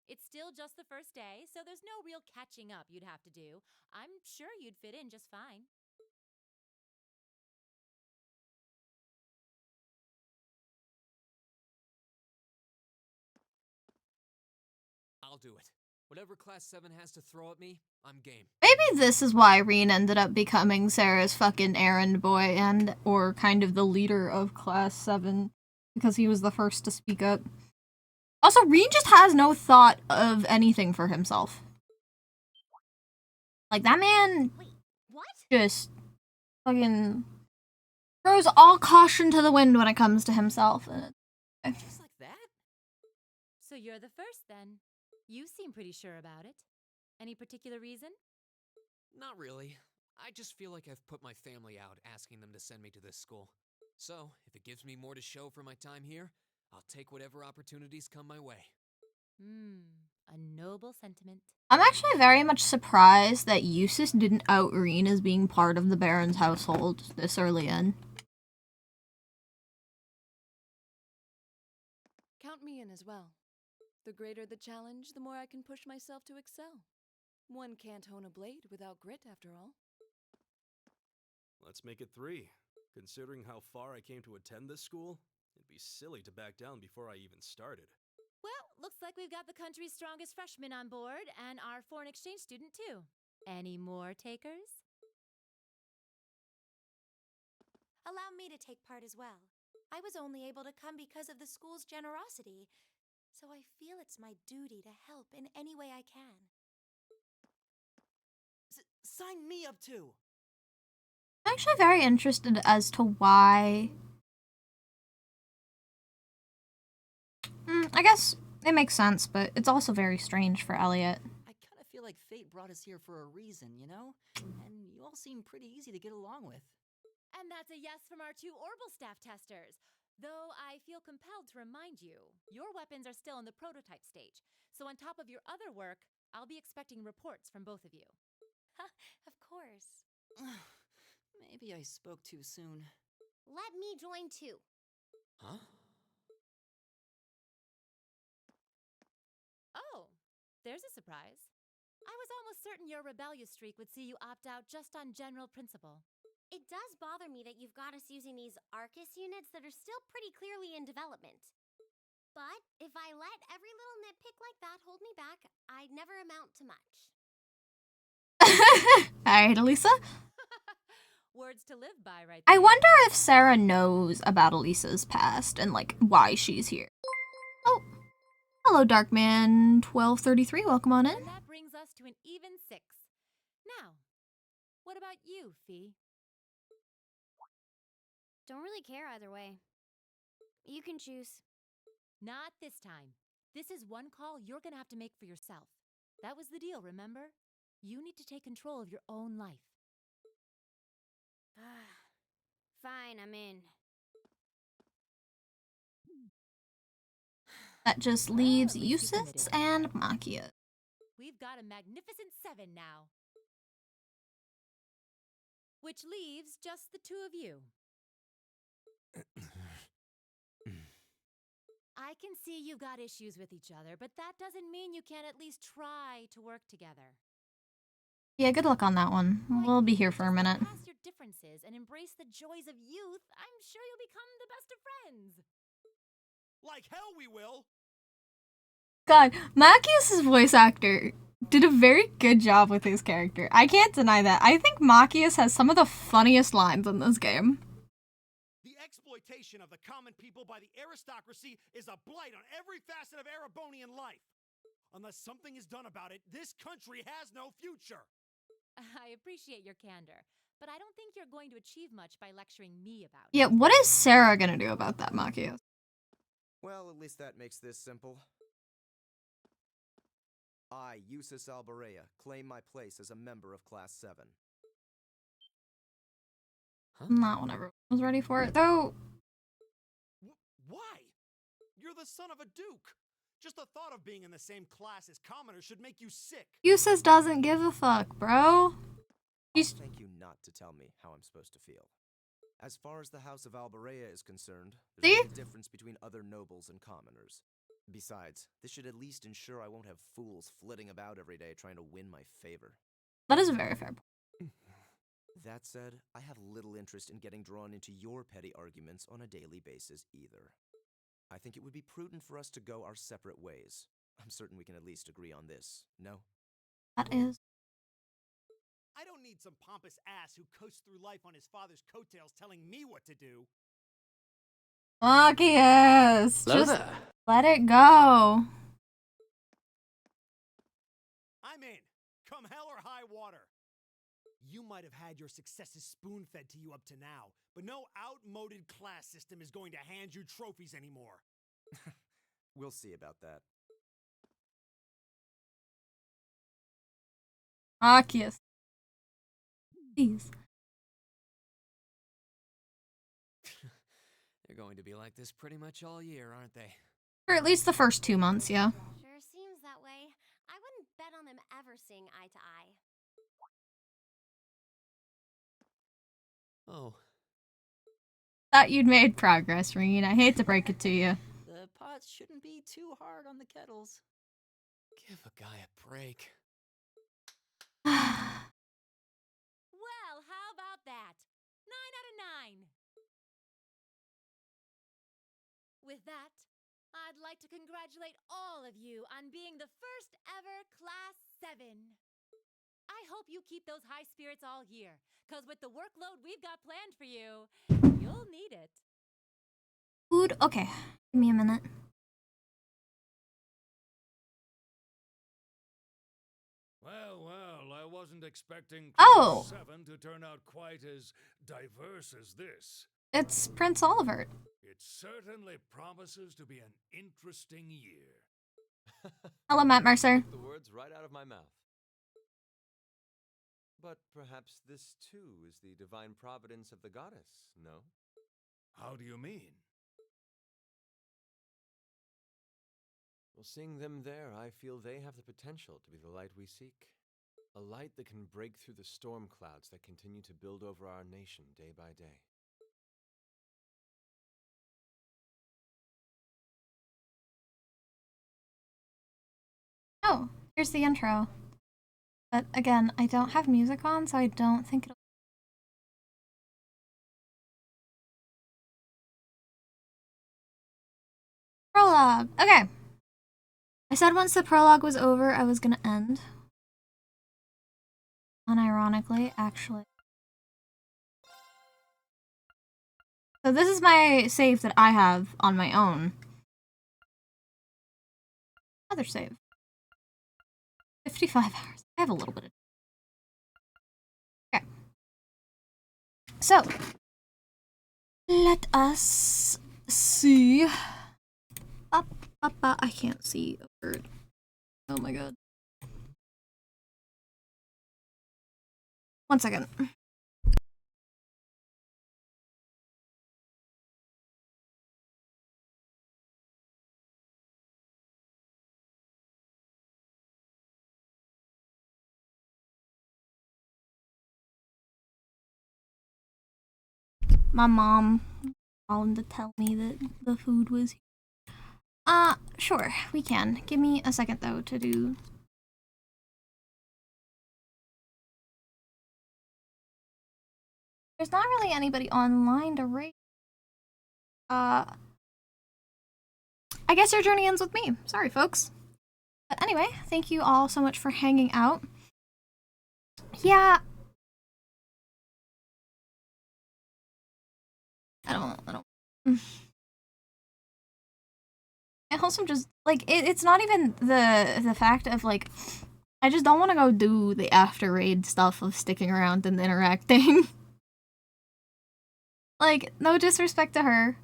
It's still just the first day, so there's no real catching up you'd have to do. I'm sure you'd fit in just fine. I'll do it. Whatever Class 7 has to throw at me, I'm game. Maybe this is why Rean ended up becoming Sarah's fucking errand boy and or kind of the leader of Class 7 because he was the first to speak up. Also, Rean just has no thought of anything for himself. Like, that man just fucking throws all caution to the wind when it comes to himself. And Just like that? So you're the first, then. You seem pretty sure about it. Any particular reason? Not really. I just feel like I've put my family out asking them to send me to this school. So, if it gives me more to show for my time here, I'll take whatever opportunities come my way. A noble sentiment. I'm actually very much surprised that Eustace didn't out Rean as being part of the Baron's household this early in. Count me in as well. The greater the challenge, the more I can push myself to excel. One can't hone a blade without grit, after all. Let's make it 3. Considering how far I came to attend this school, it'd be silly to back down before I even started. Well, looks like we've got the country's strongest freshman on board, and our foreign exchange student, too. Any more takers? Allow me to take part as well. I was only able to come because of the school's generosity, so I feel it's my duty to help in any way I can. Sign me up too! I'm actually very interested as to why. I guess it makes sense, but it's also very strange for Elliot. I kind of feel like fate brought us here for a reason, you know? And you all seem pretty easy to get along with. And that's a yes from our 2 Orbital staff testers. Though I feel compelled to remind you, your weapons are still in the prototype stage. So on top of your other work, I'll be expecting reports from both of you. Of course. Maybe I spoke too soon. Let me join too. Huh? Oh, there's a surprise. I was almost certain your rebellious streak would see you opt out just on general principle. It does bother me that you've got us using these Arcus units that are still pretty clearly in development. But if I let every little nitpick like that hold me back, I'd never amount to much. Alright, Elisa? Words to live by, right I there. wonder if Sarah knows about Elisa's past and, like, why she's here. Oh, hello, Darkman1233. Welcome on in. And that brings us to an even 6. Now, what about you, Fee? Don't really care either way. You can choose. Not this time. This is one call you're gonna have to make for yourself. That was the deal, remember? You need to take control of your own life. Fine, I'm in. That just leaves Eustace and Makia. We've got a magnificent 7 now. Which leaves just the 2 of you. I can see you've got issues with each other, but that doesn't mean you can't at least try to work together. Yeah, good luck on that one. We'll be here for a minute. Past your differences and embrace the joys of youth, I'm sure you'll become the best of friends. Like hell we will! God, Machias' voice actor did a very good job with his character. I can't deny that. I think Machias has some of the funniest lines in this game. The exploitation of the common people by the aristocracy is a blight on every facet of Erebonian life. Unless something is done about it, this country has no future. I appreciate your candor, but I don't think you're going to achieve much by lecturing me about it. Yeah, what is Sarah gonna do about that, Machios? Well, at least that makes this simple. I, Eustace Alberea, claim my place as a member of Class 7. Not when everyone was ready for it, though. Why? You're the son of a duke. Just the thought of being in the same class as commoners should make you sick. Eustace doesn't give a fuck, bro. He's... Thank you not to tell me how I'm supposed to feel. As far as the House of Alberea is concerned, there's no difference between other nobles and commoners. Besides, this should at least ensure I won't have fools flitting about every day trying to win my favor. That is a very fair point. That said, I have little interest in getting drawn into your petty arguments on a daily basis either. I think it would be prudent for us to go our separate ways. I'm certain we can at least agree on this, no? That is. I don't need some pompous ass who coasts through life on his father's coattails telling me what to do. Machios, just let it go. I'm in. Come hell or high water. You might have had your successes spoon-fed to you up to now, but no outmoded class system is going to hand you trophies anymore. We'll see about that. Machios. Please. They're going to be like this pretty much all year, aren't they? For at least the first 2 months, yeah. Sure seems that way. I wouldn't bet on them ever seeing eye to eye. Oh. Thought you'd made progress, Reed. I hate to break it to you. The pots shouldn't be too hard on the kettles. Give a guy a break. Well, how about that? 9 out of 9. With that, I'd like to congratulate all of you on being the first ever Class 7. I hope you keep those high spirits all year, because with the workload we've got planned for you, you'll need it. Food? Okay. Give me a minute. Well, I wasn't expecting Oh! Class 7 to turn out quite as diverse as this. It's Prince Olivert. It certainly promises to be an interesting year. Hello, Matt Mercer. The words right out of my mouth. But perhaps this too is the divine providence of the goddess, no? How do you mean? Well, seeing them there, I feel they have the potential to be the light we seek. A light that can break through the storm clouds that continue to build over our nation day by day. Oh, here's the intro. But again, I don't have music on, so I don't think it'll... Prologue! Okay. I said once the prologue was over, I was gonna end. Unironically, actually. So this is my save that I have on my own. Other save. 55 hours. I have a little bit of... Okay. So, let us see. I can't see a bird. Oh my god. 1 second. My mom called to tell me that the food was here. Sure, we can. Give me a second though to do. There's not really anybody online to rate. I guess your journey ends with me. Sorry, folks. But anyway, thank you all so much for hanging out. Yeah. I don't I also just like it's not even the fact of like I just don't want to go do the after raid stuff of sticking around and interacting. Like, no disrespect to her.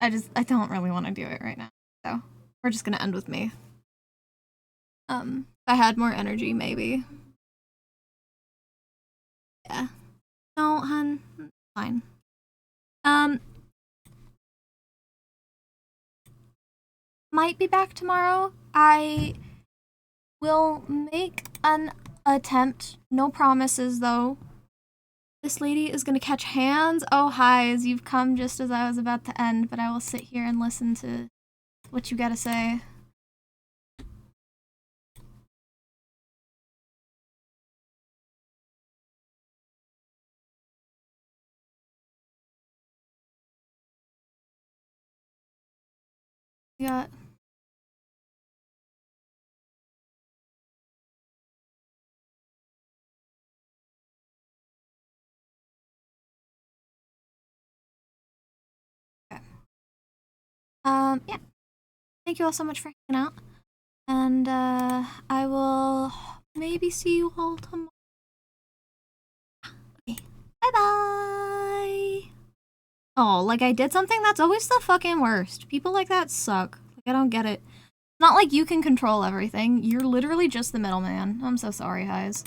I don't really want to do it right now. So we're just gonna end with me. If I had more energy, maybe. Yeah. No, hun. Fine. Might be back tomorrow. I will make an attempt. No promises, though. This lady is gonna catch hands. Oh, hi, as you've come just as I was about to end, but I will sit here and listen to what you gotta say. Yeah. Okay. Yeah. Thank you all so much for hanging out. And, I will maybe see you all tomorrow. Okay. Bye-bye! Oh, like I did something? That's always the fucking worst. People like that suck. Like, I don't get it. Not like you can control everything. You're literally just the middleman. I'm so sorry, Highs.